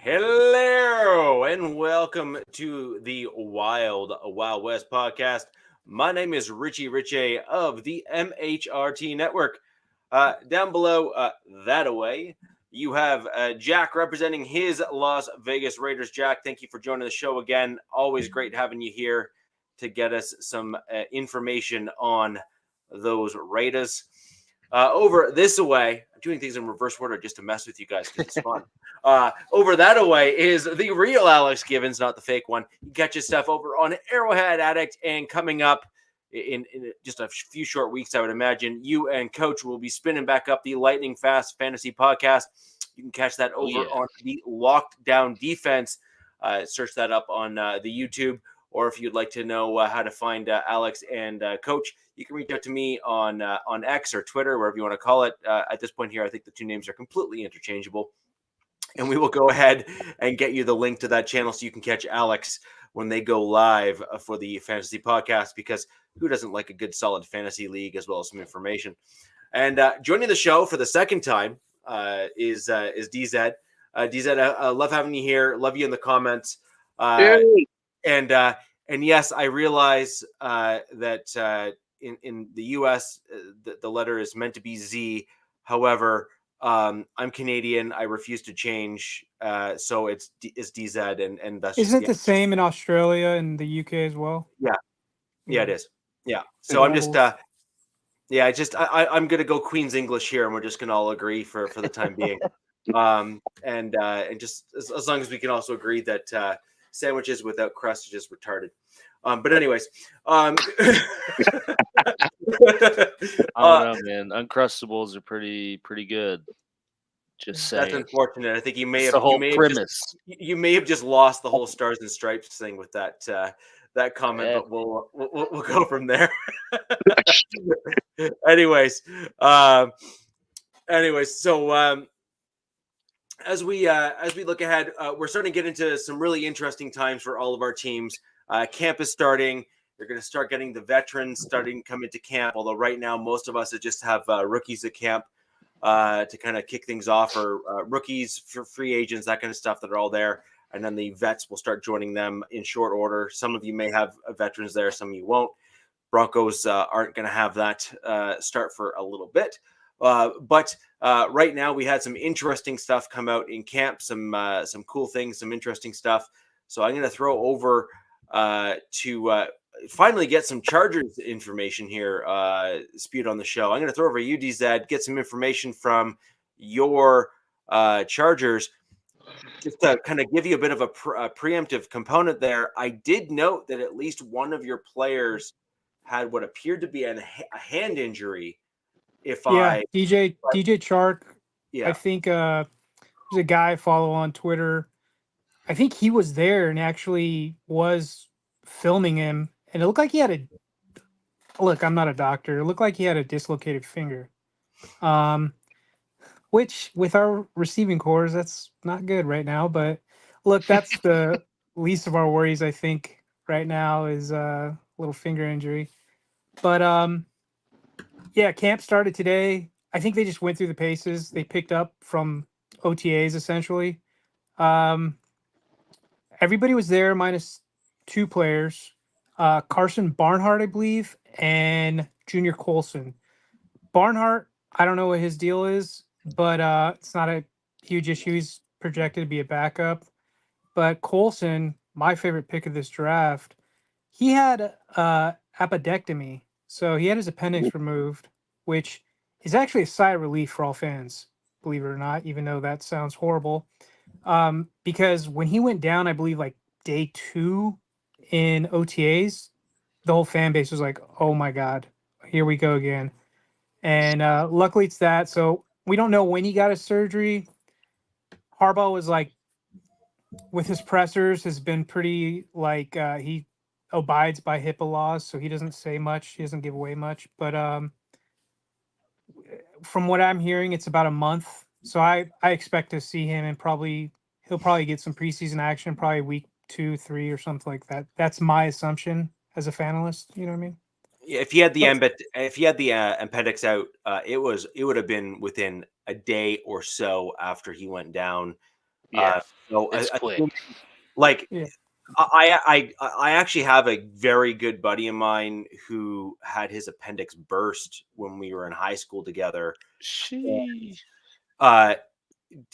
Hello and welcome to the Wild West podcast. My name is Richie Ritchie of the MHRT Network. Down below that away, you have Jack representing his Las Vegas Raiders. Jack, thank you for joining the show again. Always great having you here to get us some information on those Raiders. Over this away, I'm doing things in reverse order just to mess with you guys because it's fun. Over that away is the real Alex Givens, not the fake one. You got your stuff over on Arrowhead Addict, and coming up in just a few short weeks, I would imagine, you and Coach will be spinning back up the Lightning Fast Fantasy Podcast. You can catch that over on the Locked Down Defense. Search that up on the YouTube. Or if you'd like to know how to find Alex and Coach, you can reach out to me on X or Twitter, wherever you want to call it. At this point here, I think the two names are completely interchangeable. And we will go ahead and get you the link to that channel so you can catch Alex when they go live for the fantasy podcast, because who doesn't like a good solid fantasy league as well as some information? And joining the show for the second time is DZ. DZ, I love having you here. Love you in the comments. And yes, I realize that in the U.S. The letter is meant to be Z. However, I'm Canadian. I refuse to change. So it's DZ, and that's isn't it the same in Australia and the UK as well? Yeah, it is. Yeah. So I'm just I'm gonna go Queen's English here, and we're just gonna all agree for the time being. And just as long as we can also agree that sandwiches without crust are just retarded. But anyways, I don't know, man. Uncrustables are pretty good. Just saying. That's unfortunate. I think you may It's have the whole premise. You may have just lost the whole Stars and Stripes thing with that comment, Yeah. but we'll go from there. Anyways, so as we look ahead, we're starting to get into some really interesting times for all of our teams. Camp is starting. They're going to start getting the veterans starting to come into camp, although right now most of us just have rookies at camp to kind of kick things off, or rookies, for free agents, that kind of stuff that are all there. And then the vets will start joining them in short order. Some of you may have veterans there, some of you won't. Broncos aren't going to have that start for a little bit. But right now we had some interesting stuff come out in camp, some cool things, some interesting stuff. So I'm going to throw over to finally get some Chargers information here spewed on the show. I'm going to throw over UDZ, get some information from your Chargers, just to kind of give you a bit of a preemptive component there. I did note that at least one of your players had what appeared to be a hand injury. DJ Chark. Yeah. I think there's a guy I follow on Twitter. I think he was there and actually was filming him, and it looked like he had look, I'm not a doctor. It looked like he had a dislocated finger. Which with our receiving cores, that's not good right now. But look, that's the least of our worries, I think, right now, is a little finger injury. But yeah, camp started today. I think they just went through the paces. They picked up from OTAs, essentially. Everybody was there minus two players. Carson Barnhart, I believe, and Junior Colson. Barnhart, I don't know what his deal is, but it's not a huge issue. He's projected to be a backup. But Colson, my favorite pick of this draft, he had appendectomy. So he had his appendix removed, which is actually a sigh of relief for all fans, believe it or not, even though that sounds horrible. Because when he went down, I believe like day 2 in OTAs, the whole fan base was like, oh my God, here we go again. And luckily it's that. So we don't know when he got his surgery. Harbaugh was like, with his pressers, has been pretty like, he abides by HIPAA laws, so he doesn't say much. He doesn't give away much. But from what I'm hearing, it's about a month. So I expect to see him, and he'll probably get some preseason action, probably week 2, 3 or something like that. That's my assumption as a fanalist. You know what I mean? Yeah, if he had the appendix out, it would have been within a day or so after he went down. Yeah, So it's quick. like Yeah. I actually have a very good buddy of mine who had his appendix burst when we were in high school together. Sheesh. To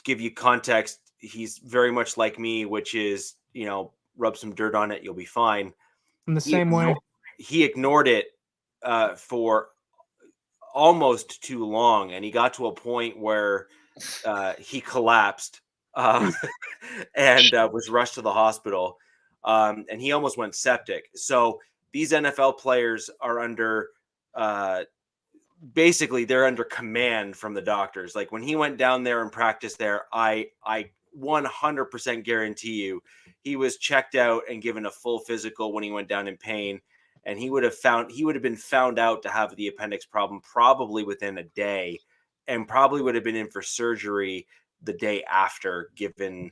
give you context, he's very much like me, which is, rub some dirt on it, you'll be fine. In the same way. He ignored it for almost too long, and he got to a point where he collapsed and was rushed to the hospital, and he almost went septic. So these NFL players are under basically they're under command from the doctors. Like when he went down there and practiced there, I 100% guarantee you he was checked out and given a full physical when he went down in pain, and he would have been found out to have the appendix problem probably within a day, and probably would have been in for surgery the day after, given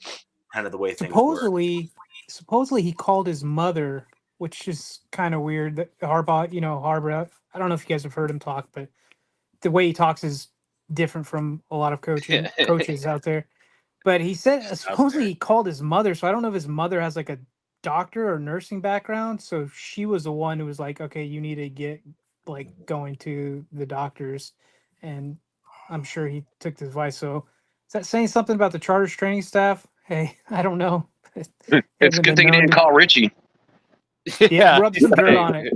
kind of the way things were. Supposedly he called his mother, which is kind of weird. That Harbaugh, I don't know if you guys have heard him talk, but the way he talks is different from a lot of coaches out there. But he said supposedly he called his mother, so I don't know if his mother has like a doctor or nursing background. So she was the one who was like, okay, you need to get like going to the doctors, and I'm sure he took the advice. So is that saying something about the Chargers training staff? Hey, I don't know. It's a good thing he didn't call Richie. Yeah, rub some dirt on it.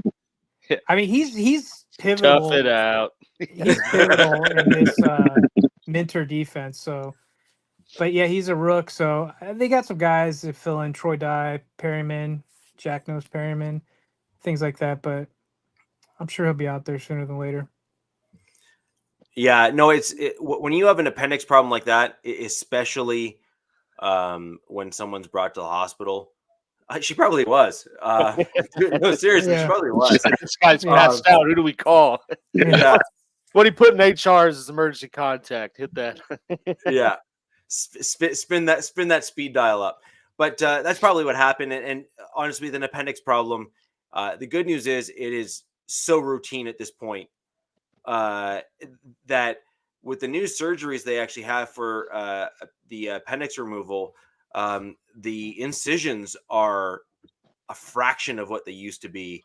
I mean, he's pivotal. Tough it out. He's pivotal in this Minter defense. So, but yeah, he's a rook. So they got some guys that fill in: Troy Dye, Perryman, Jack Nose Perryman, things like that. But I'm sure he'll be out there sooner than later. Yeah, no, when you have an appendix problem like that, especially when someone's brought to the hospital. She probably was. No, seriously, Yeah. she probably was. This guy's passed out. Who do we call? Yeah, What he put in HR is emergency contact. Hit that. yeah. Spin that speed dial up. But that's probably what happened. And honestly, with an appendix problem, the good news is it is so routine at this point that with the new surgeries they actually have for the appendix removal, the incisions are a fraction of what they used to be,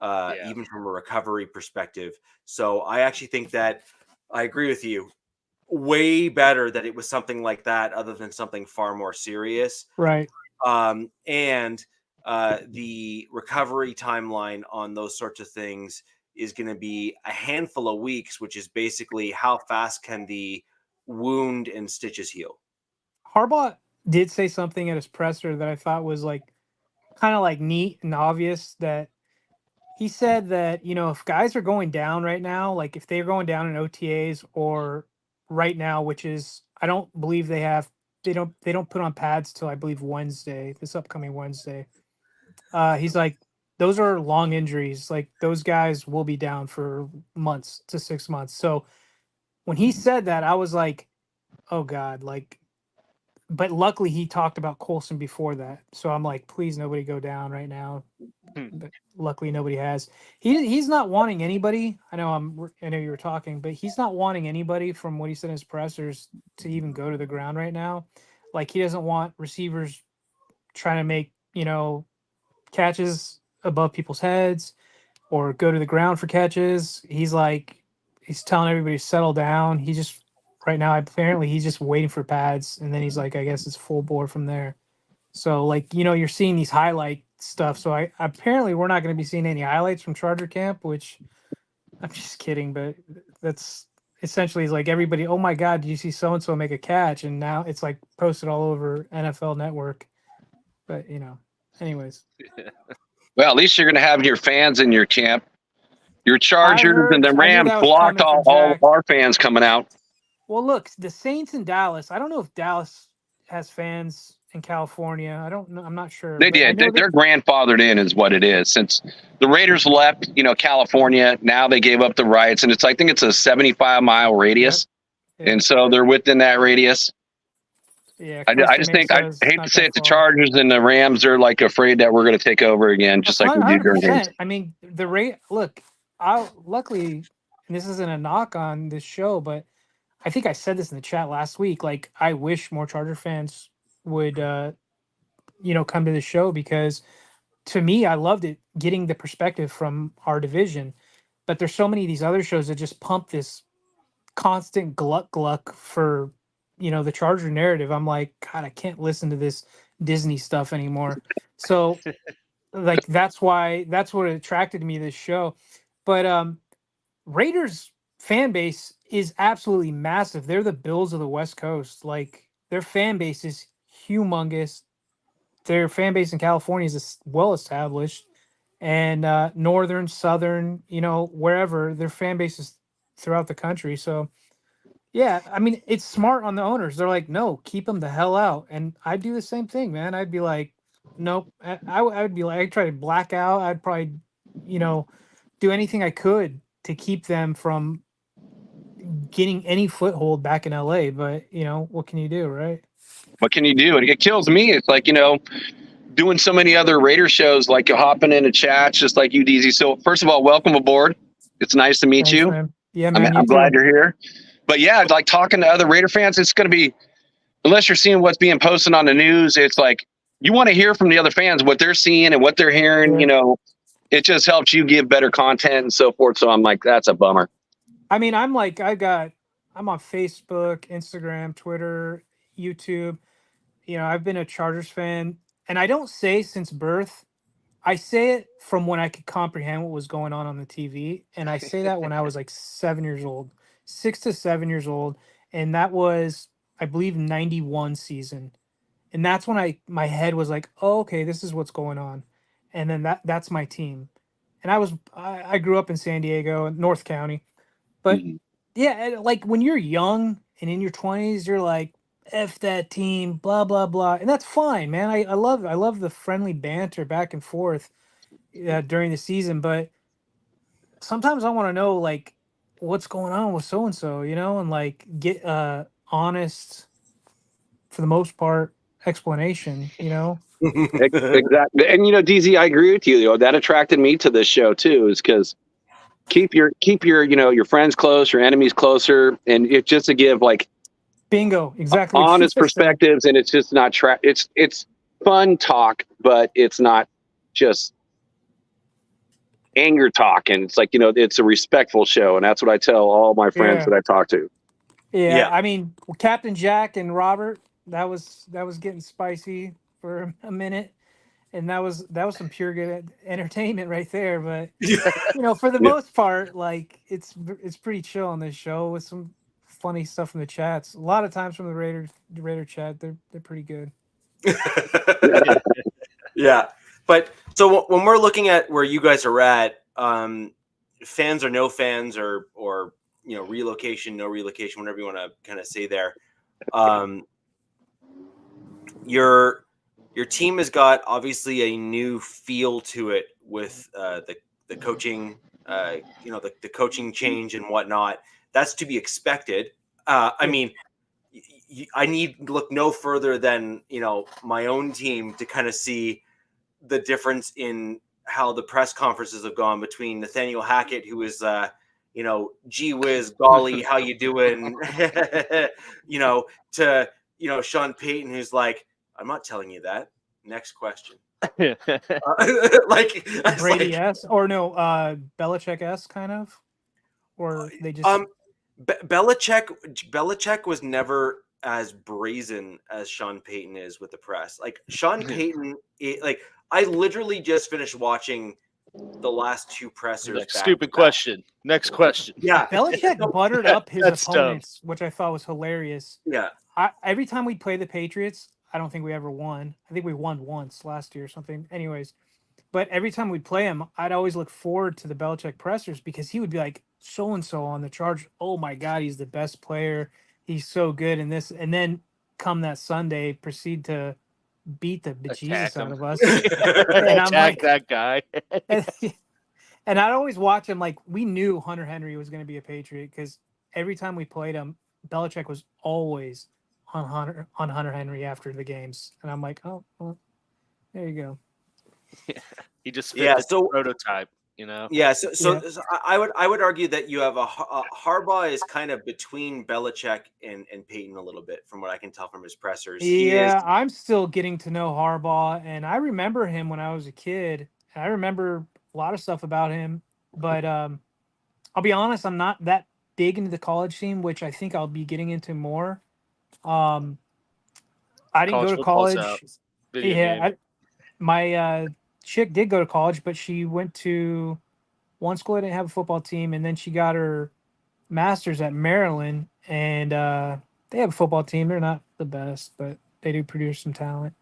even from a recovery perspective. So I actually think that I agree with you. Way better that it was something like that other than something far more serious. Right. And the recovery timeline on those sorts of things is going to be a handful of weeks, which is basically how fast can the wound and stitches heal. Harbaugh did say something at his presser that I thought was like kind of like neat and obvious. That he said that, if guys are going down right now, like if they're going down in OTAs or right now, which is, I don't believe they don't put on pads till I believe this upcoming Wednesday. He's like, those are long injuries. Like those guys will be down for months to 6 months. So when he said that, I was like, oh God, like, but luckily he talked about Coulson before that. So I'm like, please nobody go down right now. But luckily nobody has. He's not wanting anybody. I know you were talking, but he's not wanting anybody from what he said in his pressers to even go to the ground right now. Like he doesn't want receivers trying to make, catches above people's heads or go to the ground for catches. He's telling everybody to settle down. Right now, apparently he's just waiting for pads, and then he's like, I guess it's full bore from there. So, like, you're seeing these highlight stuff. So apparently we're not going to be seeing any highlights from Charger camp, which I'm just kidding, but that's essentially is like everybody, oh my God, did you see so-and-so make a catch? And now it's like posted all over NFL Network. But, anyways. Well, at least you're going to have your fans in your camp. Your Chargers and the Rams blocked all our fans coming out. Well, look, the Saints in Dallas. I don't know if Dallas has fans in California. I don't know. I'm not sure. They did. They're grandfathered in is what it is. Since the Raiders left, California, now they gave up the rights. And I think it's a 75-mile radius. Yep. And so they're within that radius. Yeah, I just think, I hate to say it, the Chargers and the Rams are like afraid that we're going to take over again, just like we do during games. I mean, luckily, and this isn't a knock on this show, but I think I said this in the chat last week. Like, I wish more Charger fans would come to the show, because to me, I loved it, getting the perspective from our division. But there's so many of these other shows that just pump this constant gluck for the Charger narrative. I'm like, God, I can't listen to this Disney stuff anymore. So like that's what attracted me to this show. But Raiders fan base is absolutely massive. They're the Bills of the West Coast. Like, their fan base is humongous. Their fan base in California is well established, and northern, southern, wherever, their fan base is throughout the country. So yeah, I mean, it's smart on the owners. They're like, no, keep them the hell out. And I'd do the same thing, man. I'd be like, nope. I would be like, I'd try to black out. I'd probably, do anything I could to keep them from getting any foothold back in LA. But, what can you do, right? What can you do? It kills me. It's like, doing so many other Raider shows, like you're hopping into chats, just like you, DZ. So first of all, welcome aboard. It's nice to meet Thanks, you. man. Yeah, man. I'm glad you're here. But yeah, like talking to other Raider fans, it's going to be, unless you're seeing what's being posted on the news, it's like you want to hear from the other fans, what they're seeing and what they're hearing. Yeah. It just helps you give better content and so forth. So I'm like, that's a bummer. I mean, I'm on Facebook, Instagram, Twitter, YouTube. I've been a Chargers fan, and I don't say since birth. I say it from when I could comprehend what was going on the TV. And I say that when I was like 7 years old, 6 to 7 years old. And that was, I believe, 91 season. And that's when my head was like, oh, okay, this is what's going on. And then that's my team. And I grew up in San Diego, North County. But yeah, like when you're young and in your 20s, you're like, F that team, blah, blah, blah. And that's fine, man. I love the friendly banter back and forth during the season. But sometimes I want to know, like, what's going on with so-and-so, and like get honest, for the most part, explanation, Exactly. And, DZ, I agree with you. That attracted me to this show too, is because keep your, your friends close, your enemies closer. And it's just to give like, bingo, exactly. honest perspectives, and it's just not it's fun talk, but it's not just anger talk. And it's like, it's a respectful show, and that's what I tell all my friends that I talk to. Yeah, I mean, Captain Jack and Robert, that was getting spicy for a minute, and that was some pure good entertainment right there. But for the most part, like it's pretty chill on this show with some funny stuff in the chats. A lot of times from the Raider chat, they're pretty good. Yeah, but so when we're looking at where you guys are at, fans or no fans, or relocation, no relocation, whatever you want to kind of say there, your team has got obviously a new feel to it with the coaching, the coaching change and whatnot. That's to be expected. I mean, I need look no further than my own team to kind of see the difference in how the press conferences have gone between Nathaniel Hackett, who is gee whiz, golly, how you doing, to Sean Payton, who's like, I'm not telling you that. Next question. Like Brady-esque, or no, Belichick-esque kind of, or they just Belichick was never as brazen as Sean Payton is with the press. Like Sean Payton, I literally just finished watching the last two pressers. Stupid question. Next question. Yeah, Belichick buttered up his opponents, which I thought was hilarious. Yeah, every time we play the Patriots, I don't think we ever won. I think we won once last year or something. Anyways, but every time we'd play him, I'd always look forward to the Belichick pressers, because he would be like, so-and-so on the Chargers, oh my God, he's the best player. He's so good in this. And then come that Sunday, proceed to beat the bejesus out of us. And I'm like, that guy. and I'd always watch him. Like, we knew Hunter Henry was going to be a Patriot, because every time we played him, Belichick was always on Hunter Henry after the games. And I'm like, oh, well, there you go. He just fit the prototype. you know. Yeah, so I would argue that you have a Harbaugh is kind of between Belichick and Peyton a little bit, from what I can tell from his pressers. He is. Yeah, I'm still getting to know Harbaugh, and I remember him when I was a kid. I remember a lot of stuff about him, but I'll be honest, I'm not that big into the college scene, which I think I'll be getting into more. I didn't go College to football's out. college. Video Yeah, game. my chick did go to college, but she went to one school that didn't have a football team, and then she got her master's at Maryland, and they have a football team. They're not the best, but they do produce some talent.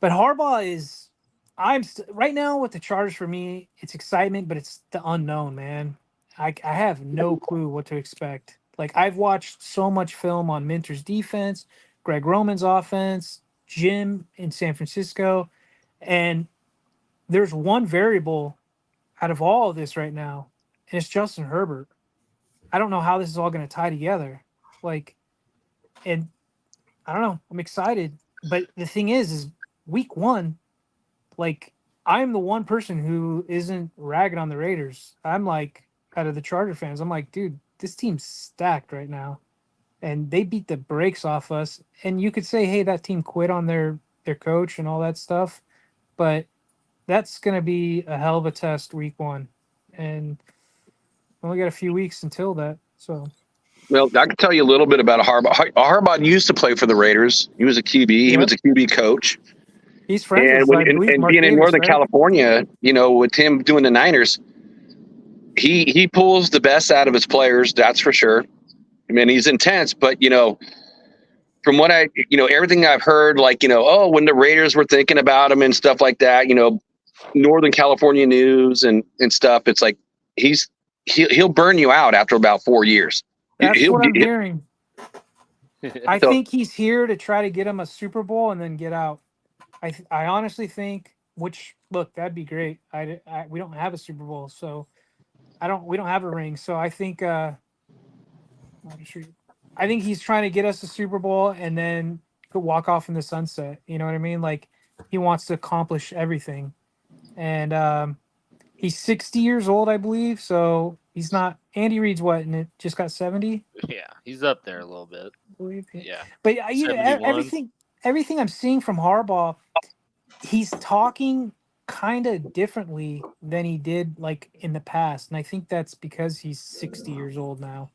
But Harbaugh is, right now with the Chargers. For me, it's excitement, but it's the unknown, man. I have no clue what to expect. Like, I've watched so much film on Minter's defense, Greg Roman's offense, Jim in San Francisco, and there's one variable out of all of this right now, and it's Justin Herbert. I don't know how this is all going to tie together. Like, and I don't know. I'm excited, but the thing is week one, like, I'm the one person who isn't ragging on the Raiders. I'm like, out of the Charger fans, I'm like, dude, this team's stacked right now, and they beat the brakes off us. And you could say, hey, that team quit on their coach and all that stuff, but that's going to be a hell of a test week one, and we only got a few weeks until that. So, Well, I can tell you a little bit about Harbaugh. Harbaugh used to play for the Raiders. He was a QB. He Yep. was a QB coach. he's friends And with, I believe, Mark being in Davis, Northern right? California, with him doing the Niners, he pulls the best out of his players. That's for sure. I mean, he's intense, but from what everything I've heard, like when the Raiders were thinking about him and stuff like that, Northern California news and stuff. It's like he'll burn you out after about 4 years. That's what I'm hearing. I So- think he's here to try to get him a Super Bowl and then get out. I honestly think, which, look, that'd be great. We don't have a Super Bowl, so we don't have a ring. So I think he's trying to get us a Super Bowl and then could walk off in the sunset. You know what I mean? Like, he wants to accomplish everything. And he's 60 years old, I believe. So he's not. Andy Reid's what? And it just got 70. Yeah, he's up there a little bit. I believe. Yeah. But 71. everything I'm seeing from Harbaugh, he's talking kind of differently than he did like in the past, and I think that's because he's 60 years old now.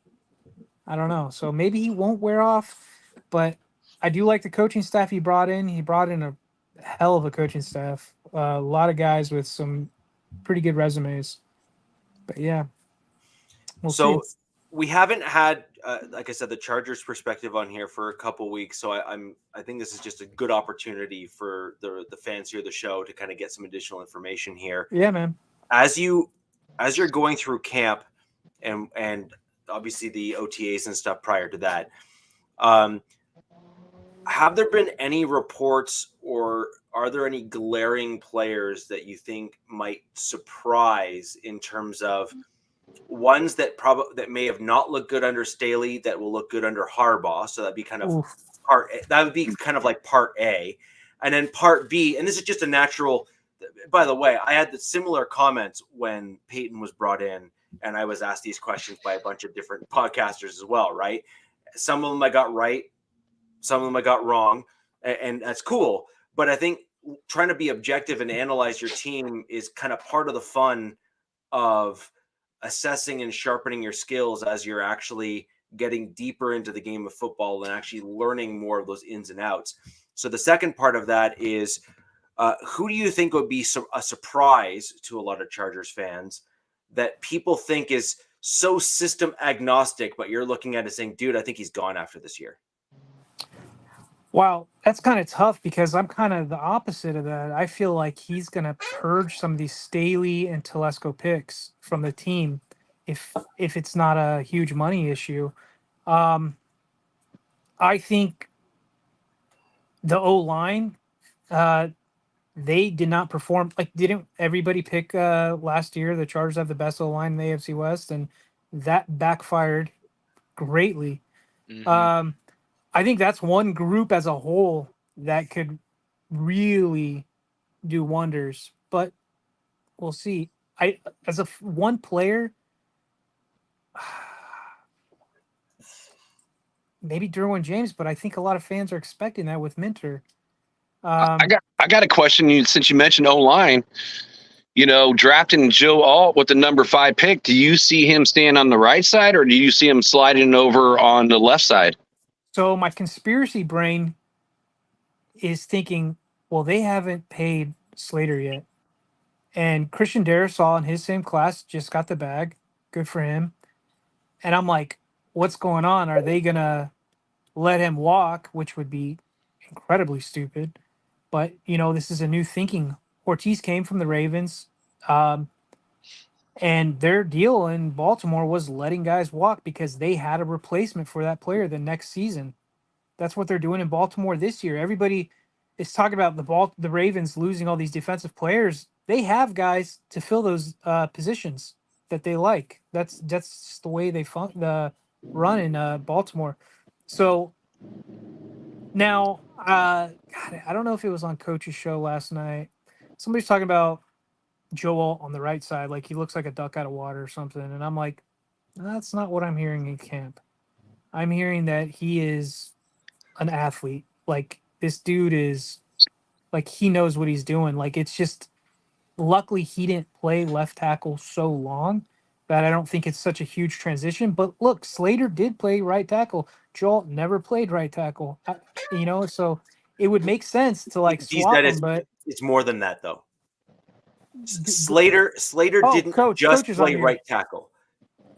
I don't know, so maybe he won't wear off, but I do like the coaching staff he brought in. He brought in a hell of a coaching staff, a lot of guys with some pretty good resumes. But yeah, we'll see. We haven't had, like I said, the Chargers perspective on here for a couple weeks, so I think this is just a good opportunity for the fans here of the show to kind of get some additional information here. Yeah, man. As you're going through camp, and obviously the OTAs and stuff prior to that, have there been any reports, or are there any glaring players that you think might surprise in terms of ones that may have not looked good under Staley that will look good under Harbaugh? So that'd be kind of part A, and then part B. And this is just a natural. By the way, I had the similar comments when Peyton was brought in, and I was asked these questions by a bunch of different podcasters as well. Right? Some of them I got right, some of them I got wrong, and that's cool. But I think trying to be objective and analyze your team is kind of part of the fun of assessing and sharpening your skills as you're actually getting deeper into the game of football and actually learning more of those ins and outs. So the second part of that is, who do you think would be a surprise to a lot of Chargers fans that people think is so system agnostic, but you're looking at it saying, dude, I think he's gone after this year? Wow, that's kind of tough because I'm kind of the opposite of that. I feel like he's going to purge some of these Staley and Telesco picks from the team if it's not a huge money issue. I think the O-line, they did not perform. Like, didn't everybody pick last year the Chargers have the best O-line in the AFC West, and that backfired greatly. Mhm. I think that's one group as a whole that could really do wonders, but we'll see. as one player, maybe Derwin James, but I think a lot of fans are expecting that with Minter. I got a question. Since you mentioned O-line, drafting Joe Alt with the number 5 pick, do you see him staying on the right side, or do you see him sliding over on the left side? So my conspiracy brain is thinking, well, they haven't paid Slater yet. And Christian Darrisaw in his same class just got the bag. Good for him. And I'm like, what's going on? Are they going to let him walk, which would be incredibly stupid? But, this is a new thinking. Ortiz came from the Ravens, and their deal in Baltimore was letting guys walk because they had a replacement for that player the next season. That's what they're doing in Baltimore this year. Everybody is talking about the Ravens losing all these defensive players. They have guys to fill those positions that they like. That's just the way they run in Baltimore. So now, God, I don't know if it was on Coach's show last night. Somebody's talking about Joel on the right side, like he looks like a duck out of water or something. And I'm like, that's not what I'm hearing in camp. I'm hearing that he is an athlete. Like this dude is like, he knows what he's doing. Like it's just, luckily he didn't play left tackle so long that I don't think it's such a huge transition. But look, Slater did play right tackle. Joel never played right tackle. So it would make sense to like swap them. But it's more than that though. Slater didn't just play right tackle.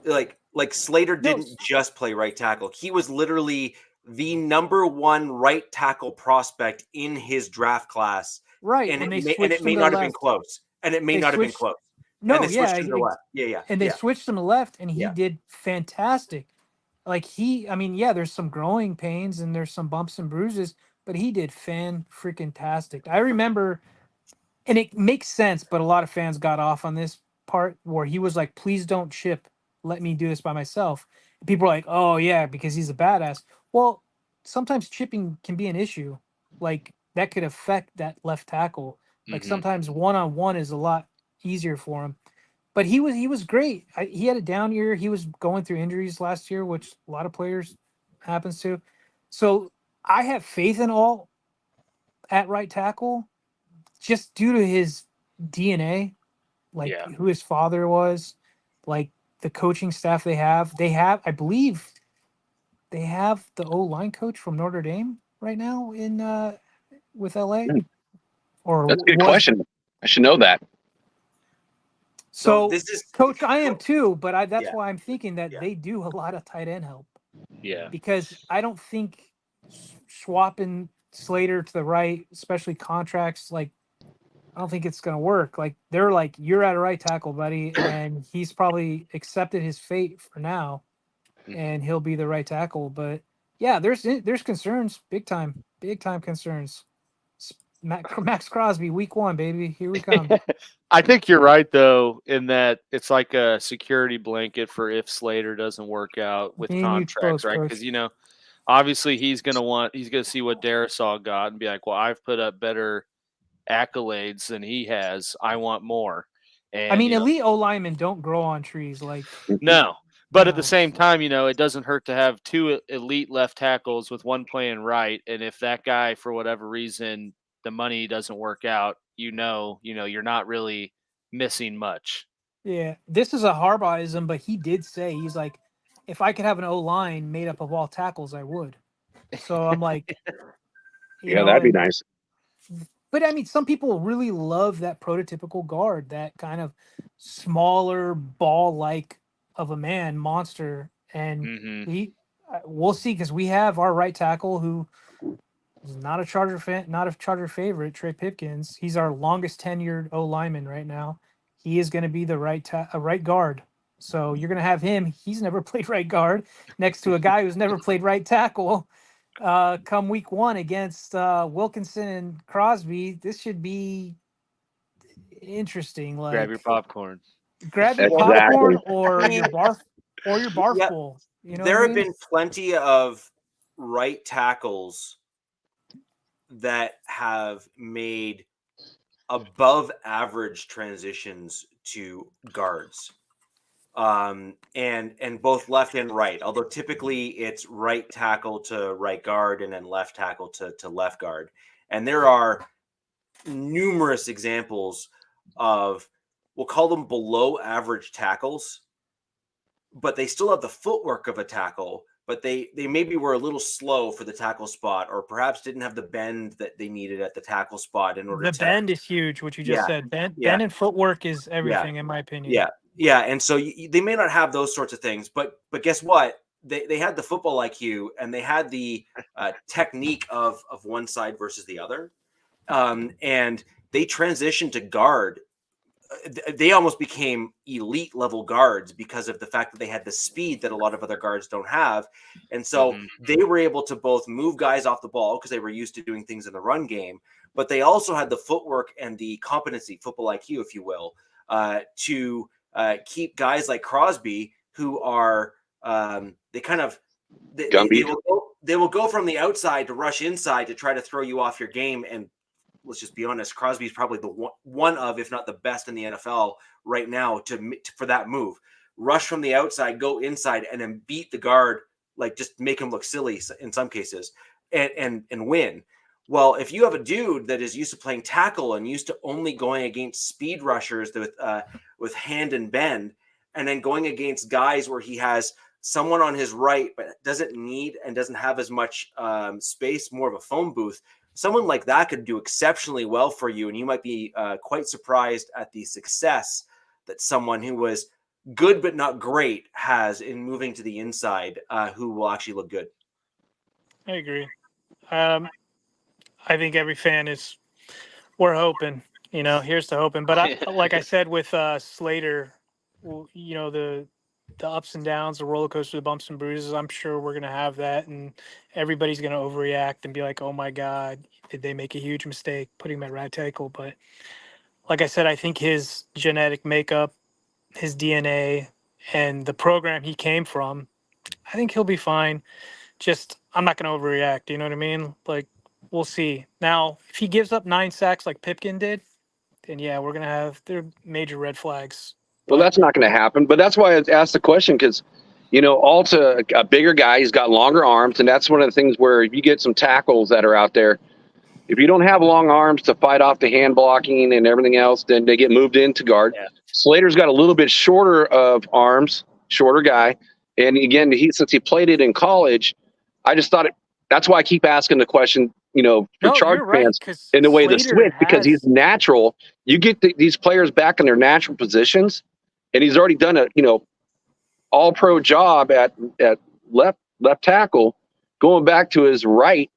Like Slater didn't just play right tackle. He was literally the number 1 right tackle prospect in his draft class. Right. And it may not have been close. And it may not have been close. No, and they switched him to the left. Yeah. And they switched him to left, and he did fantastic. Like there's some growing pains and there's some bumps and bruises, but he did fan-freaking-tastic. I remember, and it makes sense, but a lot of fans got off on this part where he was like, please don't chip. Let me do this by myself. And people are like, oh, yeah, because he's a badass. Well, sometimes chipping can be an issue. Like, that could affect that left tackle. Like, sometimes one-on-one is a lot easier for him. But he was great. He had a down year. He was going through injuries last year, which a lot of players happens to. So I have faith in Alt at right tackle just due to his DNA, like who his father was, like the coaching staff they have. I believe they have the O-line coach from Notre Dame right now in with LA. Or that's a good question. I should know that. So this is Coach. I am too, but that's why I'm thinking that they do a lot of tight end help. Yeah. Because I don't think swapping Slater to the right, especially contracts, like I don't think it's going to work. Like they're like, you're at a right tackle, buddy, and he's probably accepted his fate for now, and he'll be the right tackle. But yeah, there's concerns, big time concerns. Max Crosby, week 1, baby, here we come. I think you're right though, in that it's like a security blanket for if Slater doesn't work out with contracts, right? Because obviously he's gonna see what Darrisaw got and be like, well, I've put up better accolades than he has. I want more. And elite O linemen don't grow on trees, like no. But at the same time, it doesn't hurt to have 2 elite left tackles with one playing right, and if that guy for whatever reason the money doesn't work out, you're not really missing much. Yeah, this is a Harbaugh'ism, but he did say, he's like, if I could have an O line made up of all tackles, I would. So I'm like, that'd be nice. But I mean, some people really love that prototypical guard, that kind of smaller ball-like of a man, monster, and we'll see, because we have our right tackle who is not a Charger fan, not a Charger favorite, Trey Pipkins. He's our longest tenured O lineman right now. He is going to be the right guard. So you're going to have him. He's never played right guard next to a guy who's never played right tackle. Come week 1 against Wilkinson and Crosby. This should be interesting. Like, grab your popcorn. Grab your popcorn or your barful. There have been plenty of right tackles that have made above average transitions to guards, and both left and right. Although typically it's right tackle to right guard and then left tackle to left guard. And there are numerous examples of, we'll call them below average tackles, but they still have the footwork of a tackle, but they maybe were a little slow for the tackle spot, or perhaps didn't have the bend that they needed at the tackle spot in order the to. bend is huge, what you just said. Bend and footwork is everything, in my opinion. Yeah. And so they may not have those sorts of things, but guess what? They had the football IQ, and they had the technique of one side versus the other. And they transitioned to guard. They almost became elite level guards because of the fact that they had the speed that a lot of other guards don't have. And so they were able to both move guys off the ball because they were used to doing things in the run game, but they also had the footwork and the competency, football IQ, if you will, to keep guys like Crosby, who are they will go from the outside to rush inside to try to throw you off your game. And let's just be honest, Crosby's probably the one of, if not the best in the NFL right now for that move. Rush from the outside, go inside, and then beat the guard, like just make him look silly in some cases, and win. Well, if you have a dude that is used to playing tackle and used to only going against speed rushers with hand and bend, and then going against guys where he has someone on his right but doesn't need and doesn't have as much space, more of a phone booth, someone like that could do exceptionally well for you, and you might be quite surprised at the success that someone who was good but not great has in moving to the inside, who will actually look good. I agree. I think every fan we're hoping, here's to hoping. But like I said with Slater, the ups and downs, the roller coaster, the bumps and bruises, I'm sure we're going to have that. And everybody's going to overreact and be like, oh my God, did they make a huge mistake putting him at right tackle? But like I said, I think his genetic makeup, his DNA, and the program he came from, I think he'll be fine. Just, I'm not going to overreact. You know what I mean? Like, we'll see. Now, if he gives up 9 sacks like Pipkin did, then yeah, we're going to have their major red flags. Well, that's not going to happen. But that's why I asked the question, because, Alta, a bigger guy, he's got longer arms. And that's one of the things where if you get some tackles that are out there, if you don't have long arms to fight off the hand blocking and everything else, then they get moved into guard. Yeah. Slater's got a little bit shorter of arms, shorter guy. And again, since he played it in college, I just thought that's why I keep asking the question, for Charge fans, in the way the switch, because he's natural. You get these players back in their natural positions, and he's already done a, all pro job at left tackle. Going back to his right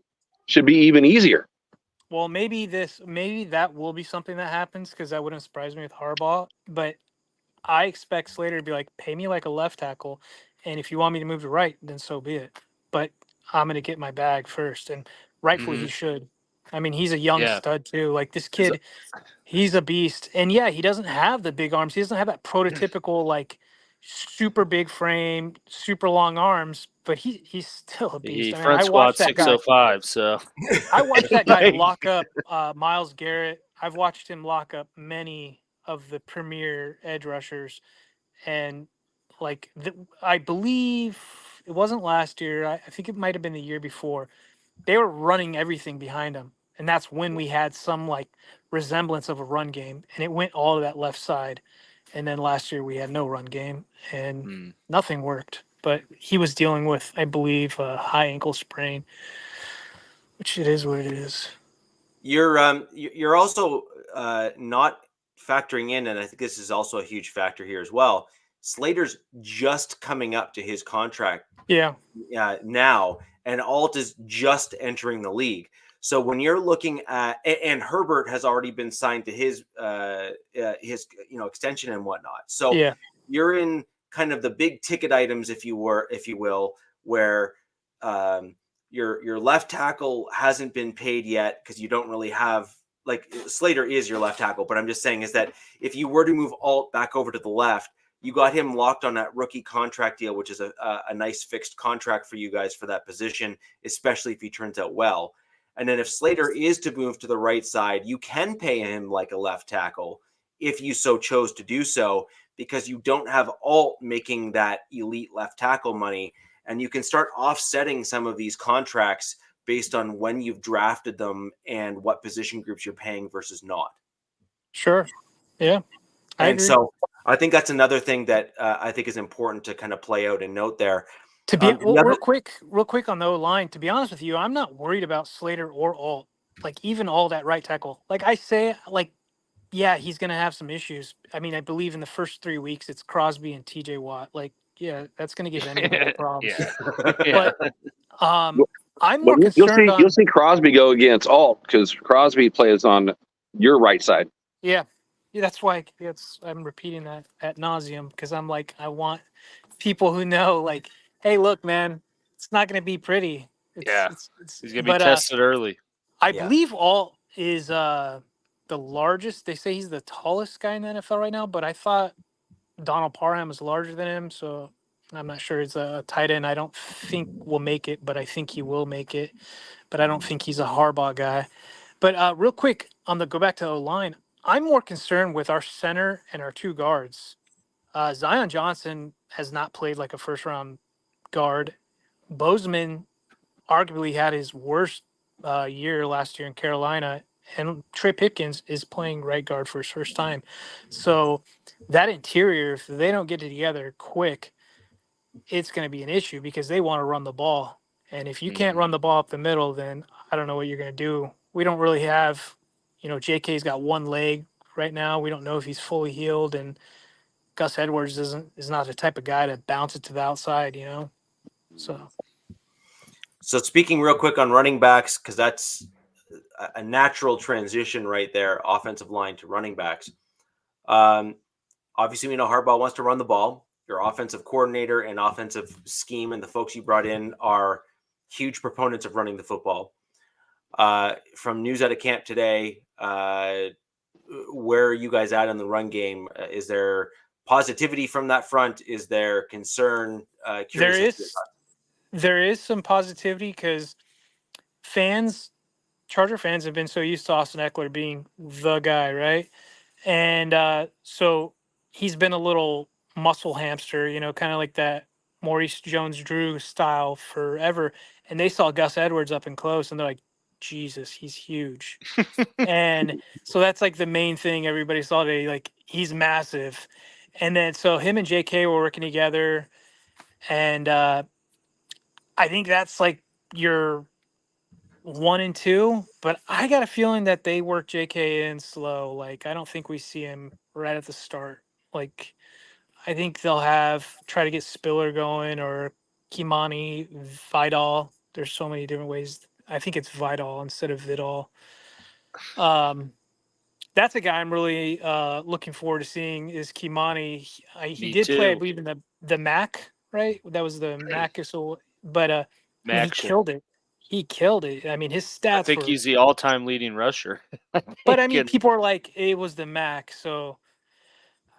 should be even easier. Well, maybe that will be something that happens, because that wouldn't surprise me with Harbaugh. But I expect Slater to be like, pay me like a left tackle, and if you want me to move to right, then so be it. But I'm going to get my bag first, and rightfully he should. I mean, he's a young stud too. Like, this kid, he's a beast. And yeah, he doesn't have the big arms. He doesn't have that prototypical, like, super big frame, super long arms, but he's still a beast. He front squat 605, so. I watched that guy lock up Myles Garrett. I've watched him lock up many of the premier edge rushers. And, like, I believe it wasn't last year. I think it might have been the year before. They were running everything behind him. And that's when we had some, like, resemblance of a run game. And it went all to that left side. And then last year we had no run game, and nothing worked. But he was dealing with, I believe, a high ankle sprain, which it is what it is. You're also not factoring in, and I think this is also a huge factor here as well. Slater's just coming up to his contract. Now, and Alt is just entering the league. So when you're looking at, and Herbert has already been signed to his extension and whatnot. So you're in kind of the big ticket items, if you will, where your left tackle hasn't been paid yet, because you don't really have, like, Slater is your left tackle. But I'm just saying is that if you were to move Alt back over to the left, you got him locked on that rookie contract deal, which is a nice fixed contract for you guys for that position, especially if he turns out well. And then if Slater is to move to the right side, you can pay him like a left tackle if you so chose to do so, because you don't have Alt making that elite left tackle money, and you can start offsetting some of these contracts based on when you've drafted them and what position groups you're paying versus not. Sure. Yeah. I agree. So I think that's another thing that I think is important to kind of play out and note there. To be real quick on the O-line, to be honest with you, I'm not worried about Slater or Alt. Like even Alt at right tackle. Like I say, like, yeah, he's going to have some issues. I mean, I believe in the first 3 weeks, it's Crosby and TJ Watt. Like, yeah, that's going to give anybody problems. But I'm more concerned you'll see Crosby go against Alt because Crosby plays on your right side. Yeah, that's why I'm repeating that ad nauseum, because I'm like, I want people who know, like, hey, look, man, it's not going to be pretty. He's going to be tested early. I believe Alt is the largest. They say he's the tallest guy in the NFL right now, but I thought Donald Parham is larger than him, so I'm not sure. He's a tight end. I don't think will make it, but I think he will make it. But I don't think he's a Harbaugh guy. But real quick, go back to O-line, I'm more concerned with our center and our two guards. Zion Johnson has not played like a first-round guard. Bozeman arguably had his worst year last year in Carolina, and Trey Pipkins is playing right guard for his first time. So that interior, if they don't get it together quick, it's going to be an issue because they want to run the ball. And if you can't run the ball up the middle, then I don't know what you're going to do. We don't really have, JK's got one leg right now. We don't know if he's fully healed, and Gus Edwards is not the type of guy to bounce it to the outside, So speaking real quick on running backs, because that's a natural transition right there, offensive line to running backs. Obviously, we know Harbaugh wants to run the ball. Your offensive coordinator and offensive scheme and the folks you brought in are huge proponents of running the football. From news out of camp today, where are you guys at on the run game? Is there positivity from that front? Is there concern? There is some positivity because Charger fans have been so used to Austin Eckler being the guy, right? And so he's been a little muscle hamster, kind of like that Maurice Jones-Drew style forever. And they saw Gus Edwards up and close, and they're like, Jesus, he's huge. And so that's like the main thing everybody saw today. Like, he's massive. And then so him and JK were working together. And I think that's like your 1 and 2. But I got a feeling that they work JK in slow. Like, I don't think we see him right at the start. Like, I think they'll try to get Spiller going or Kimani, Vidal. There's so many different ways. I think it's Vidal instead of Vidal. That's a guy I'm really looking forward to seeing is Kimani. He did play, I believe, in the MAC, right? That was the MAC. But he killed it. He killed it. I mean, his stats. I think he's the all-time leading rusher. But I mean, people are like, it was the MAC. So,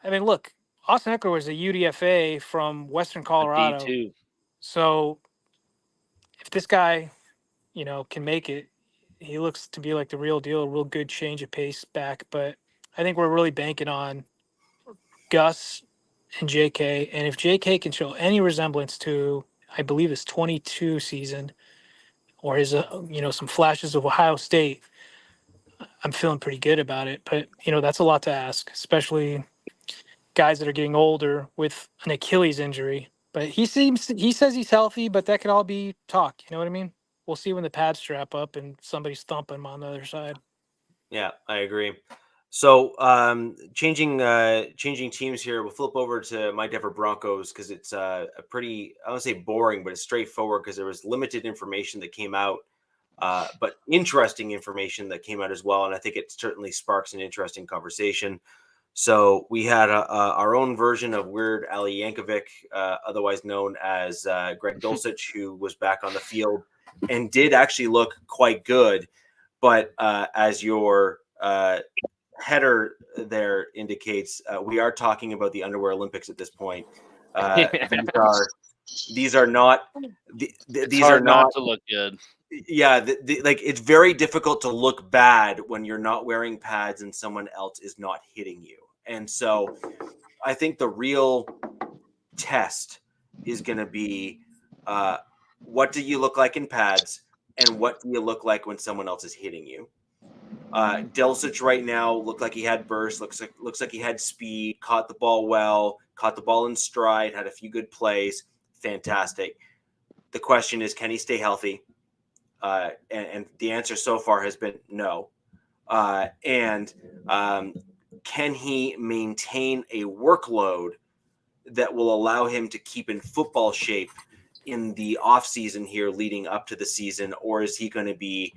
I mean, look, Austin Eckler was a UDFA from Western Colorado. D2. So, if this guy, can make it, he looks to be like the real deal, a real good change of pace back. But I think we're really banking on Gus and JK. And if JK can show any resemblance to, I believe, his 22 season or his, some flashes of Ohio State, I'm feeling pretty good about it. But, that's a lot to ask, especially guys that are getting older with an Achilles injury. But he says he's healthy, but that could all be talk. You know what I mean? We'll see when the pads strap up and somebody's thumping him on the other side. Yeah, I agree. So changing teams here, we'll flip over to my Denver Broncos because it's a pretty, I don't say boring, but it's straightforward because there was limited information that came out, but interesting information that came out as well. And I think it certainly sparks an interesting conversation. So we had our own version of Weird Ali Yankovic, otherwise known as Greg Dulcich, who was back on the field and did actually look quite good. But as your header there indicates, we are talking about the underwear Olympics at this point. These are not to look good. Yeah, like it's very difficult to look bad when you're not wearing pads and someone else is not hitting you. And so I think the real test is going to be what do you look like in pads and what do you look like when someone else is hitting you? Dulcich right now looked like he had burst, looks like he had speed, caught the ball well, caught the ball in stride, had a few good plays. Fantastic. The question is, can he stay healthy? And the answer so far has been no. Can he maintain a workload that will allow him to keep in football shape in the off season here leading up to the season? Or is he going to be,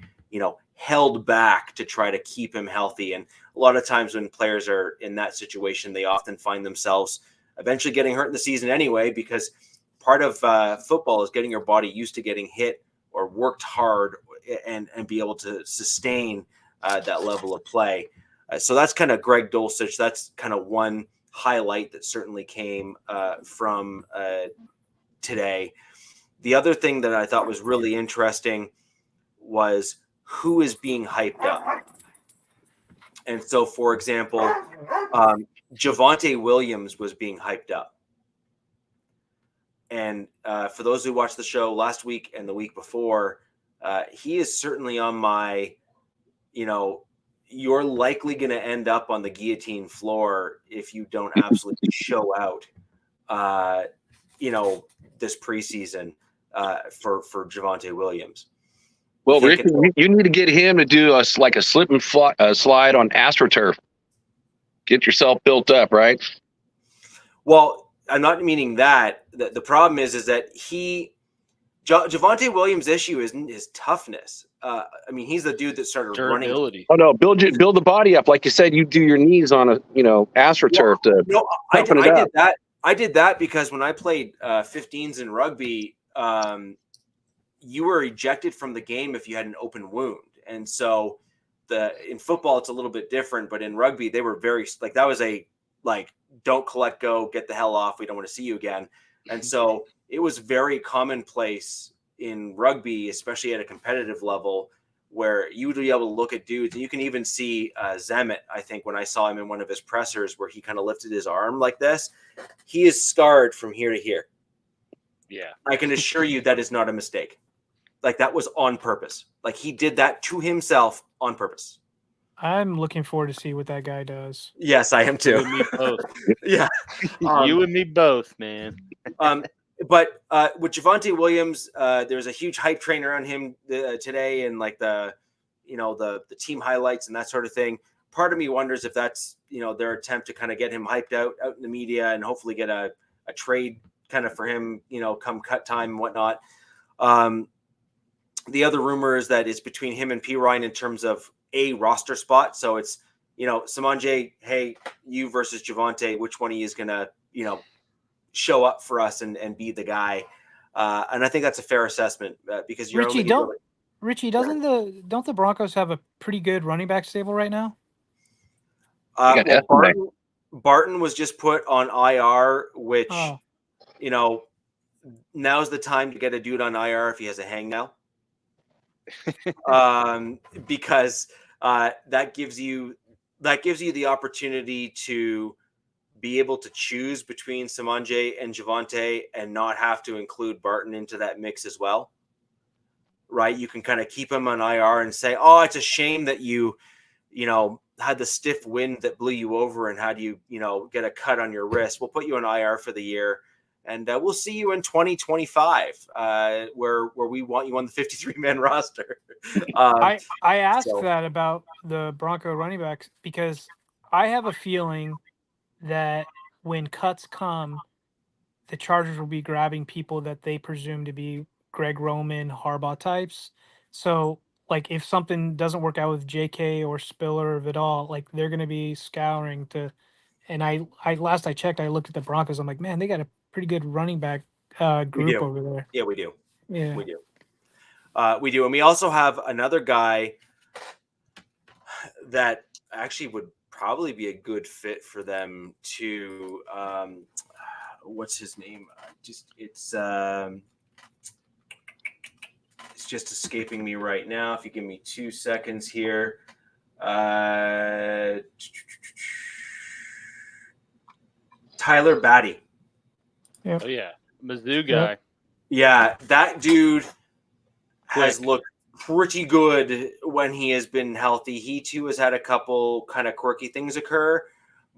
held back to try to keep him healthy? And a lot of times when players are in that situation, they often find themselves eventually getting hurt in the season anyway, because part of football is getting your body used to getting hit or worked hard and be able to sustain that level of play. So that's kind of Greg Dulcich. That's kind of one highlight that certainly came from today. The other thing that I thought was really interesting was who is being hyped up. And so, for example, Javonte Williams was being hyped up. And for those who watched the show last week and the week before, he is certainly on my, you're likely going to end up on the guillotine floor if you don't absolutely show out, this preseason for Javonte Williams. Well, Rick, you need to get him to do a slip and slide on AstroTurf. Get yourself built up, right? Well, I'm not meaning that. The problem is that Javonte Williams' issue isn't his toughness. He's the dude that started running. Oh no, build the body up, like you said. You do your knees on a AstroTurf to. No, I did that. I did that because when I played 15s in rugby, you were ejected from the game if you had an open wound, and so in football it's a little bit different. But in rugby, they were very that was don't collect, go, get the hell off. We don't want to see you again. And so it was very commonplace in rugby, especially at a competitive level, where you would be able to look at dudes. And you can even see Zemet, I think, when I saw him in one of his pressers where he kind of lifted his arm like this, he is scarred from here to here. Yeah. I can assure you that is not a mistake. That was on purpose. He did that to himself on purpose. I'm looking forward to see what that guy does. Yes, I am too. You and me both. Yeah. You and me both, man. But with Javonte Williams, there's a huge hype train around him today, and the team highlights and that sort of thing. Part of me wonders if that's their attempt to kind of get him hyped out in the media and hopefully get a trade kind of for him, come cut time and whatnot. The other rumor is that it's between him and P. Ryan in terms of a roster spot. So it's, Simanje, hey, you versus Javonte, which one of you is going to, show up for us and be the guy. And I think that's a fair assessment because you're Richie, don't the Broncos have a pretty good running back stable right now? Barton was just put on IR, which, now's the time to get a dude on IR if he has a hangnail. Because that gives you the opportunity to be able to choose between Simanje and Javonte and not have to include Barton into that mix as well. Right? You can kind of keep him on IR and say, oh, it's a shame that you had the stiff wind that blew you over and had you, get a cut on your wrist. We'll put you on IR for the year. And we'll see you in 2025, where we want you on the 53-man roster. I asked that about the Bronco running backs because I have a feeling that when cuts come, the Chargers will be grabbing people that they presume to be Greg Roman, Harbaugh types. So, if something doesn't work out with JK or Spiller or Vidal, they're going to be scouring to. And I last I checked, I looked at the Broncos. I'm like, man, they got a pretty good running back group over there. Yeah, we do. Yeah, we do. We do. And we also have another guy that actually would probably be a good fit for them to what's his name? It's just escaping me right now. If you give me 2 seconds here. Tyler Batty. Yep. Oh yeah, Mizzou guy. Yep. Yeah, that dude has Quick. looked pretty good when he has been healthy. He too has had a couple kind of quirky things occur,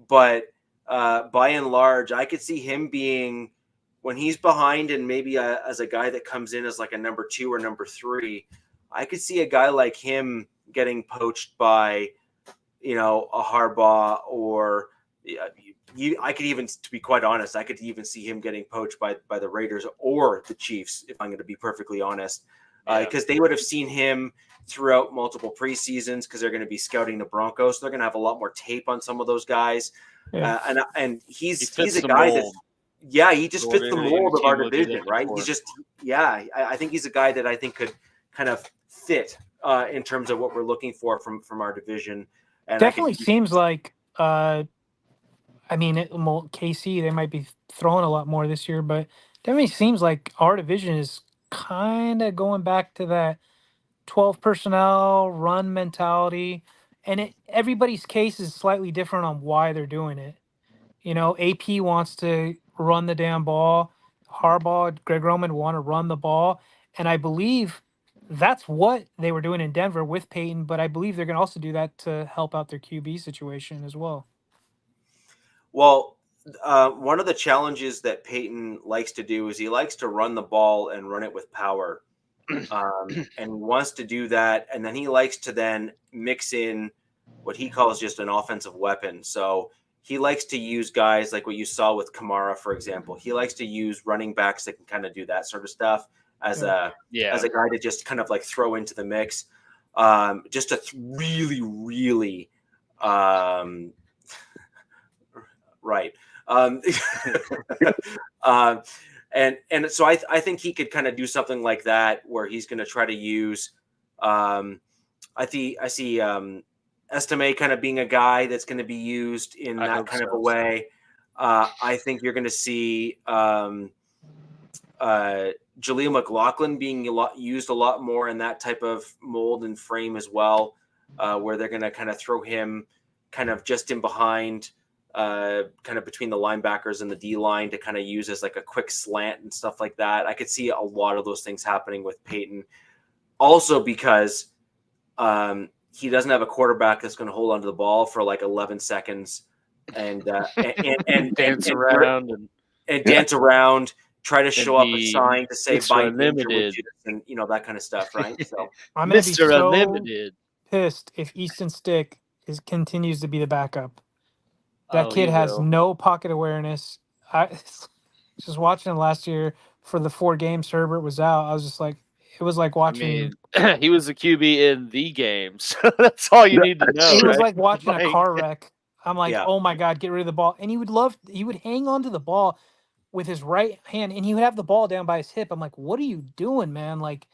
but by and large, I could see him being, when he's behind and maybe as a guy that comes in as like a number 2 or number 3, I could see a guy like him getting poached by, a Harbaugh, or I could even, to be quite honest, I could even see him getting poached by the Raiders or the Chiefs, if I'm going to be perfectly honest, because they would have seen him throughout multiple preseasons, because they're going to be scouting the Broncos. So they're going to have a lot more tape on some of those guys. Yeah. And he's a the guy mold. he just fits the mold of our division, right? For. He's just, I think he's a guy that I think could kind of fit in terms of what we're looking for from our division. And definitely seems like, KC, they might be throwing a lot more this year, but definitely seems like our division is kind of going back to that 12 personnel run mentality. And everybody's case is slightly different on why they're doing it. AP wants to run the damn ball. Harbaugh, Greg Roman want to run the ball. And I believe that's what they were doing in Denver with Peyton, but I believe they're going to also do that to help out their QB situation as well. Well, one of the challenges that Peyton likes to do is he likes to run the ball and run it with power. And he wants to do that. And then he likes to then mix in what he calls just an offensive weapon. So he likes to use guys like what you saw with Kamara, for example. He likes to use running backs that can kind of do that sort of stuff as a guy to just kind of like throw into the mix. Just to really, really right. And so I think he could kind of do something like that, where he's going to try to use. I see Estime kind of being a guy that's going to be used in that kind of a way. I think you're going to see Jaleel McLaughlin being used a lot more in that type of mold and frame as well, where they're going to kind of throw him kind of just in behind, kind of between the linebackers and the D line, to kind of use as like a quick slant and stuff like that. I could see a lot of those things happening with Peyton, also because he doesn't have a quarterback that's going to hold onto the ball for like 11 seconds and dance around try to show up a sign to say Mr. buy Unlimited and that kind of stuff, right? So I'm going to be Mr. so Unlimited. pissed if Easton Stick continues to be the backup. That kid he has will. no pocket awareness. I just watching him last year for the 4 games Herbert was out. I was just like, it was like watching. He was the QB in the games. That's all you need to know. It was right? like watching a car wreck. I'm like, oh my God, get rid of the ball. And he would hang on to the ball with his right hand, and he would have the ball down by his hip. I'm like, what are you doing, man? Like,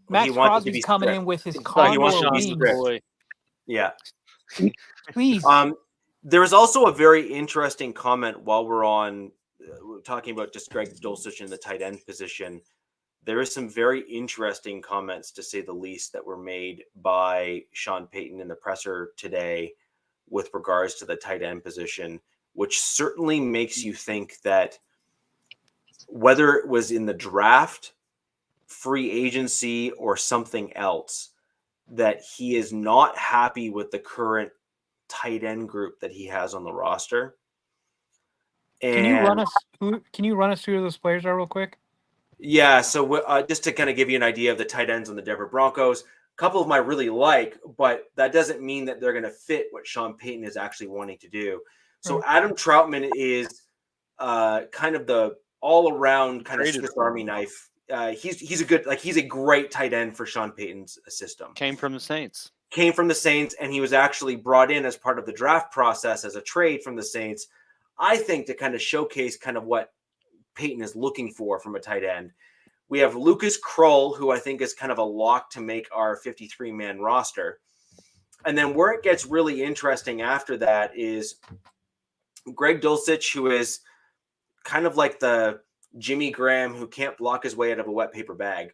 Max Crosby's coming in with his condor wings. Yeah. Please. There was also a very interesting comment while we're on talking about just Greg Dulcich in the tight end position. There is some very interesting comments, to say the least, that were made by Sean Payton in the presser today with regards to the tight end position, which certainly makes you think that whether it was in the draft, free agency, or something else, that he is not happy with the current tight end group that he has on the roster. And can you run us through who those players are real quick? Yeah, so just to kind of give you an idea of the tight ends on the Denver Broncos, a couple of them I really like, but that doesn't mean that they're going to fit what Sean Payton is actually wanting to do. So Adam Troutman is kind of the all-around kind of Swiss Army knife. He's a great tight end for Sean Payton's system. Came from the Saints, and he was actually brought in as part of the draft process as a trade from the Saints, I think, to kind of showcase kind of what Payton is looking for from a tight end. We have Lucas Krull, who I think is kind of a lock to make our 53-man roster. And then where it gets really interesting after that is Greg Dulcich, who is kind of like the Jimmy Graham who can't block his way out of a wet paper bag,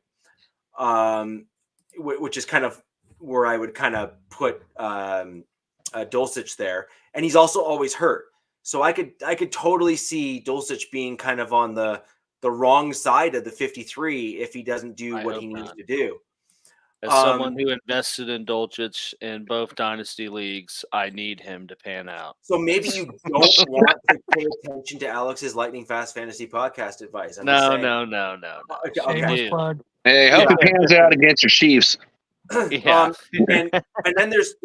which is kind of where I would kind of put Dulcich there. And he's also always hurt. So I could totally see Dulcich being kind of on the wrong side of the 53 if he doesn't do what he needs to do. As someone who invested in Dulcich in both dynasty leagues, I need him to pan out. So maybe you don't want to pay attention to Alex's lightning fast fantasy podcast advice. No. Shameless plug. Hey, hope it pans out against your Chiefs. Yeah. And then there's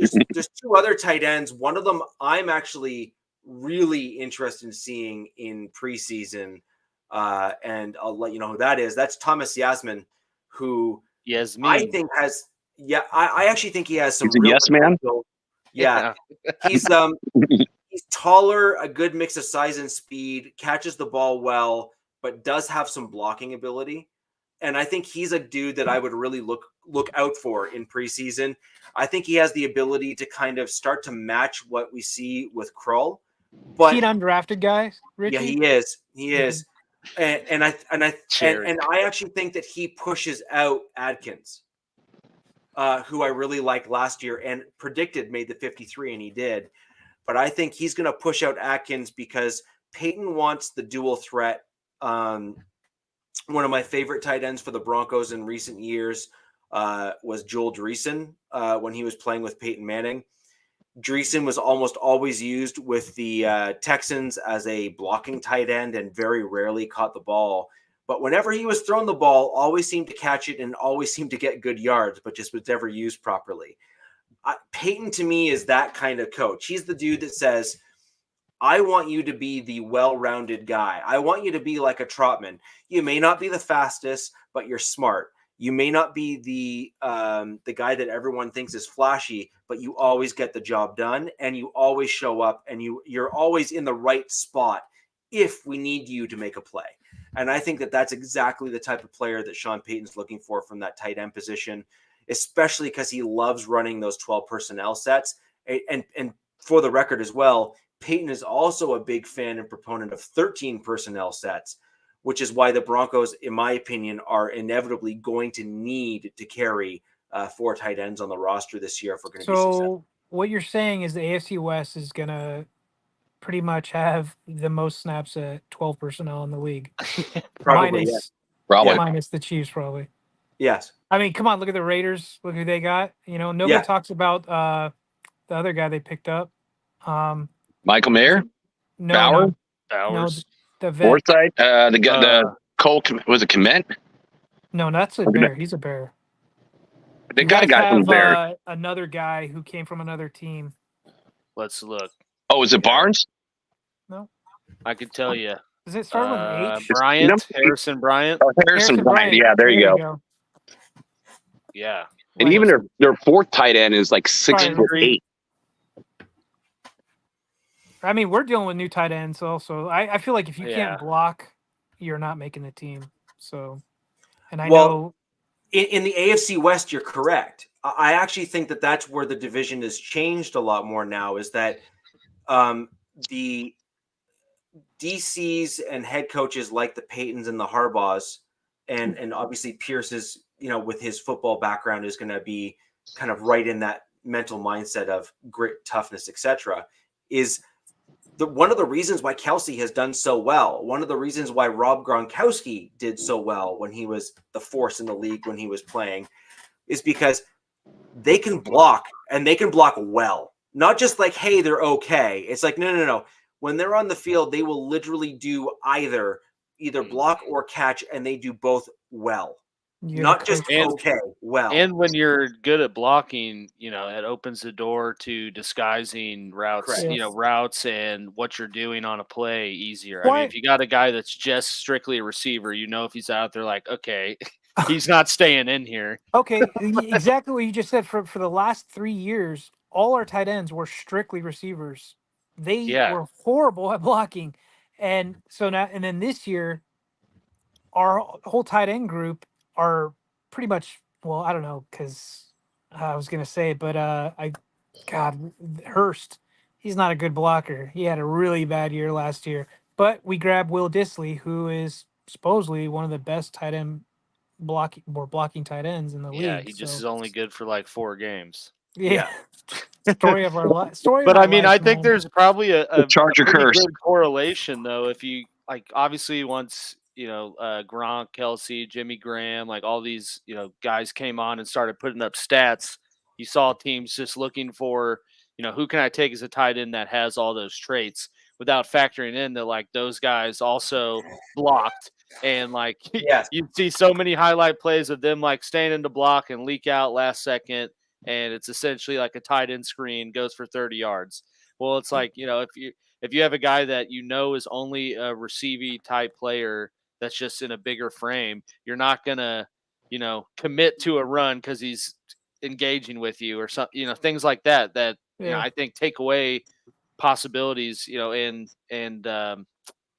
two other tight ends. One of them I'm actually really interested in seeing in preseason, and I'll let you know who that is. That's Thomas Yasmin, who I think has I actually think he has some He's a real yes man. Yeah. He's taller, a good mix of size and speed, catches the ball well, but does have some blocking ability. And I think he's a dude that I would really look out for in preseason. I think he has the ability to kind of start to match what we see with Krull. But he an undrafted guy, Richie? Yeah, he is. He is. And I actually think that he pushes out Adkins, who I really liked last year and predicted made the 53, and he did. But I think he's going to push out Atkins because Peyton wants the dual threat. One of my favorite tight ends for the Broncos in recent years was Joel Dreesen when he was playing with Peyton Manning. Dreesen was almost always used with the Texans as a blocking tight end and very rarely caught the ball. But whenever he was throwing the ball, always seemed to catch it and always seemed to get good yards, but just was never used properly. Peyton, to me, is that kind of coach. He's the dude that says, I want you to be the well-rounded guy. I want you to be like a Trotman. You may not be the fastest, but you're smart. You may not be the guy that everyone thinks is flashy, but you always get the job done, and you always show up, and you're always in the right spot if we need you to make a play. And I think that that's exactly the type of player that Sean Payton's looking for from that tight end position, especially because he loves running those 12 personnel sets. And for the record as well, Peyton is also a big fan and proponent of 13 personnel sets, which is why the Broncos, in my opinion, are inevitably going to need to carry 4 tight ends on the roster this year if we're going to be successful. So what you're saying is the AFC West is going to pretty much have the most snaps at 12 personnel in the league. Probably, minus the Chiefs, probably. Yes. I mean, come on, look at the Raiders. Look who they got. You know, nobody talks about the other guy they picked up. Michael Mayer? No, Bowers. No, the vet. Forsythe? The Cole, was it Kement? No, that's a Bear. He's a Bear. They got a guy from the Bears. Another guy who came from another team. Let's look. Oh, is it Barnes? No. I could tell you. Does it start with an H? Bryant? Harrison Bryant? Oh, Harrison Bryant. Yeah, there you go. Yeah. And even their fourth tight end is like 6'8". I mean, we're dealing with new tight ends also. I feel like if you can't block, you're not making the team. So, and I know in the AFC West, you're correct. I actually think that that's where the division has changed a lot more now, is that the DCs and head coaches like the Paytons and the Harbaughs, and obviously Pierce is, with his football background, is going to be kind of right in that mental mindset of grit, toughness, etc. Is one of the reasons why Kelsey has done so well. One of the reasons why Rob Gronkowski did so well when he was the force in the league when he was playing is because they can block, and they can block well. Not just like, hey, they're okay. It's like, no. When they're on the field, they will literally do either block or catch, and they do both well. Not just okay, well. And when you're good at blocking, it opens the door to disguising routes, routes and what you're doing on a play easier. I mean, if you got a guy that's just strictly a receiver, if he's out there like, okay, he's not staying in here. Okay, exactly what you just said. For the last 3 years, all our tight ends were strictly receivers. They were horrible at blocking. And so now, and then this year, our whole tight end group are pretty much, well, I don't know, because I was going to say, but Hurst, he's not a good blocker. He had a really bad year last year. But we grabbed Will Dissly, who is supposedly one of the best tight end blocking tight ends in the league. Yeah, he just is only good for like 4 games. Yeah. Story of our life. Story. But of I our mean, life, I think man. there's probably a Charger pretty curse. good correlation, though. If you like, obviously, once Gronk, Kelsey, Jimmy Graham, like all these guys came on and started putting up stats, you saw teams just looking for who can I take as a tight end that has all those traits, without factoring in that like those guys also blocked. And like Yes. you see so many highlight plays of them like staying in the block and leak out last second, and it's essentially like a tight end screen goes for 30 yards. Well, it's like if you have a guy that is only a receiving type player that's just in a bigger frame, you're not gonna commit to a run because he's engaging with you or something, things like that. I think take away possibilities, and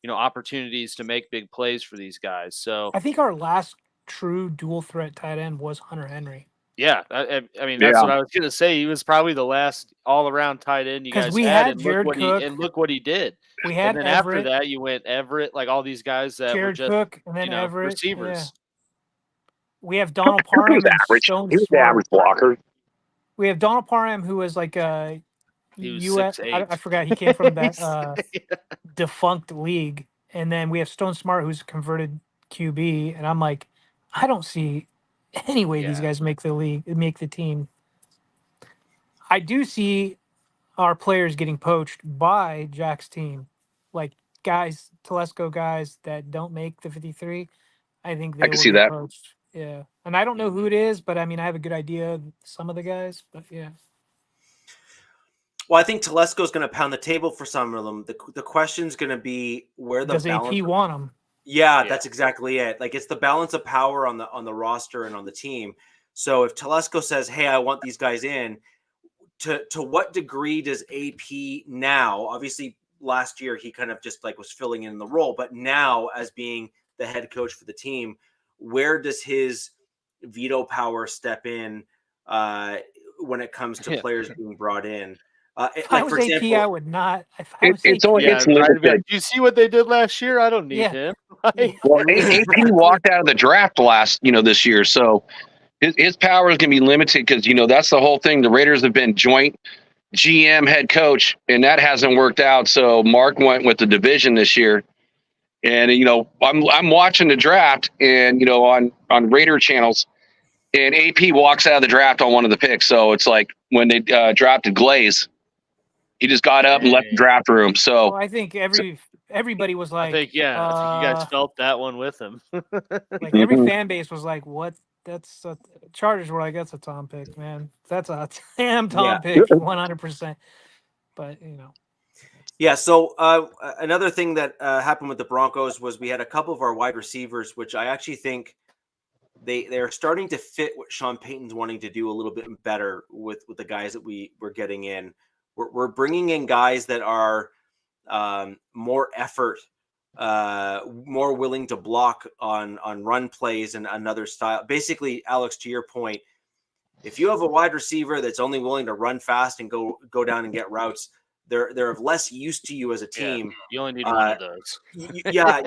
opportunities to make big plays for these guys. So I think our last true dual threat tight end was Hunter Henry. Yeah, I mean that's what I was going to say. He was probably the last all-around tight end you guys we had, had and Jared Cook. look what he did. We had and then Everett. After that, you went Everett, like all these guys that Jared were just Cook, and then Everett, receivers. Yeah. We have Donald Parham and Stone He was the Smart. average blocker. We have Donald Parham, who was like a He was US. 6'8". I forgot he came from that defunct league, and then we have Stone Smart, who's a converted QB, and I'm like, I don't see any way these guys make the team. I do see our players getting poached by Jack's team, like guys, Telesco guys that don't make the 53. I think they I can will see get that. poached. Yeah, and I don't know who it is, but I mean, I have a good idea of some of the guys, but yeah. Well, I think Telesco's going to pound the table for some of them. The question's going to be where the Does balance. AP want them? Yeah, that's exactly it. Like it's the balance of power on the roster and on the team. So if Telesco says, "Hey, I want these guys in," to what degree does AP now? Obviously, last year he kind of just like was filling in the role, but now as being the head coach for the team, where does his veto power step in when it comes to players being brought in? If I was AP, I would not. If I was It's AP, only it's limited. Do you see what they did last year? I don't need him. Well, AP walked out of the draft this year, so his power is going to be limited because that's the whole thing. The Raiders have been joint GM head coach, and that hasn't worked out. So Mark went with the division this year, and I'm watching the draft, and on Raider channels, and AP walks out of the draft on one of the picks. So it's like when they drafted Glaze. He just got up and left the draft room. So I think everybody was like, I think you guys felt that one with him. Like every fan base was like, "What? That's Chargers were like, that's a Tom pick, man. That's a damn Tom pick, 100%." But Yeah. So another thing that happened with the Broncos was we had a couple of our wide receivers, which I actually think they're starting to fit what Sean Payton's wanting to do a little bit better with the guys that we're getting in. We're bringing in guys that are more effort, more willing to block on run plays and another style. Basically, Alex, to your point, if you have a wide receiver that's only willing to run fast and go down and get routes, they're of less use to you as a team. Yeah, you only need one of those. Yeah.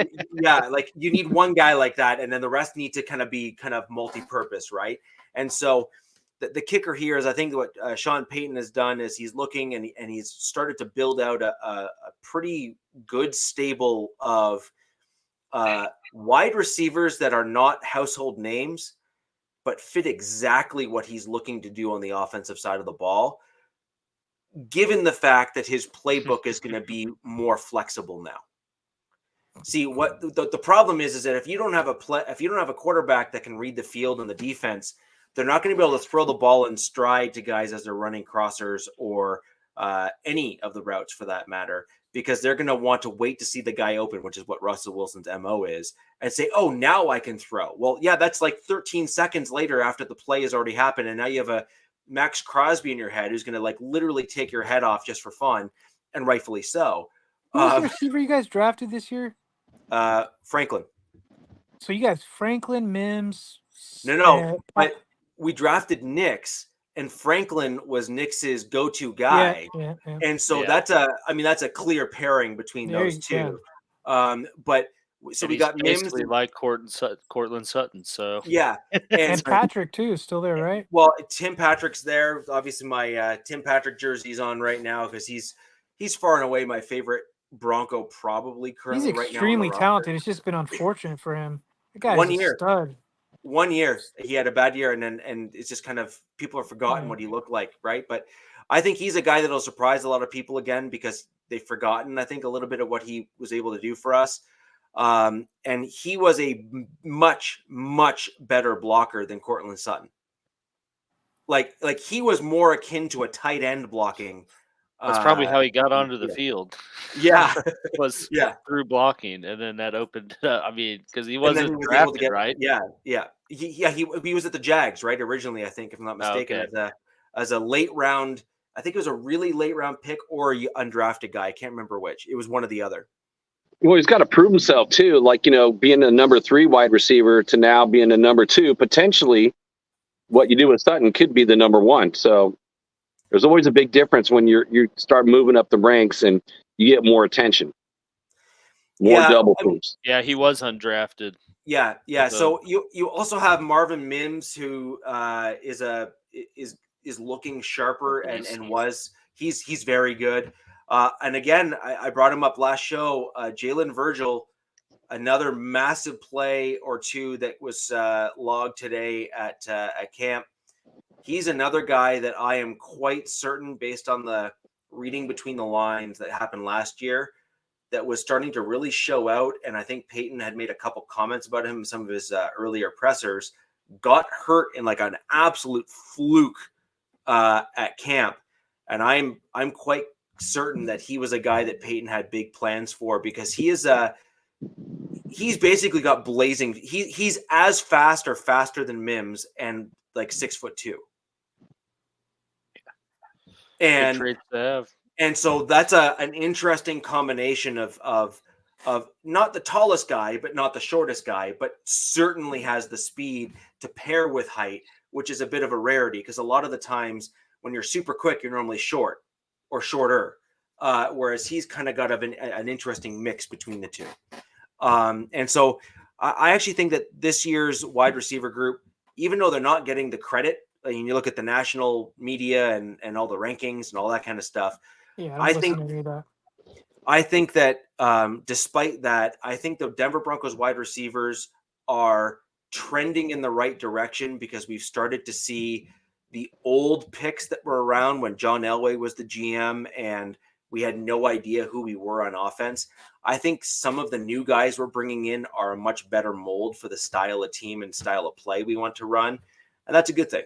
Like you need one guy like that, and then the rest need to kind of multi-purpose, right? And so the kicker here is I think what Sean Payton has done is he's looking and he's started to build out a pretty good stable of wide receivers that are not household names, but fit exactly what he's looking to do on the offensive side of the ball, given the fact that his playbook is going to be more flexible now. See, what the problem is that if you don't have a quarterback that can read the field and the defense, they're not going to be able to throw the ball in stride to guys as they're running crossers or any of the routes for that matter, because they're going to want to wait to see the guy open, which is what Russell Wilson's MO is, and say, "Oh, now I can throw." Well, yeah, that's like 13 seconds later after the play has already happened, and now you have a Max Crosby in your head who's going to like literally take your head off just for fun, and rightfully so. Who's the receiver you guys drafted this year? Franklin. So you guys, Franklin, Mims. No, but we drafted Nix, and Franklin was Nix's go-to guy. Yeah. And so that's a clear pairing between those two. But So and we got Mims, basically like Cortland Sutton. So yeah, and Patrick too is still there, right? Well, Tim Patrick's there. Obviously, my Tim Patrick jersey's on right now because he's far and away my favorite Bronco, probably currently He's right now. extremely talented. It's just been unfortunate for him. The guy's 1 a year. stud. 1 year he had a bad year, and it's just kind of people have forgotten Yeah. what he looked like, right? But I think he's a guy that'll surprise a lot of people again because they've forgotten, I think, a little bit of what he was able to do for us. And he was a much, much better blocker than Cortland Sutton. Like he was more akin to a tight end blocking. that's probably how he got onto the field. Yeah, was yeah, through blocking, and then that opened. I mean, because he and then wasn't he was drafted, able to get right? Yeah. He was at the Jags, right? Originally, I think, if I'm not mistaken, Okay. as a late round. I think it was a really late round pick or a undrafted guy. I can't remember which. It was one or the other. Well, he's got to prove himself too. Like, being a number 3 wide receiver to now being a number 2, potentially what you do with Sutton could be the number 1. So there's always a big difference when you start moving up the ranks and you get more attention, more double teams. Yeah, he was undrafted. Yeah. So you also have Marvin Mims, who is looking sharper and was he's very good. And again, I brought him up last show. Jalen Virgil, another massive play or two that was logged today at camp. He's another guy that I am quite certain, based on the reading between the lines that happened last year, that was starting to really show out. And I think Peyton had made a couple comments about him in some of his earlier pressers. Got hurt in like an absolute fluke at camp, and I'm quite certain that he was a guy that Peyton had big plans for, because he's basically got blazing. He's as fast or faster than Mims, and like 6'2". And Good traits to have. And so that's an interesting combination of not the tallest guy, but not the shortest guy, but certainly has the speed to pair with height, which is a bit of a rarity, because a lot of the times when you're super quick, you're normally short or shorter, whereas he's kind of got an interesting mix between the two. And so I actually think that this year's wide receiver group, even though they're not getting the credit, and you look at the national media and all the rankings and all that kind of stuff, Yeah, I think that despite that, I think the Denver Broncos wide receivers are trending in the right direction, because we've started to see the old picks that were around when John Elway was the GM and we had no idea who we were on offense. I think some of the new guys we're bringing in are a much better mold for the style of team and style of play we want to run. And that's a good thing.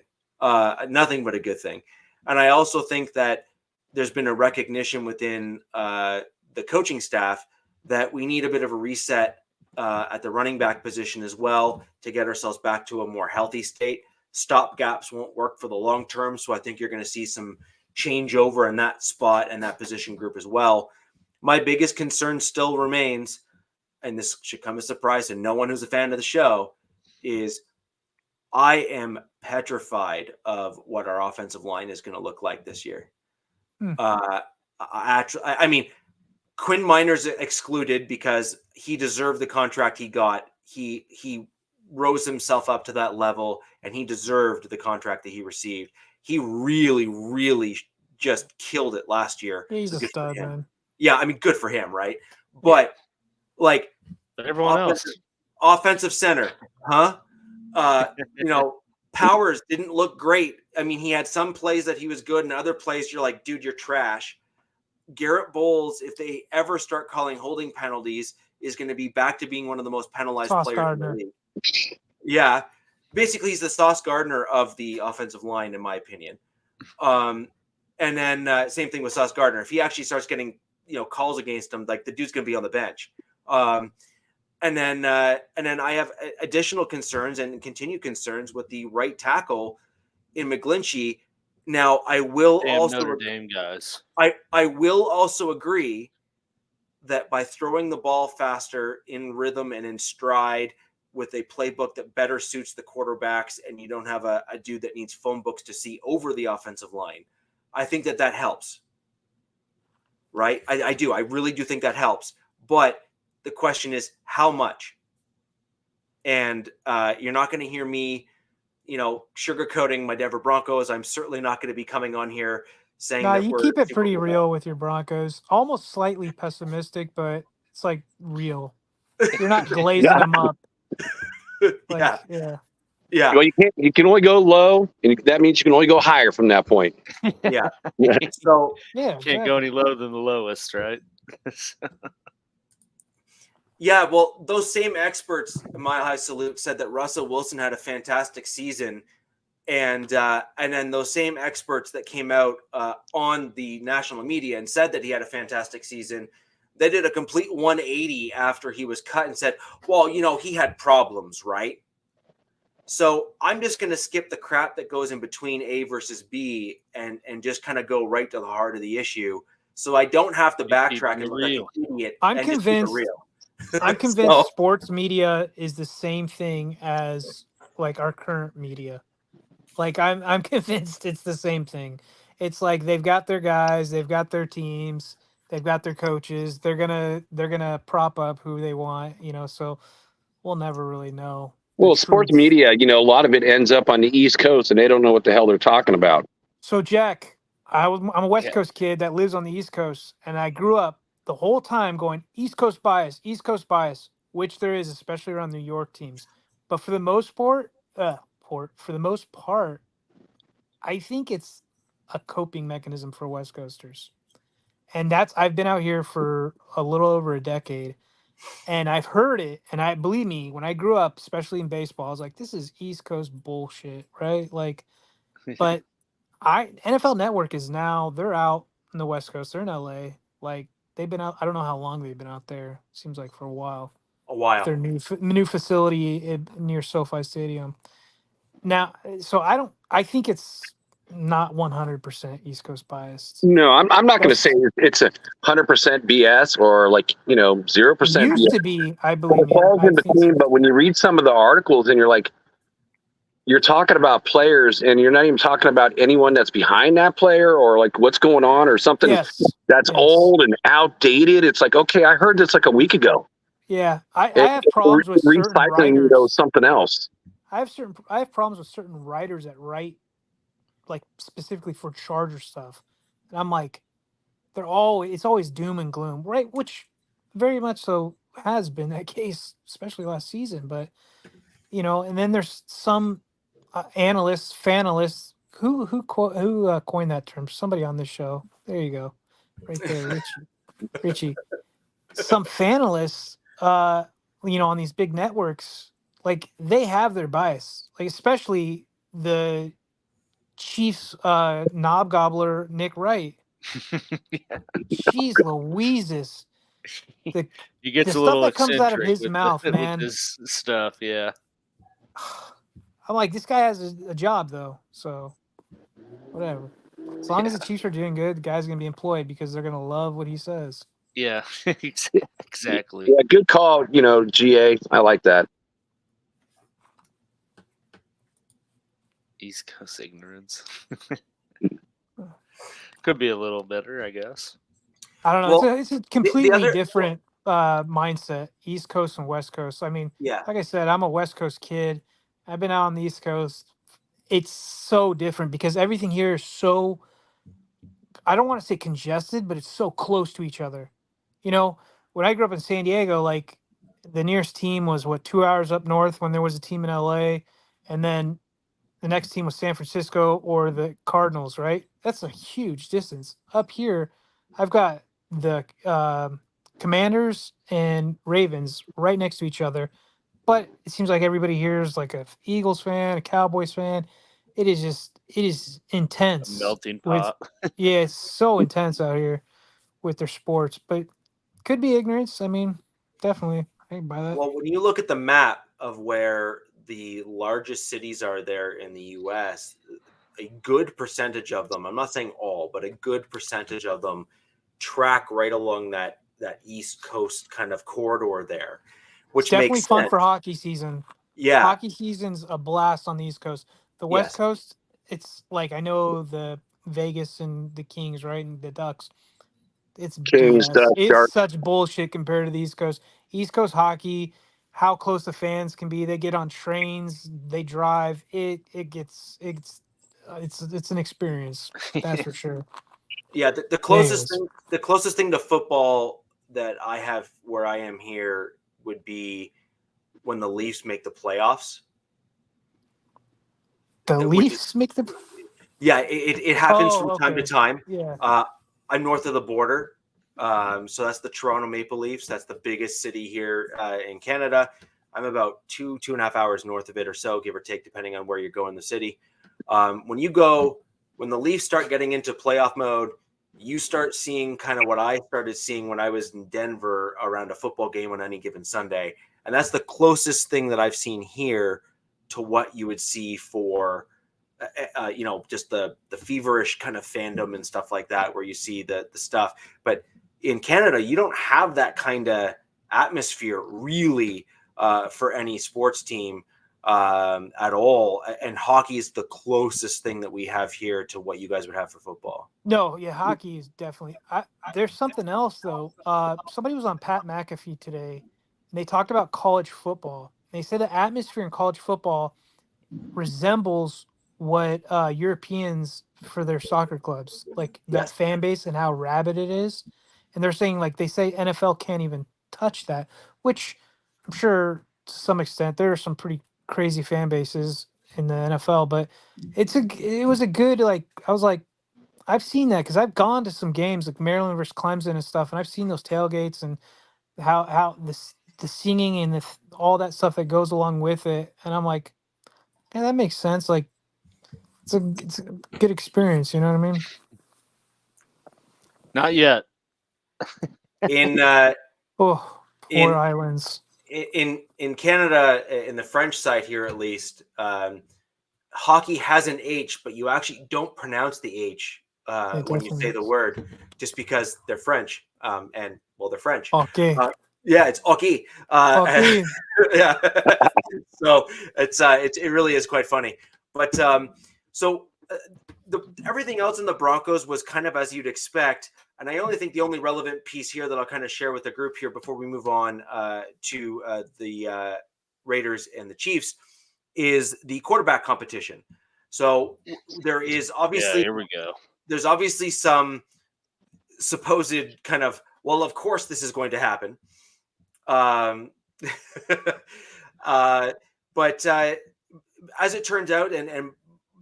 Nothing but a good thing. And I also think that there's been a recognition within the coaching staff that we need a bit of a reset at the running back position as well, to get ourselves back to a more healthy state. Stop gaps won't work for the long term. So I think you're going to see some changeover in that spot and that position group as well. My biggest concern still remains, and this should come as a surprise to no one who's a fan of the show, is I am petrified of what our offensive line is going to look like this year. I mean, Quinn Minor's excluded because he deserved the contract he got. He rose himself up to that level, and he deserved the contract that he received. He really, really just killed it last year. He's a stud, man. Yeah, I mean, good for him, right? But like everyone else, offensive center, huh? Powers didn't look great. I mean, he had some plays that he was good, and other plays you're like, dude, you're trash. Garrett Bowles, if they ever start calling holding penalties, is going to be back to being one of the most penalized players in the league. Yeah. Basically, he's the Sauce Gardner of the offensive line, in my opinion. And then same thing with Sauce Gardner. If he actually starts getting calls against him, like, the dude's going to be on the bench. And then I have additional concerns and continued concerns with the right tackle in McGlinchey. Now, I will Notre Dame guys. I will also agree that by throwing the ball faster, in rhythm and in stride, with a playbook that better suits the quarterbacks, and you don't have a dude that needs phone books to see over the offensive line, I think that helps. Right? I do. I really do think that helps. But The question is how much? And you're not going to hear me, sugarcoating my Denver Broncos. I'm certainly not going to be coming on here saying that you keep it pretty real with your Broncos. Almost slightly pessimistic, but it's like real. You're not glazing them up. Yeah. Well, you can only go low, and that means you can only go higher from that point. Yeah. So can't go any lower than the lowest, right? Yeah, well, those same experts, Mile High Salute, said that Russell Wilson had a fantastic season, and then those same experts that came out on the national media and said that he had a fantastic season, they did a complete 180 after he was cut and said, well, he had problems, right? So I'm just going to skip the crap that goes in between A versus B and just kind of go right to the heart of the issue, so I don't have to backtrack and look like an idiot. I'm convinced. I'm convinced sports media is the same thing as like our current media. Like I'm convinced it's the same thing. It's like they've got their guys, they've got their teams, they've got their coaches. They're gonna prop up who they want, so we'll never really know. Well, sports media, a lot of it ends up on the East Coast and they don't know what the hell they're talking about. So Jack, I'm a West Coast kid that lives on the East Coast, and I grew up the whole time going East Coast bias, which there is, especially around New York teams. But for the most part, I think it's a coping mechanism for West Coasters. And I've been out here for a little over a decade, and I've heard it. And believe me, when I grew up, especially in baseball, I was like, this is East Coast bullshit, right? Like, but NFL Network is now, they're out in the West Coast. They're in LA. Like, they've been out. I don't know how long they've been out there. Seems like for a while. Their new facility near SoFi Stadium. Now, so I think it's not 100% East Coast biased. No, I'm not going to say it's 100% BS or 0%. It used to be, I believe. In between, but when you read some of the articles and you're like, you're talking about players and you're not even talking about anyone that's behind that player or like what's going on or something that's old and outdated. It's like, okay, I heard this like a week ago. Yeah, I have problems with certain writers. Something else. I have problems with certain writers that write like specifically for Charger stuff, and I'm like, it's always doom and gloom, right? Which very much so has been that case, especially last season. But and then there's some fanalists who coined that term. Somebody on this show. There you go, right there, Richie. Some fanalists, on these big networks, like they have their bias, like especially the Chiefs knob gobbler Nick Wright. Jeez Louises. He gets the a little stuff that comes out of his mouth, man. With his stuff, yeah. I'm like, this guy has a job though, so whatever. As long as the Chiefs are doing good, the guy's gonna be employed because they're gonna love what he says. Yeah, exactly. Yeah, good call. GA, I like that. East Coast ignorance. Could be a little better, I guess. I don't know. Well, it's a completely different mindset, East Coast and West Coast. I mean, like I said, I'm a West Coast kid. I've been out on the East Coast. It's so different because everything here is so, I don't want to say congested, but it's so close to each other. When I grew up in San Diego, like the nearest team was 2 hours up north when there was a team in LA, and then the next team was San Francisco or the Cardinals, right? That's a huge distance. Up here, I've got the Commanders and Ravens right next to each other. But it seems like everybody here is like a Eagles fan, a Cowboys fan. It is intense. A melting pot. It's so intense out here with their sports. But could be ignorance. I mean, definitely. I can buy that. Well, when you look at the map of where the largest cities are there in the U.S., a good percentage of them, I'm not saying all, but a good percentage of them track right along that East Coast kind of corridor there, which it's definitely makes fun sense for hockey season. Yeah. Hockey season's a blast on the East Coast. The West Coast, it's like, I know the Vegas and the Kings, right? And the Ducks. It's BS. It's such bullshit compared to the East Coast. East Coast hockey, how close the fans can be. They get on trains, they drive. It's an experience. That's for sure. Yeah, the closest thing to football that I have where I am here would be when the Leafs make the playoffs. The Leafs make the. Yeah, it happens from time to time. Yeah. I'm north of the border, so that's the Toronto Maple Leafs. That's the biggest city here in Canada. I'm about 2.5 hours north of it or so, give or take, depending on where you go in the city. When the Leafs start getting into playoff mode, you start seeing kind of what I started seeing when I was in Denver around a football game on any given Sunday. And that's the closest thing that I've seen here to what you would see for, just the feverish kind of fandom and stuff like that, where you see the stuff. But in Canada, you don't have that kind of atmosphere really for any sports team at all. And hockey is the closest thing that we have here to what you guys would have for football. No, yeah, hockey is definitely. There's something else though. Somebody was on Pat McAfee today, and they talked about college football. They said the atmosphere in college football resembles what Europeans for their soccer clubs, like that fan base and how rabid it is. And they're saying, like, they say NFL can't even touch that, which I'm sure to some extent there are some pretty crazy fan bases in the NFL, but it was a good, like, I was like, I've seen that because I've gone to some games like Maryland versus Clemson and stuff, and I've seen those tailgates and how the singing and all that stuff that goes along with it, and I'm like, yeah, that makes sense. Like, it's a good experience. You know what I mean? Not yet. Poor islands. In Canada, in the French side here at least, hockey has an H, but you actually don't pronounce the H when you say the word, just because they're French. They're French. Okay. Yeah, it's hockey. Okay. Yeah. So it really is quite funny. But everything else in the Broncos was kind of as you'd expect. And I only think the only relevant piece here that I'll kind of share with the group here before we move on to the Raiders and the Chiefs is the quarterback competition. So there is obviously, here we go. There's obviously some supposed kind of, well, of course this is going to happen. But as it turns out, and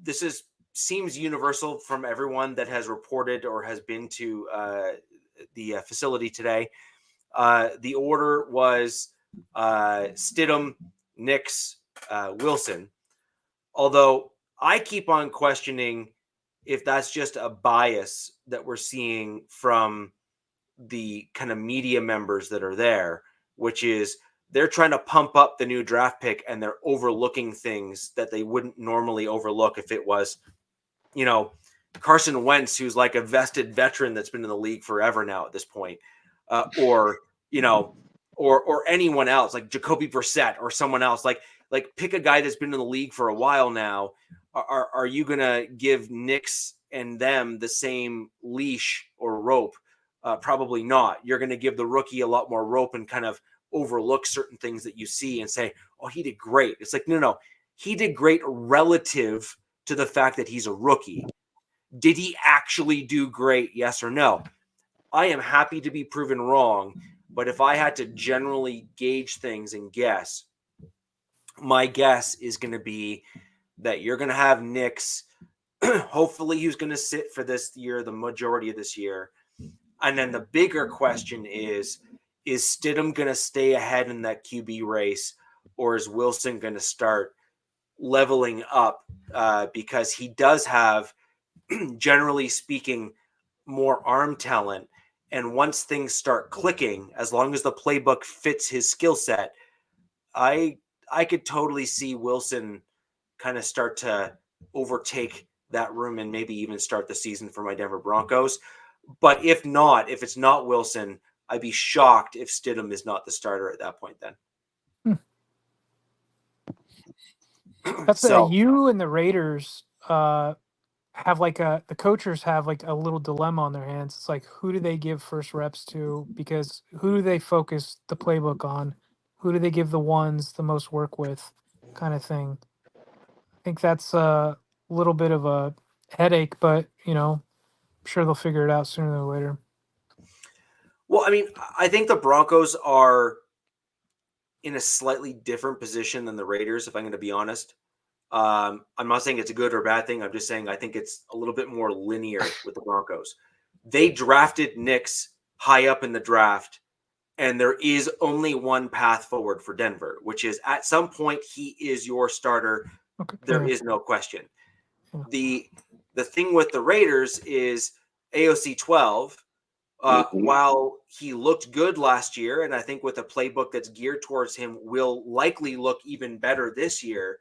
this seems universal from everyone that has reported or has been to the facility today. The order was Stidham, Nix, Wilson. Although I keep on questioning if that's just a bias that we're seeing from the kind of media members that are there, which is they're trying to pump up the new draft pick and they're overlooking things that they wouldn't normally overlook if it was, Carson Wentz, who's like a vested veteran that's been in the league forever now at this point, or anyone else like Jacoby Brissett or someone else, like pick a guy that's been in the league for a while now. Are you going to give Nix and them the same leash or rope? Probably not. You're going to give the rookie a lot more rope and kind of overlook certain things that you see and say, oh, he did great. It's like, no, he did great relative to the fact that he's a rookie. Did he actually do great? Yes or no? I am happy to be proven wrong, but if I had to generally gauge things and guess, my guess is going to be that you're going to have Nix. Hopefully he's going to sit for this year, the majority of this year. And then the bigger question is Stidham going to stay ahead in that QB race, or is Wilson going to start leveling up because he does have, generally speaking, more arm talent. And once things start clicking, as long as the playbook fits his skill set, I could totally see Wilson kind of start to overtake that room and maybe even start the season for my Denver Broncos. But if it's not Wilson, I'd be shocked if Stidham is not the starter at that point then. That's you and the Raiders have the coachers have like a little dilemma on their hands. It's like, who do they give first reps to? Because who do they focus the playbook on? Who do they give the ones the most work with, kind of thing. I think that's a little bit of a headache, but I'm sure they'll figure it out sooner than later. Well, I mean, I think the Broncos are in a slightly different position than the Raiders, if I'm going to be honest. I'm not saying it's a good or bad thing. I'm just saying I think it's a little bit more linear with the Broncos. They drafted Nix high up in the draft, and there is only one path forward for Denver, which is at some point he is your starter. Okay. There is no question. The thing with the Raiders is AOC 12. While he looked good last year, and I think with a playbook that's geared towards him will likely look even better this year,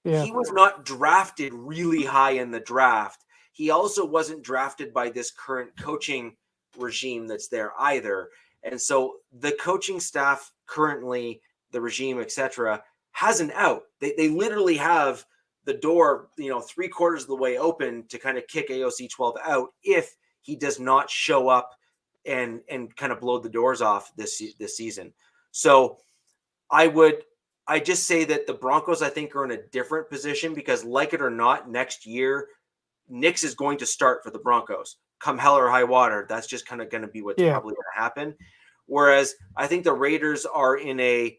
he was not drafted really high in the draft. He also wasn't drafted by this current coaching regime that's there either. And so the coaching staff currently, the regime, etc., has an out. They literally have the door, 3/4 of the way open to kind of kick AOC 12 out if he does not show up and kind of blow the doors off this season. So I just say that the Broncos, I think, are in a different position because, like it or not, next year, Nix is going to start for the Broncos. Come hell or high water, that's just kind of going to be what's probably going to happen. Whereas I think the Raiders are in a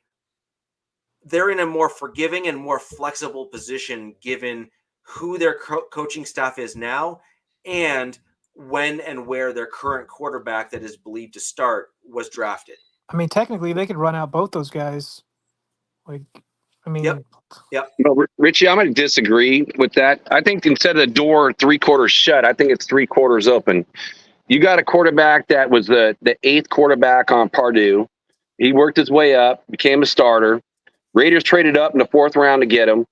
more forgiving and more flexible position given who their coaching staff is now and when and where their current quarterback that is believed to start was drafted. I mean, technically, they could run out both those guys. Yep. No, Richie, I'm going to disagree with that. I think instead of the door 3/4 shut, I think it's 3/4 open. You got a quarterback that was the 8th quarterback on Purdue. He worked his way up, became a starter. Raiders traded up in the 4th round to get him.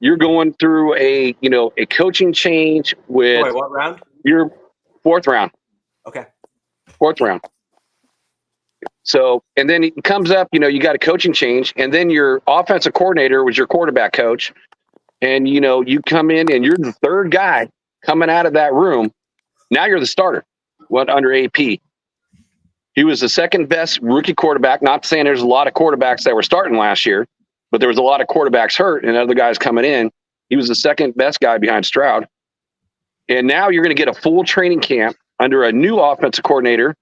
You're going through a coaching change with. Wait, what round? Your 4th round. Okay. 4th round. So, and then it comes up, you got a coaching change, and then your offensive coordinator was your quarterback coach. And, you come in and you're the 3rd guy coming out of that room. Now you're the starter. Under AP. He was the 2nd best rookie quarterback. Not saying there's a lot of quarterbacks that were starting last year, but there was a lot of quarterbacks hurt and other guys coming in. He was the 2nd best guy behind Stroud. And now you're going to get a full training camp under a new offensive coordinator,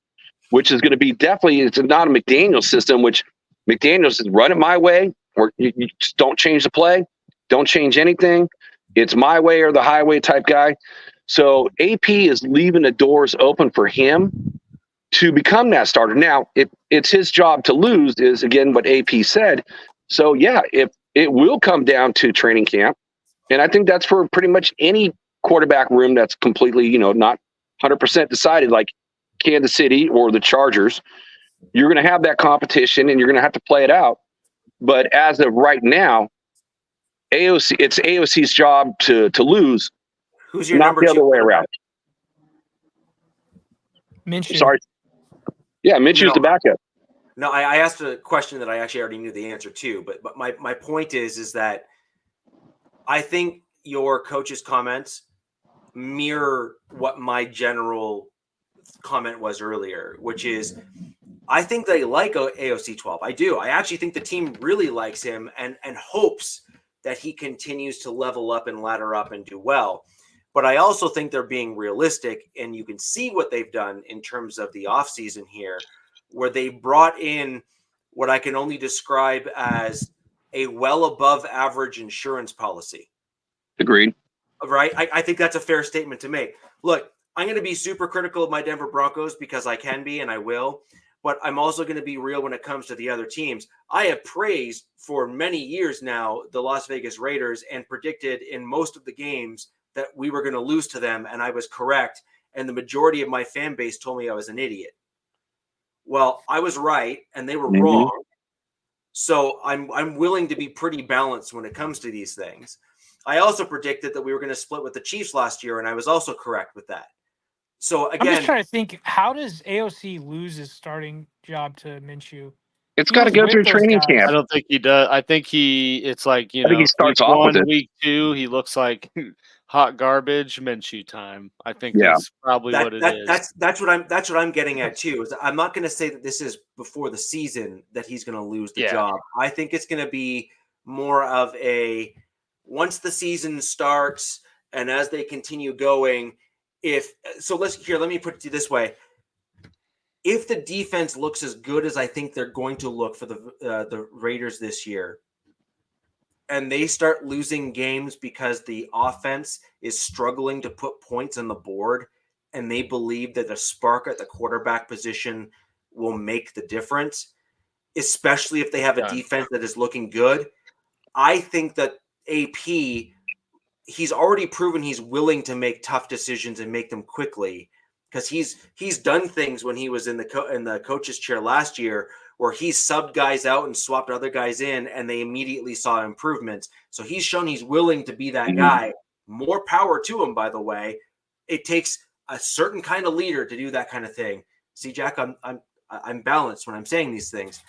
which is going to be it's not a McDaniels system, which McDaniels is run it my way, or you just don't change the play, don't change anything. It's my way or the highway type guy. So AP is leaving the doors open for him to become that starter. Now, it's his job to lose is, again, what AP said. So, if it will come down to training camp, and I think that's for pretty much any quarterback room that's completely, not 100% decided like Kansas City or the Chargers. You're going to have that competition and you're going to have to play it out. But as of right now, it's AOC's job to lose. Who's your not number the 2? other way around. Minshew. Sorry. Yeah, Minshew's the backup. No, I asked a question that I actually already knew the answer to, but my point is that I think your coach's comments mirror what my general comment was earlier, which is I think they like AOC 12. I do. I actually think the team really likes him and hopes that he continues to level up and ladder up and do well. But I also think they're being realistic, and you can see what they've done in terms of the offseason here, where they brought in what I can only describe as a well above average insurance policy. Agreed. Right? I think that's a fair statement to make. Look, I'm going to be super critical of my Denver Broncos because I can be and I will, but I'm also going to be real when it comes to the other teams. I have praised for many years now the Las Vegas Raiders and predicted in most of the games that we were going to lose to them, and I was correct, and the majority of my fan base told me I was an idiot. Well, I was right, and they were wrong. So I'm willing to be pretty balanced when it comes to these things. I also predicted that we were going to split with the Chiefs last year, and I was also correct with that. So again, I'm just trying to think, how does AOC lose his starting job to Minshew? It's got to go through training camp. I don't think he does. I think it's like, I think he starts off with it. Week 2, he looks like hot garbage. Minshew time, I think, is probably what it is. That's what I'm getting at too. Is I'm not going to say that this is before the season that he's going to lose the job. I think it's going to be more of a once the season starts and as they continue going. Let me put it this way. If the defense looks as good as I think they're going to look for the Raiders this year, and they start losing games because the offense is struggling to put points on the board, and they believe that a spark at the quarterback position will make the difference, especially if they have a defense that is looking good, I think that AP, he's already proven he's willing to make tough decisions and make them quickly. Because he's done things when he was in the coach's chair last year where he subbed guys out and swapped other guys in, and they immediately saw improvements. So he's shown he's willing to be that guy. More power to him, by the way. It takes a certain kind of leader to do that kind of thing. See, Jack, I'm balanced when I'm saying these things.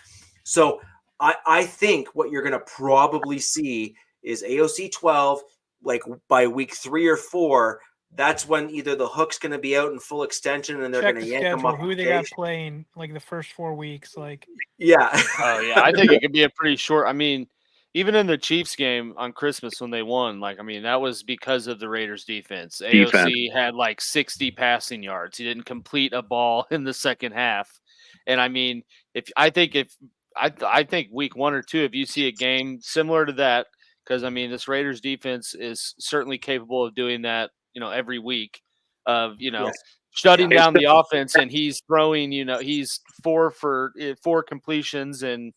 So I think what you're going to probably see is AOC 12, like by week 3 or 4. That's when either the hook's going to be out in full extension and they're going to yank them up. Who they got playing like the first 4 weeks? I think it could be a pretty short. I mean, even in the Chiefs game on Christmas when they won, that was because of the Raiders defense. AOC had like 60 passing yards. He didn't complete a ball in the second half. And I mean, I think week 1 or 2, if you see a game similar to that, because I mean, this Raiders defense is certainly capable of doing that. Every week of, shutting down the offense, and he's throwing, he's 4 for 4 completions and,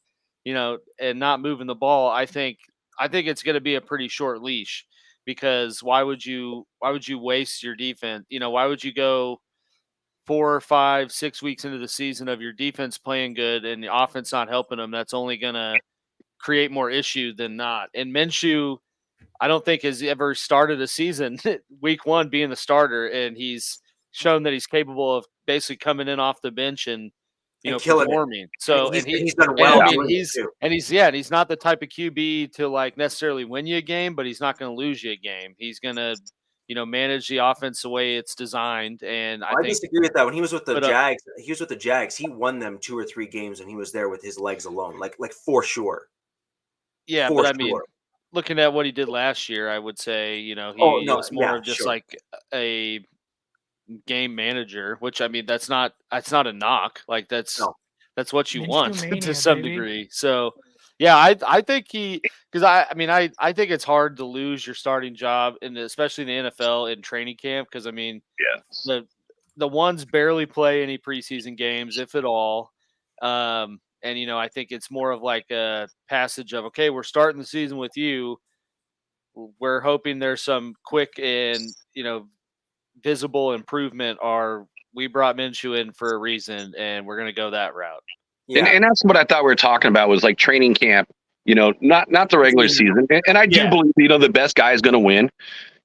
and not moving the ball. I think it's going to be a pretty short leash, because why would you waste your defense? Why would you go 4 or 5, 6 weeks into the season of your defense playing good and the offense not helping them? That's only going to create more issue than not. And Minshew, I don't think has ever started a season week 1 being the starter, and he's shown that he's capable of basically coming in off the bench and performing. So he's done well. He's not the type of QB to like necessarily win you a game, but he's not going to lose you a game. He's going to manage the offense the way it's designed. And I disagree with that. When he was with the Jags, he won them 2 or 3 games, and he was there with his legs alone, like for sure. Yeah, but I mean, looking at what he did last year, I would say, he was more of just like a game manager, which I mean, that's not a knock. Like that's what you want to some degree. So yeah, I think because I think it's hard to lose your starting job, especially in the NFL in training camp. Because I mean, the ones barely play any preseason games, if at all. And, I think it's more of like a passage of, okay, we're starting the season with you. We're hoping there's some quick and, visible improvement, or we brought Minshew in for a reason and we're going to go that route. Yeah. And that's what I thought we were talking about was like training camp, not the regular season. And I do believe, the best guy is going to win.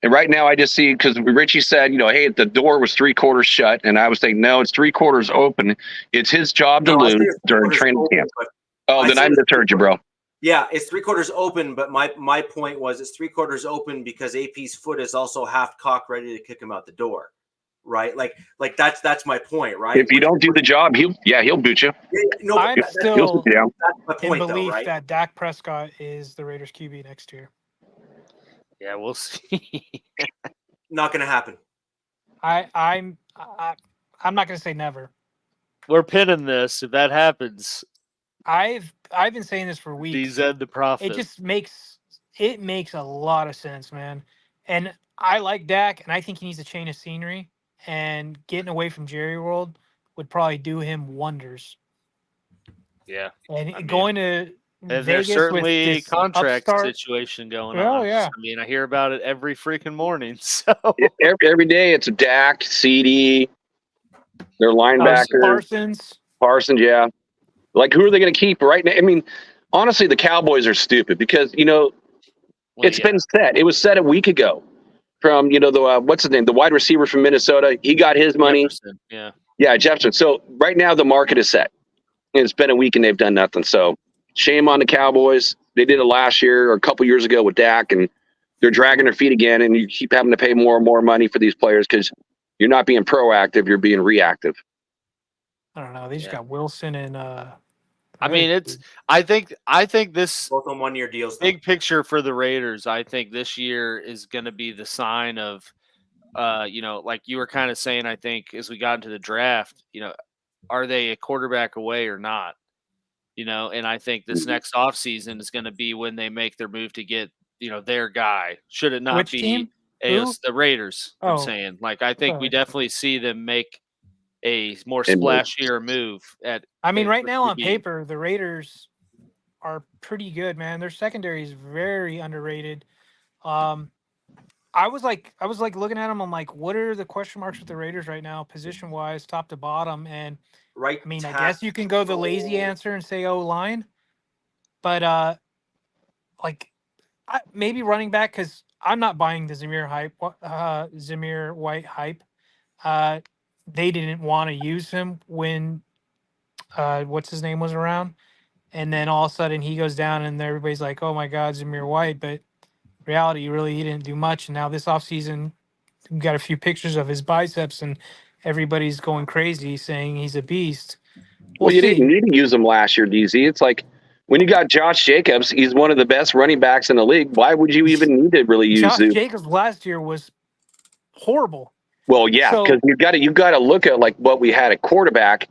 And right now I just see, because Richie said, hey, the door was 3/4 shut. And I was saying, no, it's 3/4 open. It's his job to lose during training camp. Then I misheard you, bro. Yeah, it's 3/4 open. But my point was it's 3/4 open because AP's foot is also half cocked, ready to kick him out the door. Right. Like that's my point. Right. If you don't do the job, he'll boot you. I'm still in belief that Dak Prescott is the Raiders QB next year. Yeah, we'll see. Not going to happen. I'm not going to say never. We're pinning this. If that happens, I've been saying this for weeks. DZ the prophet. It just makes a lot of sense, man. And I like Dak, and I think he needs a change of scenery. And getting away from Jerry World would probably do him wonders. Yeah, and going to. And Vegas there's certainly a contract situation going on. Oh, yeah. I mean, I hear about it every freaking morning. So every day it's a Dak, CD, their linebackers. Parsons, yeah. Like, who are they going to keep right now? I mean, honestly, the Cowboys are stupid because, it's been set. It was set a week ago from, what's his name? The wide receiver from Minnesota. He got his money. Jefferson, yeah. Yeah, Jefferson. So right now the market is set. It's been a week and they've done nothing. So shame on the Cowboys. They did it last year or a couple years ago with Dak, and they're dragging their feet again. And you keep having to pay more and more money for these players because you're not being proactive, you're being reactive. I don't know. They just got Wilson and I mean, I think this both on 1-year deals. Big picture for the Raiders, I think this year is going to be the sign of, like you were kind of saying, I think as we got into the draft, are they a quarterback away or not? And I think this next offseason is going to be when they make their move to get, their guy. Should it not Which be team? the Raiders? Oh. I'm saying, like, I think we definitely see them make a more splashier move right now on paper, the Raiders are pretty good, man. Their secondary is very underrated. I was like looking at them. I'm like, what are the question marks with the Raiders right now, position wise, top to bottom? And right, I guess you can go the lazy answer and say line, but maybe running back, because I'm not buying the Zamir White hype. They didn't want to use him when what's his name was around, and then all of a sudden he goes down and everybody's like, oh my God, Zamir White. But reality, really, he didn't do much. And now this offseason, we got a few pictures of his biceps and everybody's going crazy saying he's a beast. Well, you didn't need to use him last year, DZ. It's like when you got Josh Jacobs, he's one of the best running backs in the league. Why would you even need to really use Josh Jacobs last year was horrible. Well, yeah, because you've got to look at like what we had at quarterback.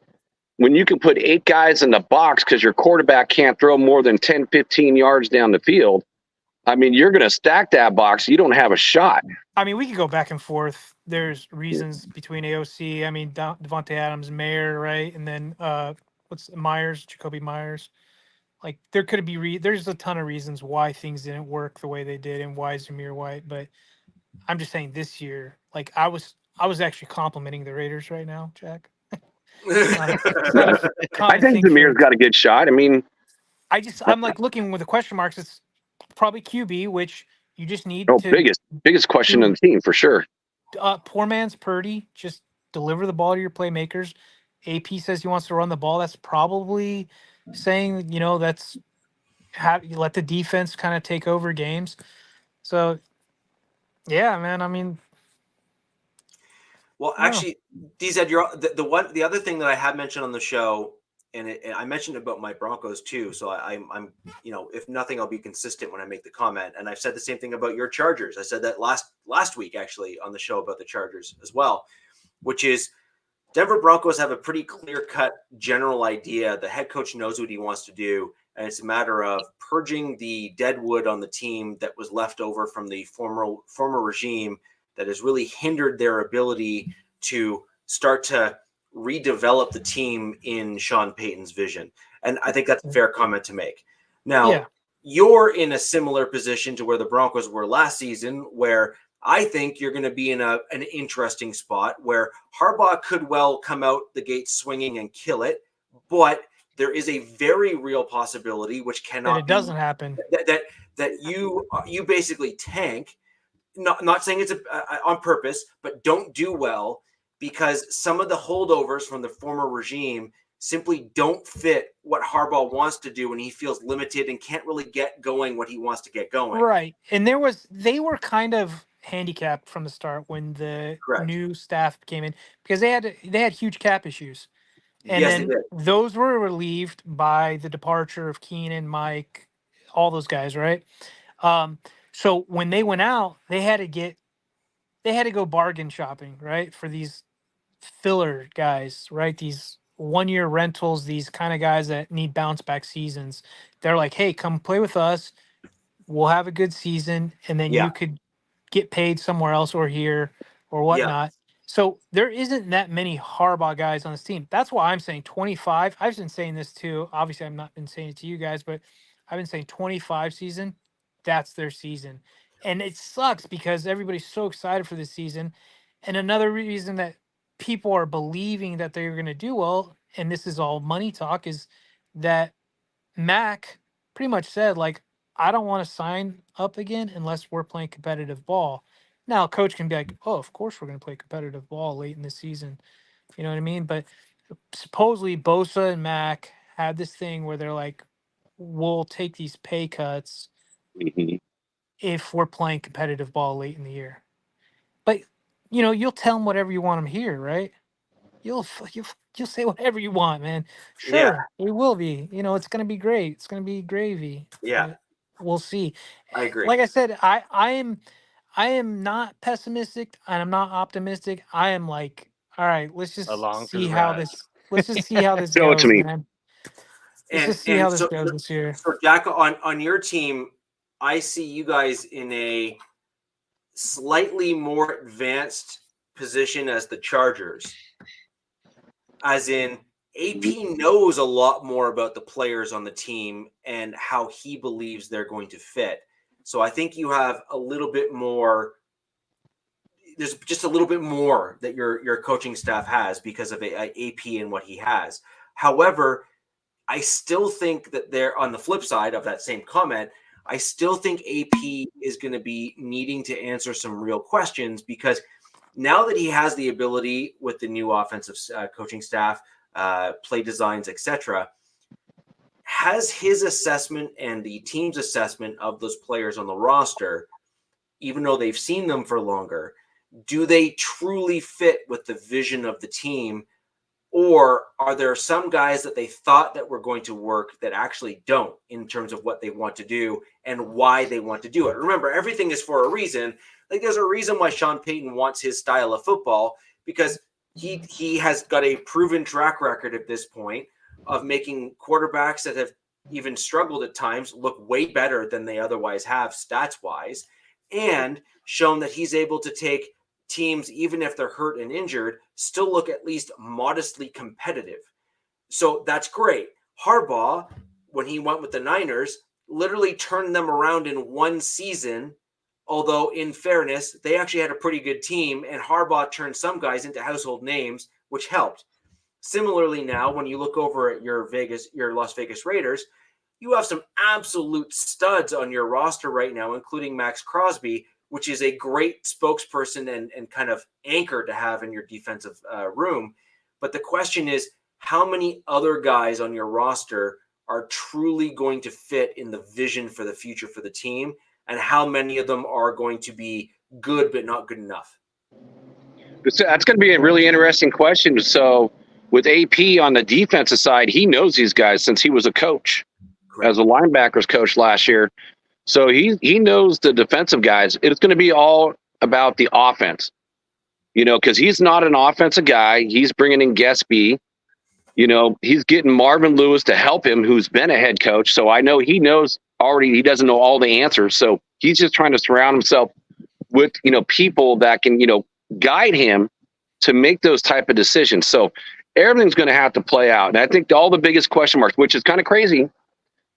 When you can put 8 guys in the box because your quarterback can't throw more than 10, 15 yards down the field, I mean, you're going to stack that box. You don't have a shot. I mean, we could go back and forth. There's reasons between AOC. I mean, Devontae Adams, Mayer, right? And then Jacoby Myers. Like, there could be there's a ton of reasons why things didn't work the way they did and why Zamir White. But I'm just saying this year, like I was actually complimenting the Raiders right now, Jack. I think Zamir's got a good shot. I mean, I'm like looking with the question marks. It's probably QB, which you just need to biggest question on the team for sure. Poor man's Purdy. Just deliver the ball to your playmakers. AP says he wants to run the ball. That's probably saying, that's you let the defense kind of take over games. So, yeah, man. I mean, well, actually, DZ, the other thing that I have mentioned on the show, and I mentioned about my Broncos too. So I'm if nothing, I'll be consistent when I make the comment. And I've said the same thing about your Chargers. I said that last week actually on the show about the Chargers as well, which is Denver Broncos have a pretty clear-cut general idea. The head coach knows what he wants to do, and it's a matter of purging the dead wood on the team that was left over from the former regime that has really hindered their ability to start to redevelop the team in Sean Payton's vision. And I think that's a fair comment to make. Now, you're in a similar position to where the Broncos were last season, where I think you're going to be in an interesting spot where Harbaugh could well come out the gate swinging and kill it, but there is a very real possibility, which cannot doesn't happen, that you basically tank. Not saying it's on purpose, but don't do well because some of the holdovers from the former regime simply don't fit what Harbaugh wants to do, and he feels limited and can't really get going what he wants to get going. Right, and they were kind of handicapped from the start when the new staff came in because they had huge cap issues, and then those were relieved by the departure of Keenan, Mike, all those guys, right? So when they went out, they had to go bargain shopping, right, for these filler guys, right? These 1-year rentals, these kind of guys that need bounce back seasons. They're like, hey, come play with us. We'll have a good season, and then you could get paid somewhere else or here or whatnot. So there isn't that many Harbaugh guys on this team. That's why I'm saying 25. I've been saying this too. Obviously, I've not been saying it to you guys, but I've been saying 25 season. That's their season. And it sucks because everybody's so excited for this season. And another reason that people are believing that they're going to do well, and this is all money talk, is that Mac pretty much said, like, I don't want to sign up again unless we're playing competitive ball. Now, a coach can be like, oh, of course we're going to play competitive ball late in the season. You know what I mean? But supposedly Bosa and Mac had this thing where they're like, we'll take these pay cuts if we're playing competitive ball late in the year. But, you'll tell them whatever you want them to hear, right? You'll say whatever you want, man. Sure, it will be. It's going to be great. It's going to be gravy. Yeah. We'll see. I agree. Like I said, I am not pessimistic and I'm not optimistic. I am like, all right, let's just see how this Show it goes, to me. man. Let's just see how this goes this year. So Jack, on your team, I see you guys in a slightly more advanced position as the Chargers. As in, AP knows a lot more about the players on the team and how he believes they're going to fit. So I think you have a little bit more. There's just a little bit more that your coaching staff has because of AP and what he has. However, I still think that they're on the flip side of that same comment. I still think AP is going to be needing to answer some real questions because now that he has the ability with the new offensive coaching staff, play designs, etc., has his assessment and the team's assessment of those players on the roster, even though they've seen them for longer, do they truly fit with the vision of the team? Or are there some guys that they thought that were going to work that actually don't in terms of what they want to do and why they want to do it? Remember, everything is for a reason. Like there's a reason why Sean Payton wants his style of football because he has got a proven track record at this point of making quarterbacks that have even struggled at times look way better than they otherwise have stats-wise, and shown that he's able to take teams, even if they're hurt and injured, still look at least modestly competitive. So that's great. Harbaugh, when he went with the Niners, literally turned them around in one season, although in fairness, they actually had a pretty good team, and Harbaugh turned some guys into household names, which helped. Similarly now, when you look over at your Las Vegas Raiders, you have some absolute studs on your roster right now, including Max Crosby, which is a great spokesperson and kind of anchor to have in your defensive room. But the question is, how many other guys on your roster are truly going to fit in the vision for the future for the team? And how many of them are going to be good but not good enough? That's going to be a really interesting question. So with AP on the defensive side, he knows these guys since he was a coach, correct, as a linebackers coach last year. So he knows the defensive guys. It's going to be all about the offense, because he's not an offensive guy. He's bringing in Getsby. He's getting Marvin Lewis to help him, who's been a head coach. So I know he knows already. He doesn't know all the answers. So he's just trying to surround himself with, people that can, guide him to make those type of decisions. So everything's going to have to play out. And I think all the biggest question marks, which is kind of crazy,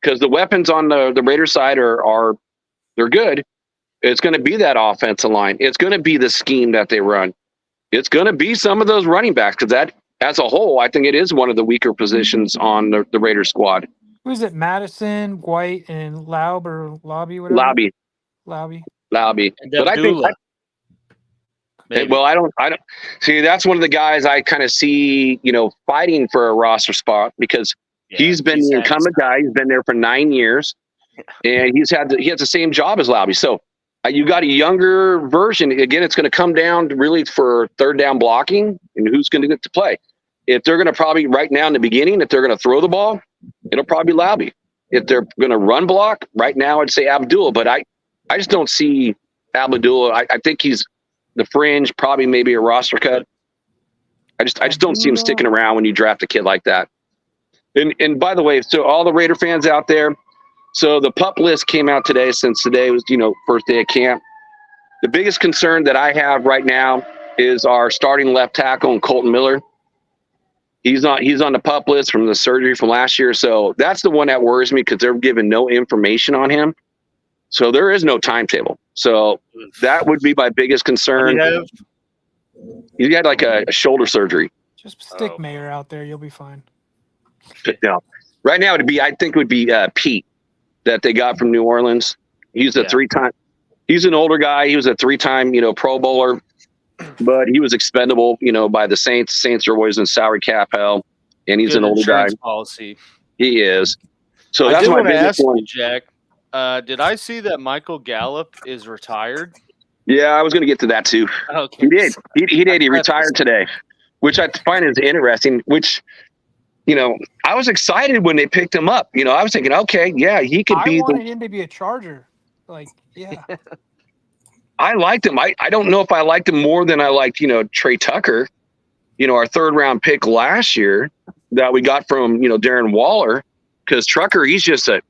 because the weapons on the Raiders side are they're good. It's going to be that offensive line. It's going to be the scheme that they run. It's going to be some of those running backs, because that, as a whole, I think it is one of the weaker positions on the Raiders squad. Who is it? Madison, White, and Laub or Lobby, whatever. Lobby. But I think. Well, I don't see. That's one of the guys I kind of see, fighting for a roster spot, because he's been the incumbent guy. He's been there for 9 years, and he has the same job as Lobby. So you got a younger version. Again, it's going to come down to really for third down blocking and who's going to get to play. If they're going to probably right now in the beginning, if they're going to throw the ball, it'll probably be Lobby. If they're going to run block right now, I'd say Abdullah. But I just don't see Abdullah. I think he's the fringe, probably maybe a roster cut. I just don't see him sticking around when you draft a kid like that. And by the way, so all the Raider fans out there, so the PUP list came out today, since today was, first day of camp. The biggest concern that I have right now is our starting left tackle, Colton Miller. He's on the PUP list from the surgery from last year. So that's the one that worries me, because they're giving no information on him. So there is no timetable. So that would be my biggest concern. He had like a shoulder surgery. Just stick Mayer out there. You'll be fine. No. Right now, I think it would be Pete that they got from New Orleans. He's a three-time. He's an older guy. He was a three-time, Pro Bowler, but he was expendable, by the Saints. Saints are always in salary cap hell, and he's an older guy. Policy. He is. So I that's did my want to biggest ask one. you, Jack. Did I see that Michael Gallup is retired? Yeah, I was going to get to that too. Okay. He did. He did. He retired today, which I find is interesting. Which, I was excited when they picked him up. I was thinking, okay, yeah, he could be. I wanted him to be a Charger. Like, yeah. I liked him. I don't know if I liked him more than I liked, Trey Tucker, our 3rd round pick last year that we got from, Darren Waller, because Tucker, he's just a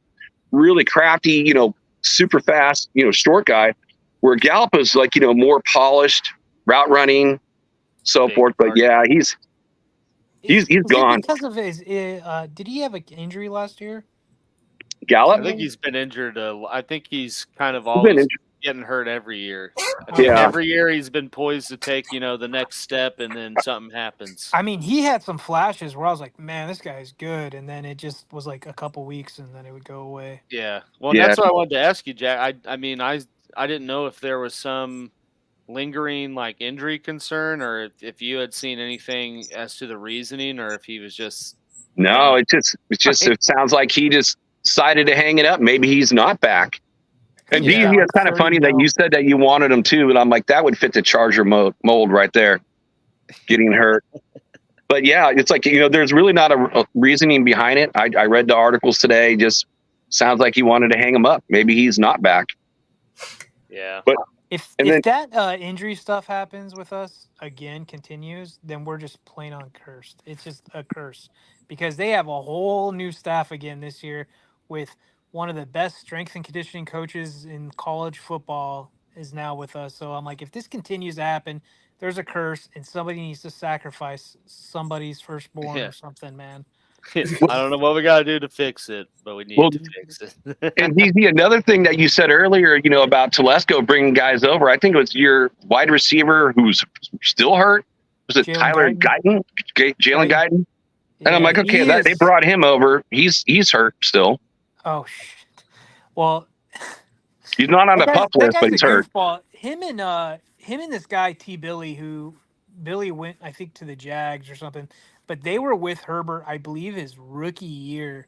really crafty, super fast, short guy, where Gallup is like, more polished, route running, so forth. But yeah, he's gone. Because of his, did he have an injury last year? Gallup? I think he's been injured. I think he's kind of He's always getting hurt every year. I think every year he's been poised to take, the next step, and then something happens. I mean, he had some flashes where I was like, man, this guy's good. And then it just was like a couple weeks and then it would go away. Yeah. Well, that's what I wanted to ask you, Jack. I mean, I didn't know if there was some lingering like injury concern, or if you had seen anything as to the reasoning, or if he was just no. It sounds like he just decided to hang it up. Maybe he's not back. And it's kind of funny that you said that you wanted him too, and I'm like, that would fit the Charger mold right there, getting hurt. But yeah, it's like, there's really not a reasoning behind it. I read the articles today. Just sounds like he wanted to hang him up. Maybe he's not back. Yeah. But if that injury stuff happens with us again, continues, then we're just plain on cursed. It's just a curse because they have a whole new staff again this year with one of the best strength and conditioning coaches in college football is now with us. So I'm like, if this continues to happen, there's a curse and somebody needs to sacrifice somebody's firstborn or something, man. I don't know what we got to do to fix it, but we need to fix it. And another thing that you said earlier, about Telesco bringing guys over, I think it was your wide receiver who's still hurt. Was it Tyler Guyton? Jalen Guyton? And I'm like, okay, they brought him over. He's hurt still. Oh, shit. Well, he's not on the pup list, but he's hurt. Him and this guy, Billy, who Billy went, I think, to the Jags or something. But they were with Herbert, I believe, his rookie year.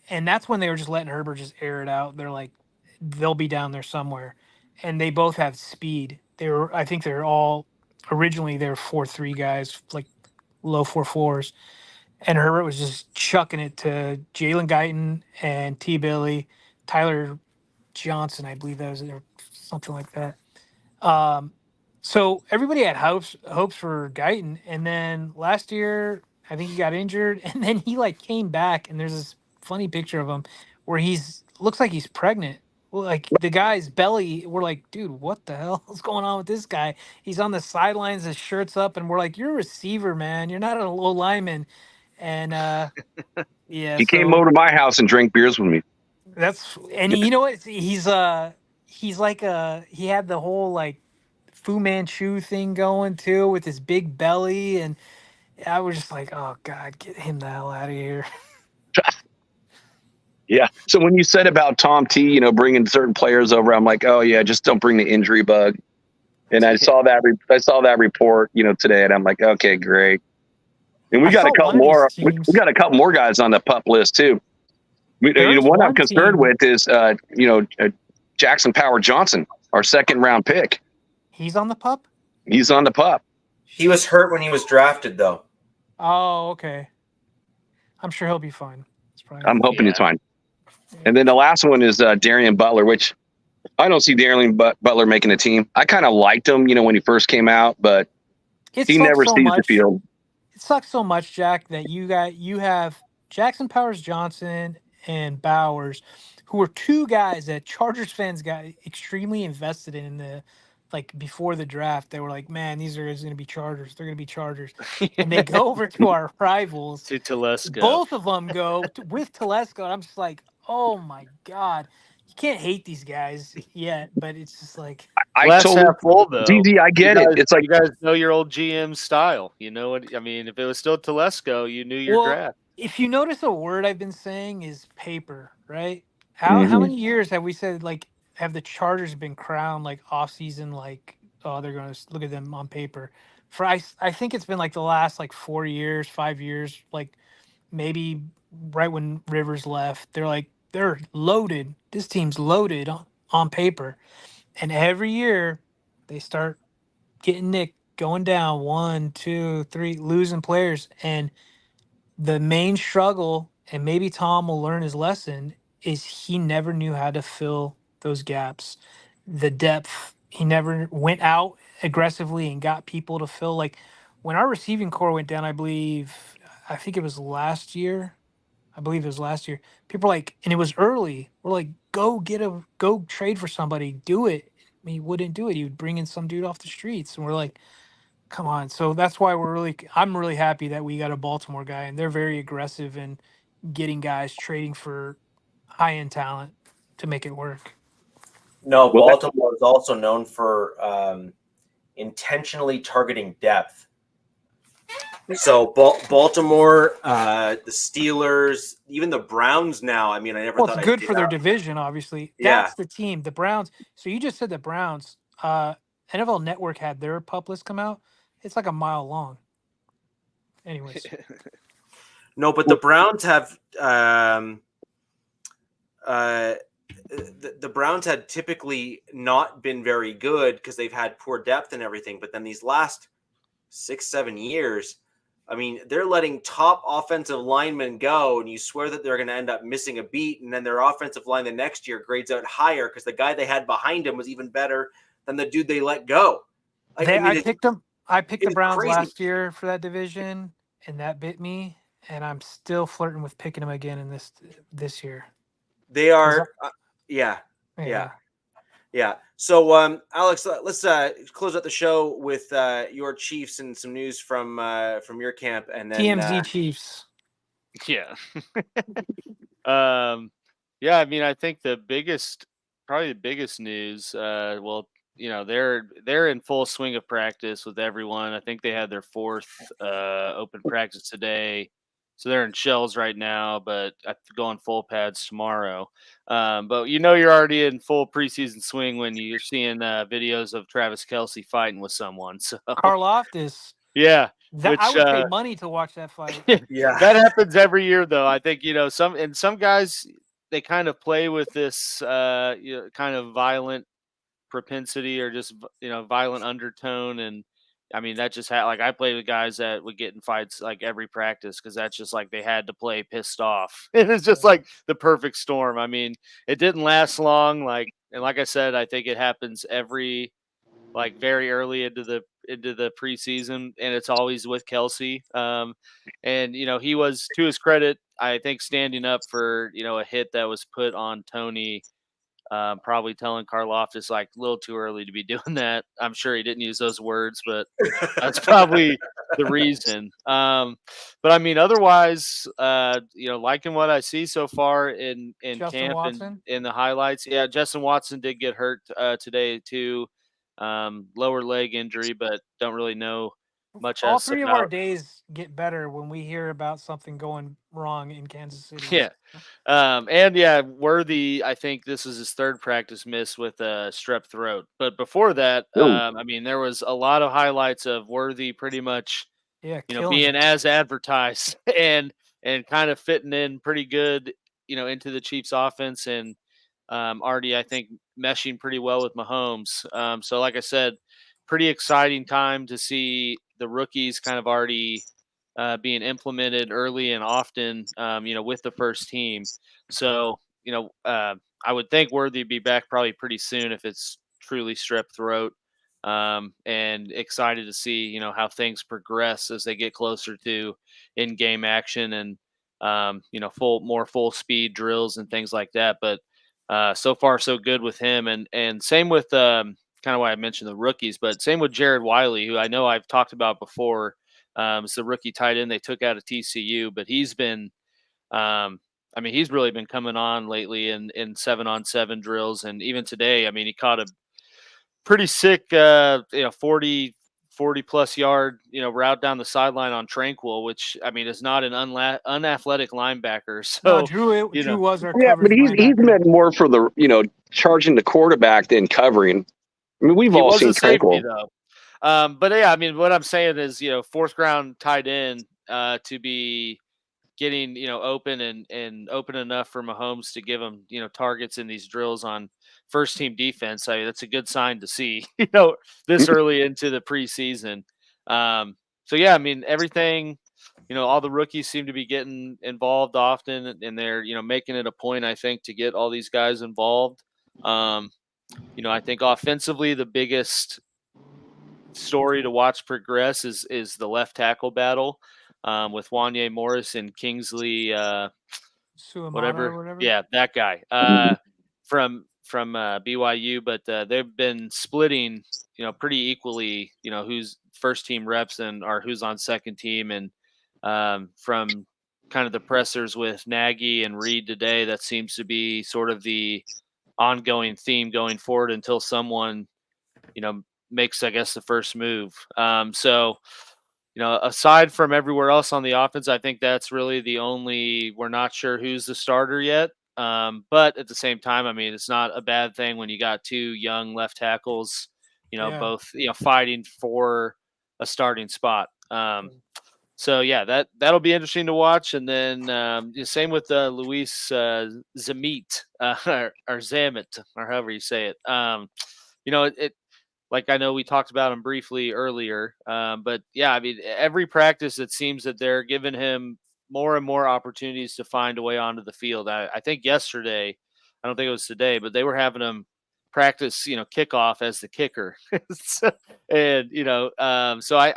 And that's when they were just letting Herbert just air it out. They're like, they'll be down there somewhere. And they both have speed. I think they're all, originally they were 4.3 guys, like low 4.4s. And Herbert was just chucking it to Jalen Guyton and Billy, Tyler Johnson, I believe that was there, something like that. So everybody had hopes for Guyton, and then last year I think he got injured, and then he like came back, and there's this funny picture of him where looks like he's pregnant. Well, like the guy's belly, we're like, dude, what the hell is going on with this guy? He's on the sidelines, his shirt's up, and we're like, you're a receiver, man. You're not a low lineman. And yeah, he came over to my house and drank beers with me. You know what? He's like he had the whole like Fu Manchu thing going too with his big belly, and I was just like, oh God, get him the hell out of here. Yeah. So when you said about Tom T, bringing certain players over, I'm like, oh yeah, just don't bring the injury bug. And I saw that report, today, and I'm like, okay, great. And we got a couple more. We got a couple more guys on the pup list too. One I'm concerned with is, Jackson Power Johnson, our 2nd round pick. He's on the pup? He's on the pup. He was hurt when he was drafted, though. Oh, okay. I'm sure he'll be fine. I'm hoping he's fine. And then the last one is Darian Butler, which I don't see Darian Butler making a team. I kind of liked him, when he first came out, but he never sees the field. It sucks so much, Jack, that you have Jackson Powers Johnson and Bowers, who were 2 guys that Chargers fans got extremely invested in the before the draft. They were like, man, these are going to be Chargers. They're going to be Chargers. And they go over to our rivals. To Telesco. Both of them go with Telesco. And I'm just like, oh my God. You can't hate these guys yet, but it's just like I told half full though. DD, I get it. It's like you guys know your old GM style. You know what I mean? If it was still Telesco, you knew your draft. If you notice, a word I've been saying is paper, right? How many years have we said have the Chargers been crowned off season oh, they're going to look at them on paper? I think it's been the last 4 years, 5 years, maybe right when Rivers left. They're like, they're loaded. This team's loaded on paper. And every year they start getting nicked, going down 1, 2, 3, losing players. And the main struggle, and maybe Tom will learn his lesson, is he never knew how to fill those gaps. The depth, he never went out aggressively and got people to fill. Like when our receiving core went down, I think it was last year. I believe it was last year. People were like, and it was early. We're like, go trade for somebody, do it. He wouldn't do it. He would bring in some dude off the streets, and we're like, come on. So that's why I'm really happy that we got a Baltimore guy, and they're very aggressive in getting guys, trading for high end talent to make it work. No, Baltimore is also known for intentionally targeting depth. So Baltimore, the Steelers, even the Browns now. I mean, I never thought it's good for their division, obviously. Yeah. That's the team. The Browns. So you just said the Browns. NFL Network had their pup list come out. It's like a mile long. Anyways. No, but the Browns have the Browns had typically not been very good because they've had poor depth and everything. But then these last 6-7 years, I mean, they're letting top offensive linemen go, and you swear that they're going to end up missing a beat, and then their offensive line the next year grades out higher because the guy they had behind him was even better than the dude they let go. I picked them. I picked the Browns crazy. last year for that division, and that bit me. And I'm still flirting with picking them again in this year. They are, yeah. So, Alex, let's close out the show with your Chiefs and some news from your camp, and then TMZ Chiefs. Yeah. Yeah. I mean, I think probably the biggest news. Well, you know, they're in full swing of practice with everyone. I think they had their 4th open practice today. So they're in shells right now, but I have to go on full pads tomorrow. But you know, you're already in full preseason swing when you're seeing videos of Travis Kelce fighting with someone. So Karlaftis. Yeah. I would pay money to watch that fight. Yeah. That happens every year, though. I think, you know, some guys, they kind of play with this kind of violent propensity or just, you know, violent undertone. And I mean, that just like I played with guys that would get in fights like every practice because that's just like they had to play pissed off. And it's just like the perfect storm. I mean, it didn't last long. And like I said, I think it happens like very early into the preseason, and it's always with Kelce. And you know, he was, to his credit, I think, standing up for, you know, a hit that was put on Tony. Probably telling Karlaftis like a little too early to be doing that. I'm sure he didn't use those words, but that's probably the reason. But I mean, otherwise, you know, liking what I see so far in camp and in the highlights. Yeah, Justin Watson did get hurt today too. Lower leg injury, but don't really know much. All 3 of our days get better when we hear about something going wrong in Kansas City. Yeah. And yeah, Worthy, I think this is his 3rd practice miss with strep throat. But before that, I mean, there was a lot of highlights of Worthy pretty much, you know, being as advertised and kind of fitting in pretty good, you know, into the Chiefs offense, and already, I think, meshing pretty well with Mahomes. So like I said, pretty exciting time to see the rookies kind of already being implemented early and often, you know, with the first team. So, you know, I would think Worthy would be back probably pretty soon if it's truly strep throat. And excited to see, you know, how things progress as they get closer to in-game action and, you know, more full speed drills and things like that. But so far so good with him, and same with kind of why I mentioned the rookies, but same with Jared Wiley, who I know I've talked about before. It's the rookie tight end they took out of TCU, but he's been, I mean, he's really been coming on lately in 7-on-7 drills, and even today, I mean, he caught a pretty sick, you know, 40 plus yard, you know, route down the sideline on Tranquil, which I mean is not an unathletic linebacker. So no, Drew was our but he's meant more for the, you know, charging the quarterback than covering. I mean, we've all seen Tranquil. Though. But yeah, I mean, what I'm saying is, you know, 4th round tight end to be getting, open and open enough for Mahomes to give him, targets in these drills on first team defense. I mean, that's a good sign to see, this early into the preseason. So yeah, I mean, everything, all the rookies seem to be getting involved often, and they're, making it a point, I think, to get all these guys involved. I think offensively, the biggest story to watch progress is the left tackle battle with Wanye Morris and Kingsley, whatever. Yeah, that guy from BYU, but they've been splitting, pretty equally, who's first team reps or who's on second team, and from kind of the pressers with Nagy and Reed today, that seems to be sort of the ongoing theme going forward until someone, makes, I guess, the first move. So, aside from everywhere else on the offense, I think that's really the only, we're not sure who's the starter yet. But at the same time, I mean, it's not a bad thing when you got two young left tackles, both, fighting for a starting spot. So yeah, that'll be interesting to watch. And then same with Luis Zamit or Zamit, or however you say it. It like, I know we talked about him briefly earlier, but yeah, I mean, every practice, it seems that they're giving him more and more opportunities to find a way onto the field. I think yesterday, I don't think it was today, but they were having him practice, kickoff as the kicker. And, so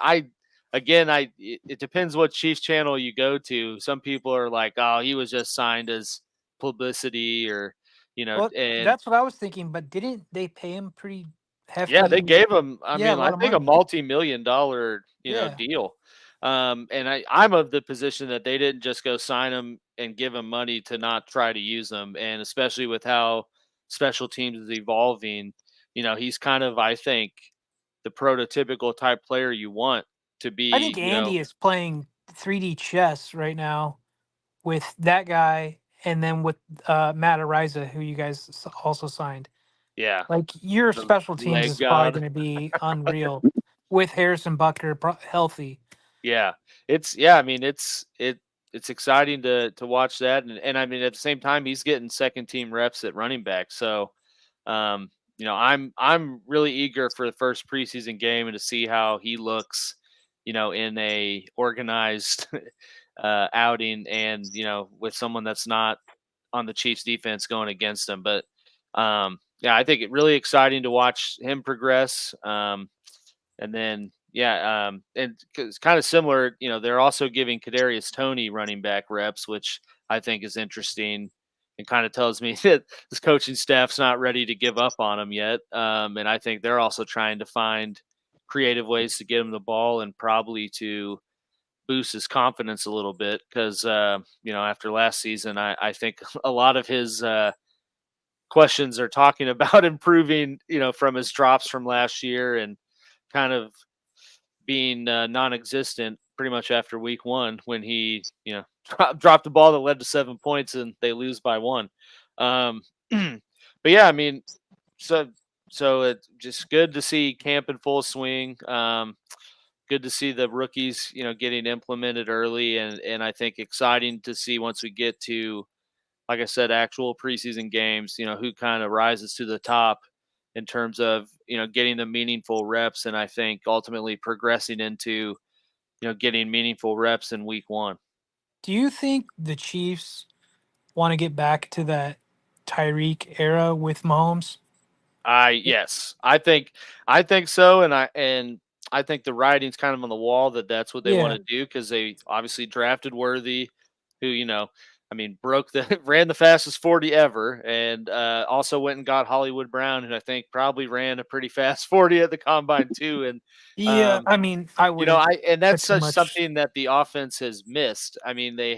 it depends what Chiefs channel you go to. Some people are like, oh, he was just signed as publicity, or, Well, and that's what I was thinking, but didn't they pay him pretty hefty? yeah, they gave him, I think a multi-million-dollar, deal. And I'm of the position that they didn't just go sign him and give him money to not try to use him. And especially with how special teams is evolving, he's kind of, I think, the prototypical type player you want to be. I think Andy is playing 3D chess right now with that guy, and then with Matt Ariza, who you guys also signed. Yeah. Like, your special teams is probably going to be unreal with Harrison Butker healthy. Yeah. It's exciting to watch that. And I mean, at the same time, he's getting second team reps at running back. So, I'm really eager for the first preseason game and to see how he looks, in a organized outing, and, with someone that's not on the Chiefs defense going against him. But, yeah, I think it's really exciting to watch him progress. And then, and it's kind of similar, they're also giving Kadarius Toney running back reps, which I think is interesting, and kind of tells me that this coaching staff's not ready to give up on him yet. And I think they're also trying to find creative ways to get him the ball, and probably to boost his confidence a little bit, because, after last season, I think a lot of his questions are talking about improving, from his drops from last year, and kind of being non-existent pretty much after week 1, when he, dropped the ball that led to 7 points and they lose by 1. But yeah, I mean, so it's just good to see camp in full swing. Good to see the rookies, getting implemented early, and I think exciting to see once we get to, like I said, actual preseason games, who kind of rises to the top in terms of, getting the meaningful reps, and I think ultimately progressing into, getting meaningful reps in week 1. Do you think the Chiefs want to get back to that Tyreek era with Mahomes? Yes, I think so, and I think the writing's kind of on the wall that that's what they want to do, because they obviously drafted Worthy, who, ran the fastest 40 ever, and also went and got Hollywood Brown, who I think probably ran a pretty fast 40 at the combine too. And I would, and that's something that the offense has missed. I mean, they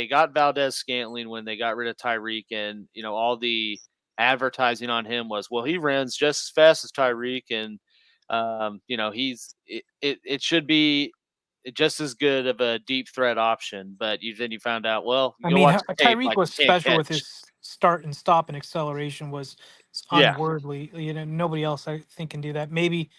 got Valdez Scantling when they got rid of Tyreek, and all the advertising on him was, well, he runs just as fast as Tyreek, and it should be just as good of a deep threat option. But then you found out, well, Tyreek was special with his start and stop and acceleration was unworldly. Nobody else I think can do that. Maybe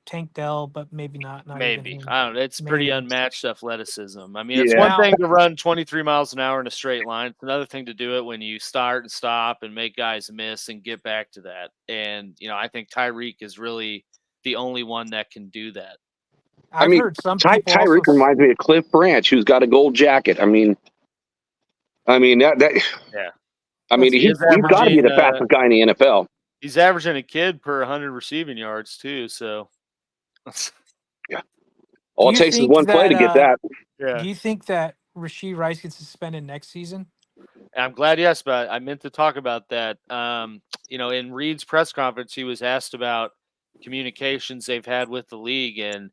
Tank Dell, but maybe not. Maybe. Even him. I don't know. It's pretty Maybe. unmatched athleticism. I mean, it's one thing to run 23 miles an hour in a straight line. It's another thing to do it when you start and stop and make guys miss and get back to that. And, I think Tyreek is really the only one that can do that. I've heard some people Tyreek reminds me of Cliff Branch, who's got a gold jacket. I mean that. Yeah. I mean, he's got to be the fastest guy in the NFL. He's averaging a kid per 100 receiving yards too. So, yeah. All it takes is one play to get that. Yeah. Do you think that Rashee Rice gets suspended next season? I'm glad you asked about it. I meant to talk about that. In Reed's press conference, he was asked about communications they've had with the league, and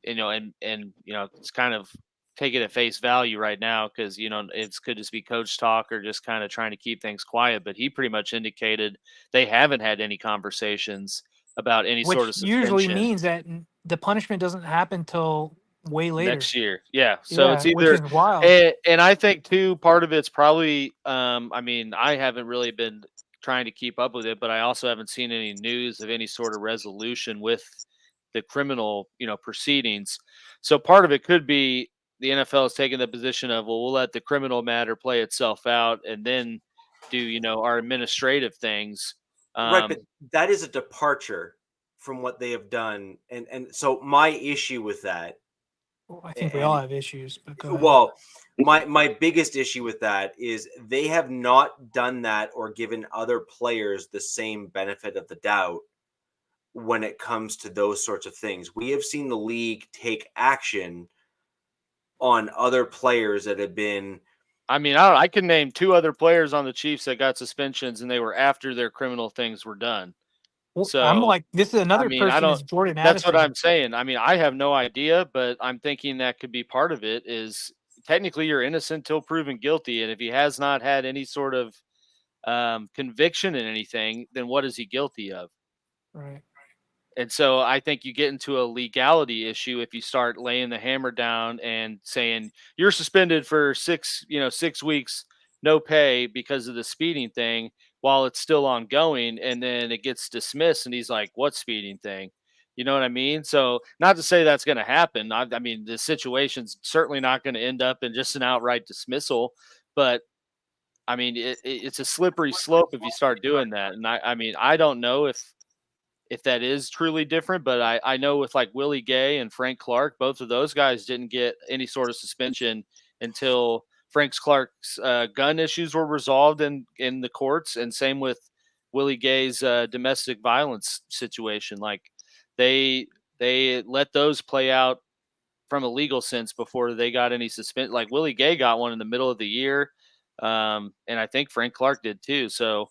it's kind of take it at face value right now because it could just be coach talk or just kind of trying to keep things quiet. But he pretty much indicated they haven't had any conversations about any sort of suspension. Usually means that the punishment doesn't happen till way later next year. Yeah, so it's either which is wild. And I think too, part of it's probably. I haven't really been trying to keep up with it, but I also haven't seen any news of any sort of resolution with the criminal proceedings. So part of it could be the NFL is taking the position of, well, we'll let the criminal matter play itself out and then do, our administrative things. Right, but that is a departure from what they have done. And so my issue with that. Well, I think we all have issues. But go ahead. Well, my biggest issue with that is they have not done that or given other players the same benefit of the doubt when it comes to those sorts of things. We have seen the league take action on other players that have been. I can name 2 other players on the Chiefs that got suspensions, and they were after their criminal things were done. Well, so I'm like, this is another person is Jordan Addison. That's what I'm saying. I have no idea, but I'm thinking that could be part of it. Is technically you're innocent till proven guilty, and if he has not had any sort of conviction in anything, then what is he guilty of? Right. And so I think you get into a legality issue if you start laying the hammer down and saying you're suspended for 6 weeks, no pay because of the speeding thing while it's still ongoing. And then it gets dismissed. And he's like, what speeding thing? You know what I mean? So not to say that's going to happen. The situation's certainly not going to end up in just an outright dismissal, but it's a slippery slope if you start doing that. And I don't know if that is truly different, but I know with like Willie Gay and Frank Clark, both of those guys didn't get any sort of suspension until Frank Clark's gun issues were resolved in the courts, and same with Willie Gay's domestic violence situation. Like they let those play out from a legal sense before they got any suspension. Like Willie Gay got one in the middle of the year, and I think Frank Clark did too. So,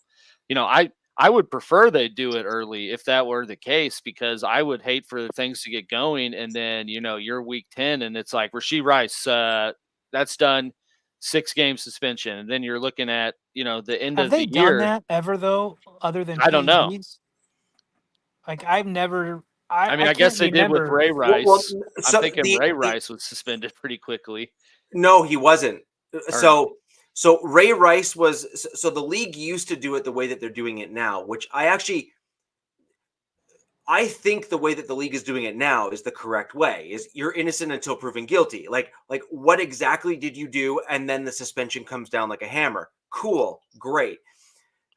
I would prefer they do it early if that were the case, because I would hate for things to get going and then, you're week 10 and it's like Rashee Rice, that's done, 6-game suspension. And then you're looking at, the end of the year. Have they done that ever though, other than I don't know. Like I've never. I guess they did with Ray Rice. I'm thinking Ray Rice was suspended pretty quickly. No, he wasn't. So Ray Rice was, so the league used to do it the way that they're doing it now, which I think the way that the league is doing it now is the correct way. Is you're innocent until proven guilty. Like what exactly did you do? And then the suspension comes down like a hammer. Cool. Great.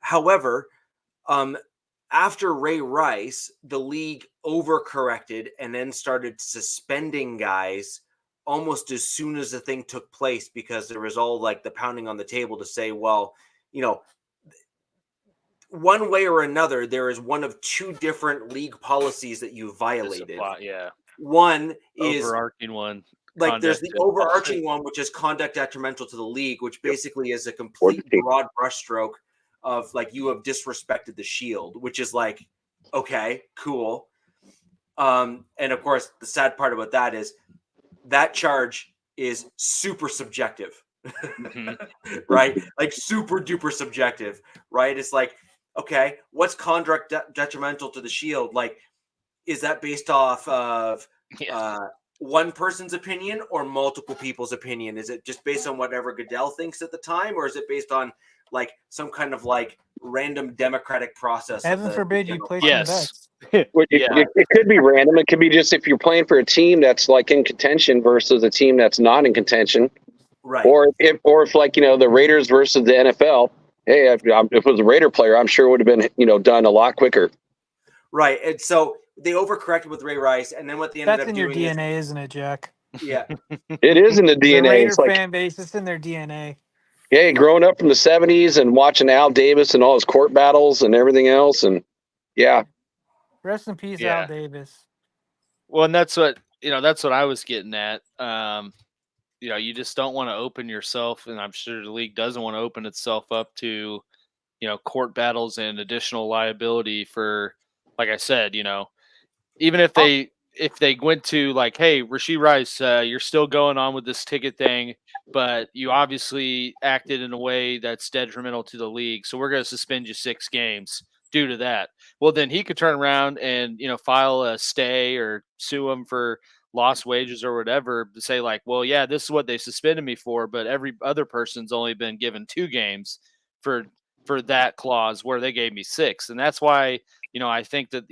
However, after Ray Rice, the league overcorrected and then started suspending guys almost as soon as the thing took place, because there was all like the pounding on the table to say, well, one way or another, there is one of 2 different league policies that you violated. Yeah. One is overarching one. Like there's the overarching one, which is conduct detrimental to the league, which basically is a complete broad brushstroke of like, you have disrespected the shield, which is like, okay, cool. And of course, the sad part about that is that charge is super subjective, right? Like super duper subjective, right? It's like, okay, what's conduct detrimental to the shield? Like, is that based off of one person's opinion or multiple people's opinion? Is it just based on whatever Goodell thinks at the time, or is it based on like some kind of like random democratic process. Heaven forbid you play some Yes. bets. It could be random. It could be just if you're playing for a team that's like in contention versus a team that's not in contention. Right. Or if like, the Raiders versus the NFL, hey, if it was a Raider player, I'm sure it would have been, done a lot quicker. Right. And so they overcorrected with Ray Rice. And then what they ended That's up in your doing DNA, isn't it, Jack? Yeah. It is in the DNA. The Raider It's like, fan base, it's in their DNA. yeah, growing up from the 70s and watching Al Davis and all his court battles and everything else. And yeah. Rest in peace, Al Davis. Well, and that's what I was getting at. You just don't want to open yourself, and I'm sure the league doesn't want to open itself up to, court battles and additional liability for, like I said, even if they went to like, hey, Rashee Rice, you're still going on with this ticket thing, but you obviously acted in a way that's detrimental to the league, so we're going to suspend you 6 games due to that. Well, then he could turn around and, file a stay or sue him for lost wages or whatever to say like, well, yeah, this is what they suspended me for, but every other person's only been given 2 games for that clause where they gave me 6. And that's why, I think that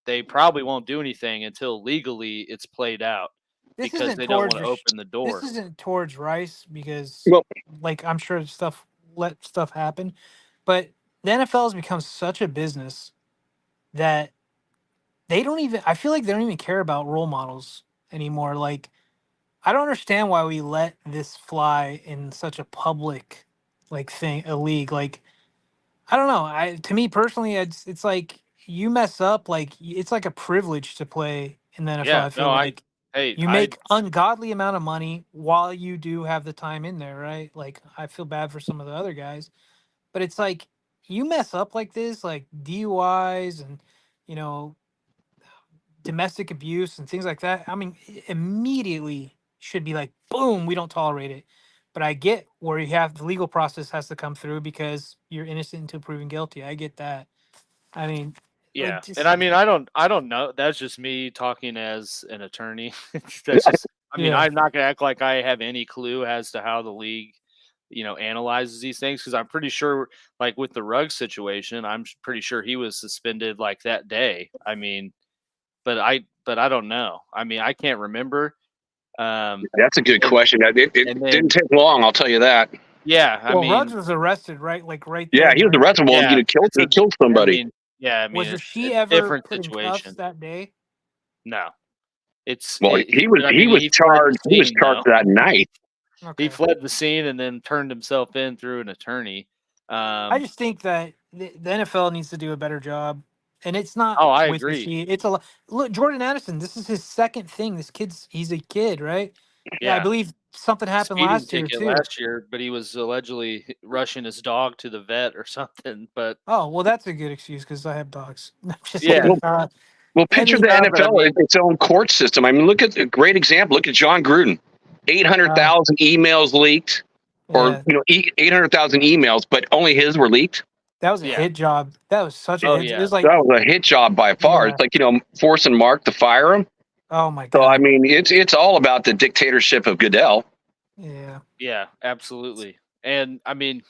they probably won't do anything until legally it's played out, because they don't want to open the door. This isn't towards Rice because, like, I'm sure let stuff happen, but the NFL has become such a business that I feel like they don't even care about role models anymore. Like, I don't understand why we let this fly in such a public, like, thing, a league. Like, I don't know. To me personally, it's like you mess up, like it's like a privilege to play in the NFL. Yeah, I feel like you make ungodly amount of money while you do have the time in there, right? Like, I feel bad for some of the other guys, but it's like you mess up like this, like DUIs and domestic abuse and things like that. I mean, immediately should be like, boom, we don't tolerate it. But I get where you have the legal process has to come through because you're innocent until proven guilty. I get that. I mean, yeah, like, and I mean, I don't know. That's just me talking as an attorney. That's just. I mean, I'm not gonna act like I have any clue as to how the league, analyzes these things, because I'm pretty sure, like with the Ruggs situation, I'm pretty sure he was suspended like that day. I mean, but I don't know. I mean, I can't remember. That's a good question. It didn't take long, I'll tell you that. Yeah, I mean, Ruggs was arrested, right? Like right. Yeah, then, he was right? arrested. Well, he killed somebody. I mean, was she it's ever different put situation in cuffs that day? No, he was charged. He was charged that night. Okay. He fled the scene and then turned himself in through an attorney. I just think that the NFL needs to do a better job, and it's not. Oh, I agree. It's a look. Jordan Addison. This is his second thing. He's a kid, right? Yeah, I believe something happened last year too. Last year, but he was allegedly rushing his dog to the vet or something. But well, that's a good excuse because I have dogs. Well, picture the NFL its own court system. I mean, look at a great example. Look at John Gruden. 800,000 emails leaked, or 800,000 emails, but only his were leaked. That was a hit job. That was such a hit. It was that was a hit job by far. It's like forcing Mark to fire him. Oh my god! So I mean, it's all about the dictatorship of Goodell. Yeah, absolutely. And I mean,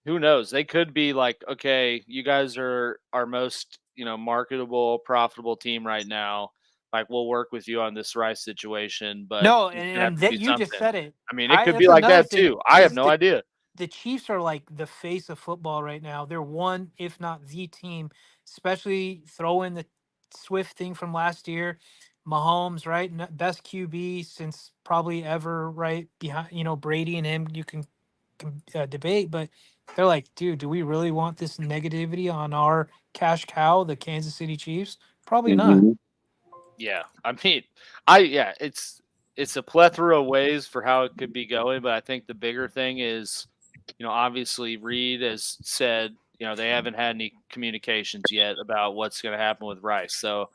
who knows? They could be like, okay, you guys are our most marketable, profitable team right now. Like, we'll work with you on this Rice situation, but no, and that you just said it. I mean, it could be like that too. I have no idea. The Chiefs are like the face of football right now. They're one, if not the team, especially throw in the Swift thing from last year. Mahomes, right? Best QB since probably ever, right? Behind, Brady and him, you can debate, but they're like, dude, do we really want this negativity on our cash cow, the Kansas City Chiefs? Probably not. Yeah. I mean, it's a plethora of ways for how it could be going, but I think the bigger thing is, obviously Reed has said, they haven't had any communications yet about what's going to happen with Rice. So,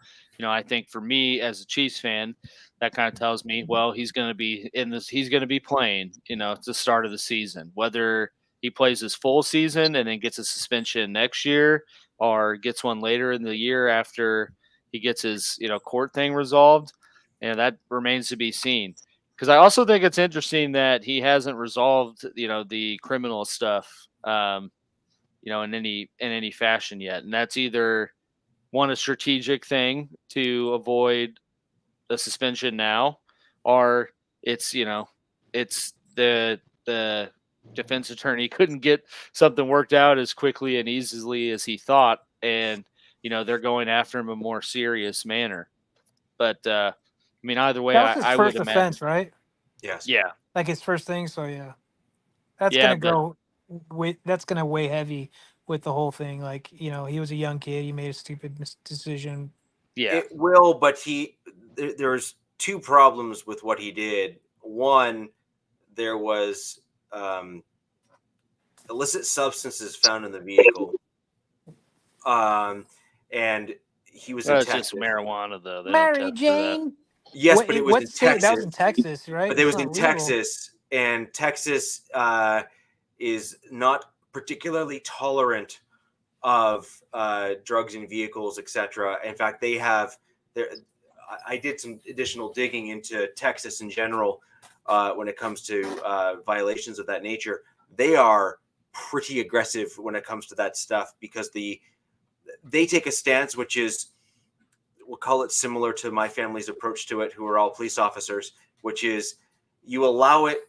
I think for me as a Chiefs fan, that kind of tells me, well, he's going to be he's going to be playing, at the start of the season, whether he plays his full season and then gets a suspension next year or gets one later in the year after he gets his, court thing resolved. And that remains to be seen. because I also think it's interesting that he hasn't resolved, the criminal stuff, in any fashion yet, and that's either a strategic thing to avoid a suspension now, or it's the defense attorney couldn't get something worked out as quickly and easily as he thought, and they're going after him in a more serious manner. But either way, that was his I first would offense, imagine, right? Yes. yeah, Like his first thing. So yeah, that's yeah, gonna that's gonna weigh heavy with the whole thing. Like he was a young kid. He made a stupid decision. yeah, It will, but there's two problems with what he did. One, there was illicit substances found in the vehicle, and he was in it's Texas. just marijuana though. They don't Mary test for that. Jane. Yes, but it was what in state? Texas. That was in Texas, right? But it was It's in not legal. Texas, and Texas is not particularly tolerant of drugs in vehicles, etc. In fact, they have there. I did some additional digging into Texas in general when it comes to violations of that nature. They are pretty aggressive when it comes to that stuff because they take a stance which is, we'll call it similar to my family's approach to it, who are all police officers, which is you allow it.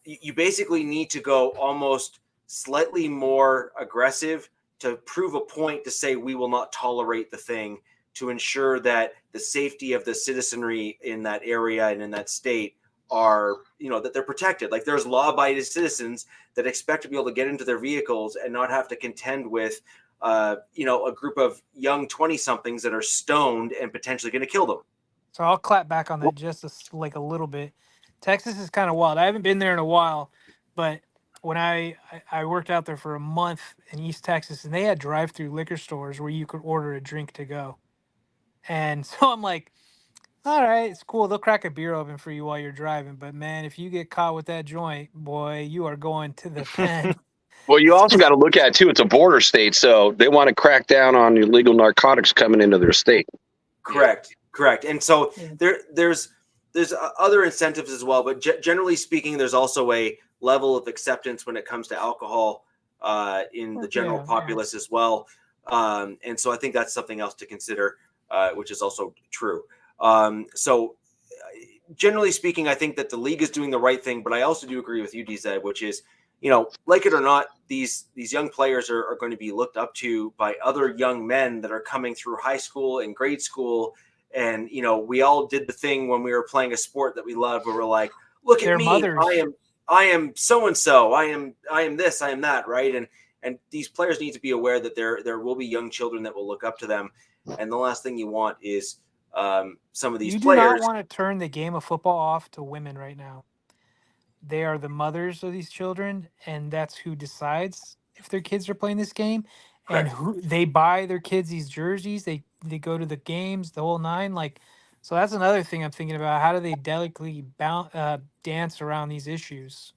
You basically need to go almost slightly more aggressive to prove a point to say we will not tolerate the thing, to ensure that the safety of the citizenry in that area and in that state are, that they're protected. Like there's law-abiding citizens that expect to be able to get into their vehicles and not have to contend with, a group of young 20-somethings that are stoned and potentially going to kill them. So I'll clap back on that just a little bit. Texas is kind of wild. I haven't been there in a while, but when I worked out there for a month in East Texas, and they had drive-through liquor stores where you could order a drink to go. And so I'm like, all right, it's cool. They'll crack a beer open for you while you're driving. But man, if you get caught with that joint, boy, you are going to the pen. Well, you also got to look at it too. It's a border state, so they want to crack down on illegal narcotics coming into their state. Correct. And so there's other incentives as well, but generally speaking, there's also a level of acceptance when it comes to alcohol in the general populace as well. And so I think that's something else to consider, which is also true. So generally speaking, I think that the league is doing the right thing, but I also do agree with you, DZ, which is, like it or not, these young players are going to be looked up to by other young men that are coming through high school and grade school. And, we all did the thing when we were playing a sport that we loved, where we're like, look at me, I am so-and-so, I am this, I am that. Right. And these players need to be aware that there will be young children that will look up to them. And the last thing you want is some of these players. You do not want to turn the game of football off to women right now. They are the mothers of these children, and that's who decides if their kids are playing this game. Correct. And who they buy their kids these jerseys. They go to the games, the whole nine. So that's another thing I'm thinking about. How do they delicately dance around these issues?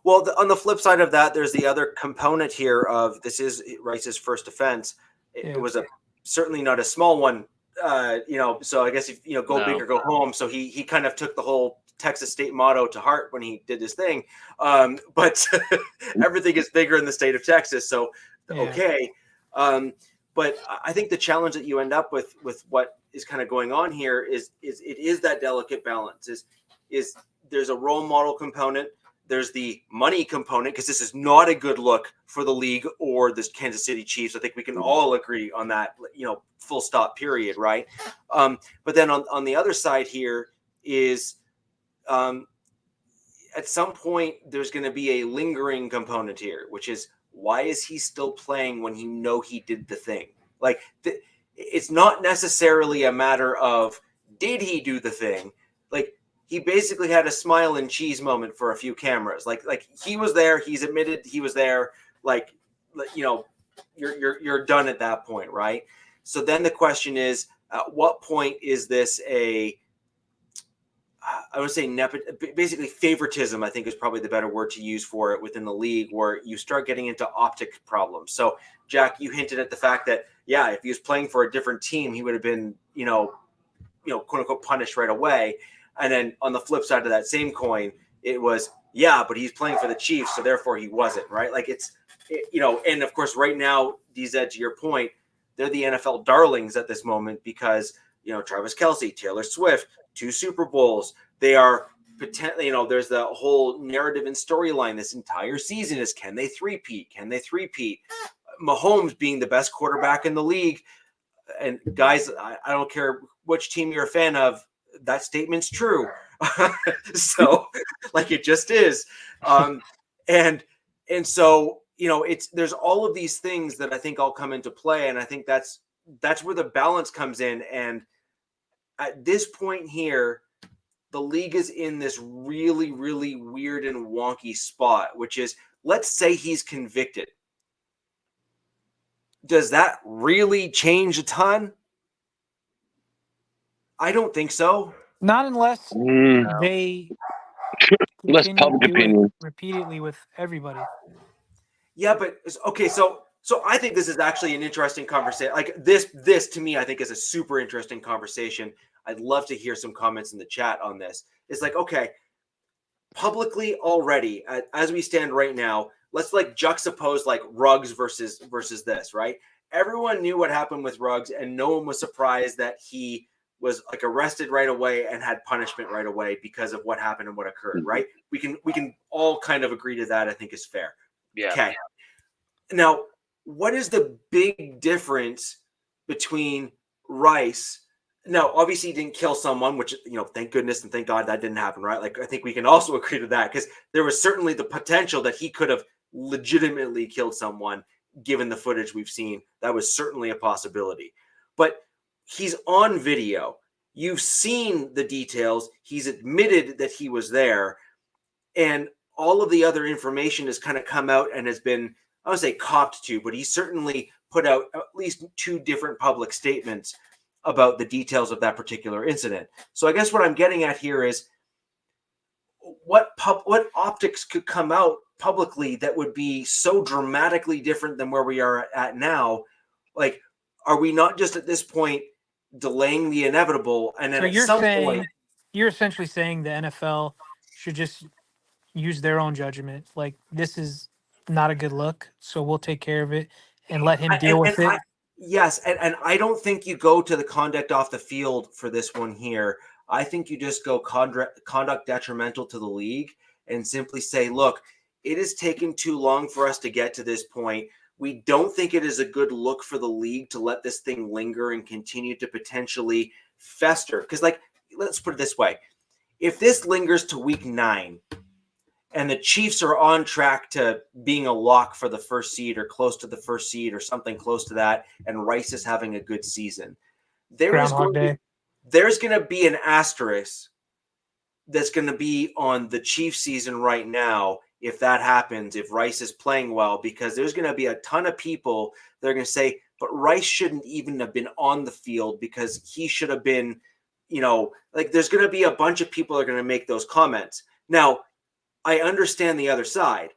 Well, on the flip side of that, there's the other component here of this is Rice's first offense. It was certainly not a small one, so I guess if, go big or go home. So he kind of took the whole Texas state motto to heart when he did his thing. But everything is bigger in the state of Texas. So, okay. But I think the challenge that you end up with what is kind of going on here is it is that delicate balance is there's a role model component. There's the money component, because this is not a good look for the league or the Kansas City Chiefs. I think we can all agree on that, full stop, period, right? But then on the other side here is at some point there's going to be a lingering component here, which is, why is he still playing when he did the thing? Like, it's not necessarily a matter of, did he do the thing? Like, he basically had a smile and cheese moment for a few cameras. Like he was there. He's admitted he was there. Like, you're done at that point, right? So then the question is, at what point is this I would say basically favoritism, I think is probably the better word to use for it within the league, where you start getting into optic problems. So Jack, you hinted at the fact that, if he was playing for a different team, he would have been, quote unquote punished right away. And then on the flip side of that same coin, it was, yeah, but he's playing for the Chiefs, so therefore he wasn't, right? Like and of course right now, DZ, to your point, they're the NFL darlings at this moment because, Travis Kelce, Taylor Swift, 2 Super Bowls. They are potentially, there's the whole narrative and storyline this entire season is, can they three-peat? Can they three-peat? Mahomes being the best quarterback in the league. And guys, I don't care which team you're a fan of, that statement's true. So like it just is. And so, there's all of these things that I think all come into play. And I think that's where the balance comes in. And at this point here, the league is in this really, really weird and wonky spot, which is, let's say he's convicted. Does that really change a ton? I don't think so. Not unless they less public opinion repeatedly with everybody. Yeah, but okay, so I think this is actually an interesting conversation. Like this to me, I think is a super interesting conversation. I'd love to hear some comments in the chat on this. It's like, okay, publicly already, as we stand right now, let's like juxtapose like Ruggs versus this, right? Everyone knew what happened with Ruggs, and no one was surprised that he was like arrested right away and had punishment right away because of what happened and what occurred, right? We can all kind of agree to that. I think is fair. Yeah. Okay. Now, what is the big difference between Rice? Now, obviously, he didn't kill someone, which, thank goodness and thank God that didn't happen, right? Like, I think we can also agree to that because there was certainly the potential that he could have legitimately killed someone, given the footage we've seen. That was certainly a possibility. But he's on video. You've seen the details. He's admitted that he was there. And all of the other information has kind of come out and has been, I don't say copped to, but he certainly put out at least 2 different public statements about the details of that particular incident. So I guess what I'm getting at here is what optics could come out publicly that would be so dramatically different than where we are at now. Like, are we not just at this point delaying the inevitable? And then so at some point, you're essentially saying the NFL should just use their own judgment. Like, this is not a good look, so we'll take care of it and let him deal with it. Yes, and I don't think you go to the conduct off the field for this one here. I think you just go conduct detrimental to the league and simply say, look, it has taken too long for us to get to this point. We don't think it is a good look for the league to let this thing linger and continue to potentially fester. Because, like, let's put it this way. If this lingers to week 9 and the Chiefs are on track to being a lock for the first seed or close to the first seed or something close to that, and Rice is having a good season, there's going to be an asterisk that's going to be on the Chiefs season right now if that happens, if Rice is playing well, because there's going to be a ton of people that are going to say, but Rice shouldn't even have been on the field because he should have been, like there's going to be a bunch of people that are going to make those comments. Now, I understand the other side.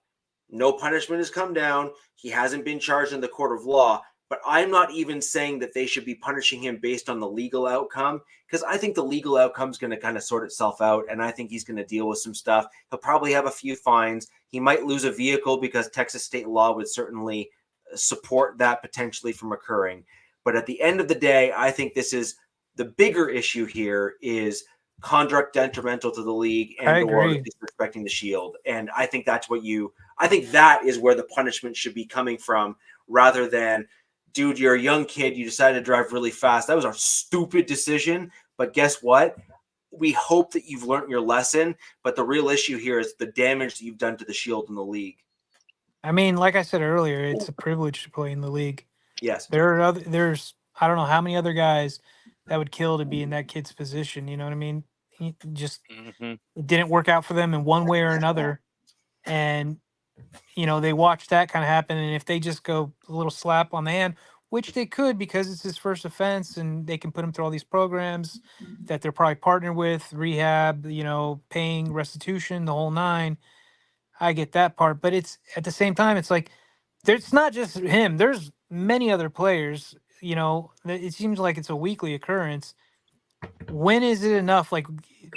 No punishment has come down. He hasn't been charged in the court of law, but I'm not even saying that they should be punishing him based on the legal outcome, because I think the legal outcome is going to kind of sort itself out, and I think he's going to deal with some stuff. He'll probably have a few fines. He might lose a vehicle because Texas state law would certainly support that potentially from occurring. But at the end of the day, I think this is the bigger issue here is conduct detrimental to the league and or disrespecting the shield. And I think that's I think that is where the punishment should be coming from, rather than, dude, you're a young kid, you decided to drive really fast. That was a stupid decision, but guess what? We hope that you've learned your lesson, but the real issue here is the damage that you've done to the shield in the league. I mean, like I said earlier, it's a privilege to play in the league. Yes. There's I don't know how many other guys that would kill to be in that kid's position. You know what I mean? He just it didn't work out for them in one way or another. And, they watched that kind of happen. And if they just go a little slap on the hand, which they could because it's his first offense and they can put him through all these programs that they're probably partnered with, rehab, paying restitution, the whole 9. I get that part. But it's at the same time, it's like, it's not just him. There's many other players, it seems like it's a weekly occurrence when is it enough? Like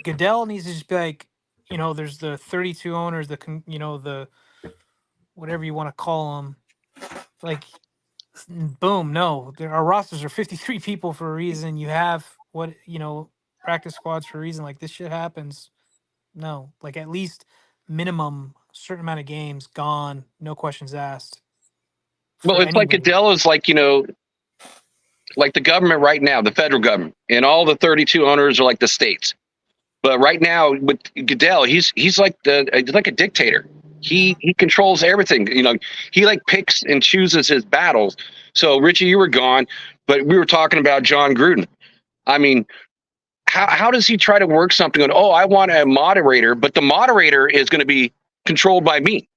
Goodell needs to just be like, there's the 32 owners, the whatever you want to call them. Like, boom, no, our rosters are 53 people for a reason. You have practice squads for a reason. Like this shit happens. No, like at least minimum certain amount of games gone, no questions asked. Well, it's like Goodell is like, like the government right now, the federal government, and all the 32 owners are like the states. But right now with Goodell, he's like a dictator. He controls everything. He like picks and chooses his battles. So Richie, you were gone, but we were talking about John Gruden. I mean, how does he try to work something on? Oh, I want a moderator, but the moderator is going to be controlled by me.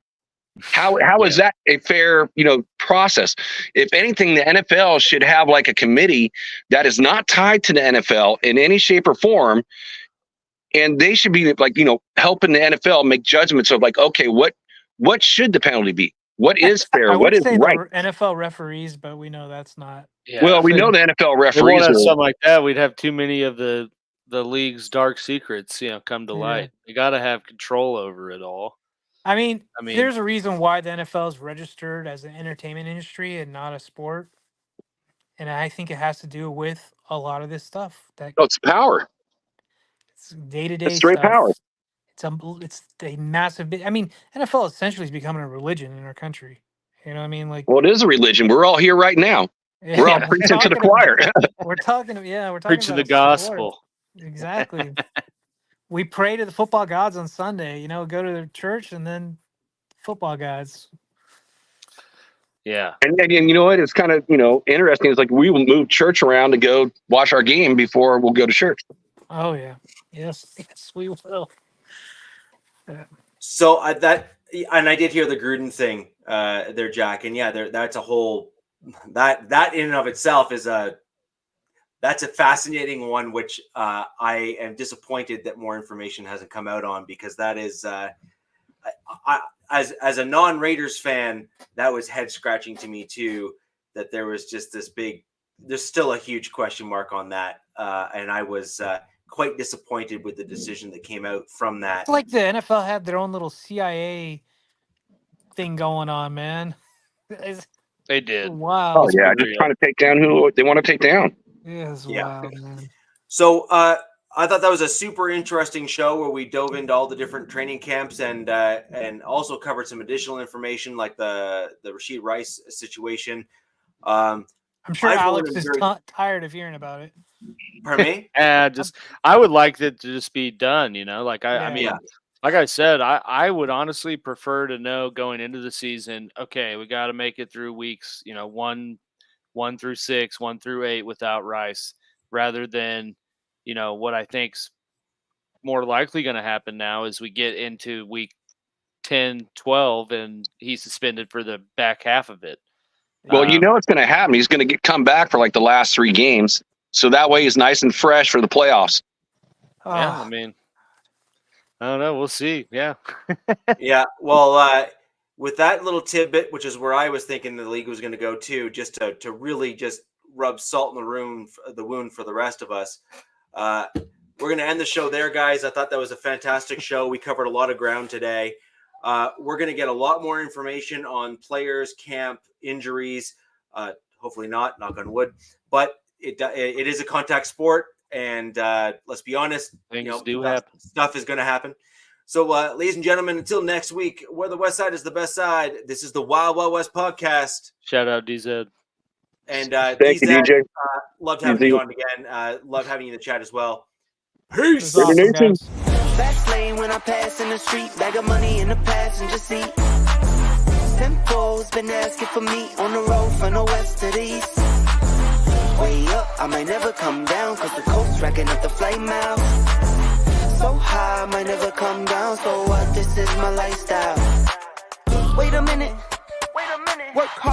How is that a fair, process? If anything, the NFL should have like a committee that is not tied to the NFL in any shape or form. And they should be like, helping the NFL make judgments of like, okay, what should the penalty be? What is fair? What is right? NFL referees, but we know that's not. Yeah, well, we know the NFL referees. If something like that, we'd have too many of the league's dark secrets, come to light. You got to have control over it all. I mean, there's a reason why the NFL is registered as an entertainment industry and not a sport. And I think it has to do with a lot of this stuff. It's power. It's day-to-day stuff. Straight power. It's a massive bit. I mean, NFL essentially is becoming a religion in our country. You know what I mean? Like, well, it is a religion. We're all here right now. We're all preaching to the choir. We're talking preaching the gospel. Exactly. We pray to the football gods on Sunday, go to the church and then football gods. Yeah. And you know what? It's kind of, interesting. It's like we will move church around to go watch our game before we'll go to church. Oh, yeah. Yes, we will. Yeah. So I did hear the Gruden thing there, Jack. And that's a whole, that in and of itself is that's a fascinating one, which I am disappointed that more information hasn't come out on, because that is, as a non-Raiders fan, that was head scratching to me too, that there was just there's still a huge question mark on that. And I was quite disappointed with the decision that came out from that. It's like the NFL had their own little CIA thing going on, man. They did. Wow. Oh, yeah. Just trying to take down who they want to take down. Yes, wow, man. So I thought that was a super interesting show where we dove into all the different training camps and also covered some additional information like the Rashid Rice situation. I'm sure Alex is tired of hearing about it. Pardon me? I would like it to just be done, like like I said, I would honestly prefer to know going into the season, okay, we got to make it through weeks, 1 through 6, 1 through 8 without Rice, rather than, what I think's more likely going to happen now is we get into week 10, 12, and he's suspended for the back half of it. Well, it's going to happen. He's going to come back for like the last 3 games. So that way he's nice and fresh for the playoffs. Yeah, I don't know. We'll see. Yeah. Yeah. Well, with that little tidbit, which is where I was thinking the league was going to go to, just to really just rub salt in the wound for the rest of us. We're going to end the show there, guys. I thought that was a fantastic show. We covered a lot of ground today. We're going to get a lot more information on players, camp, injuries. Hopefully not, knock on wood. But it is a contact sport, and let's be honest, things do happen. Stuff is going to happen. So, ladies and gentlemen, until next week, where the West Side is the best side, this is the Wild Wild West podcast. Shout out DZ. And thank you, DJ. Loved having you on again. Love having you in the chat as well. Peace. Awesome, fast lane when I pass in the street, bag of money in the passenger seat. Simcoe's been asking for me on the road from the west to the east. Way up, I might never come down, cause the coast's racking up the flight miles. So high, I might never come down, so what? This is my lifestyle. Wait a minute. Work hard.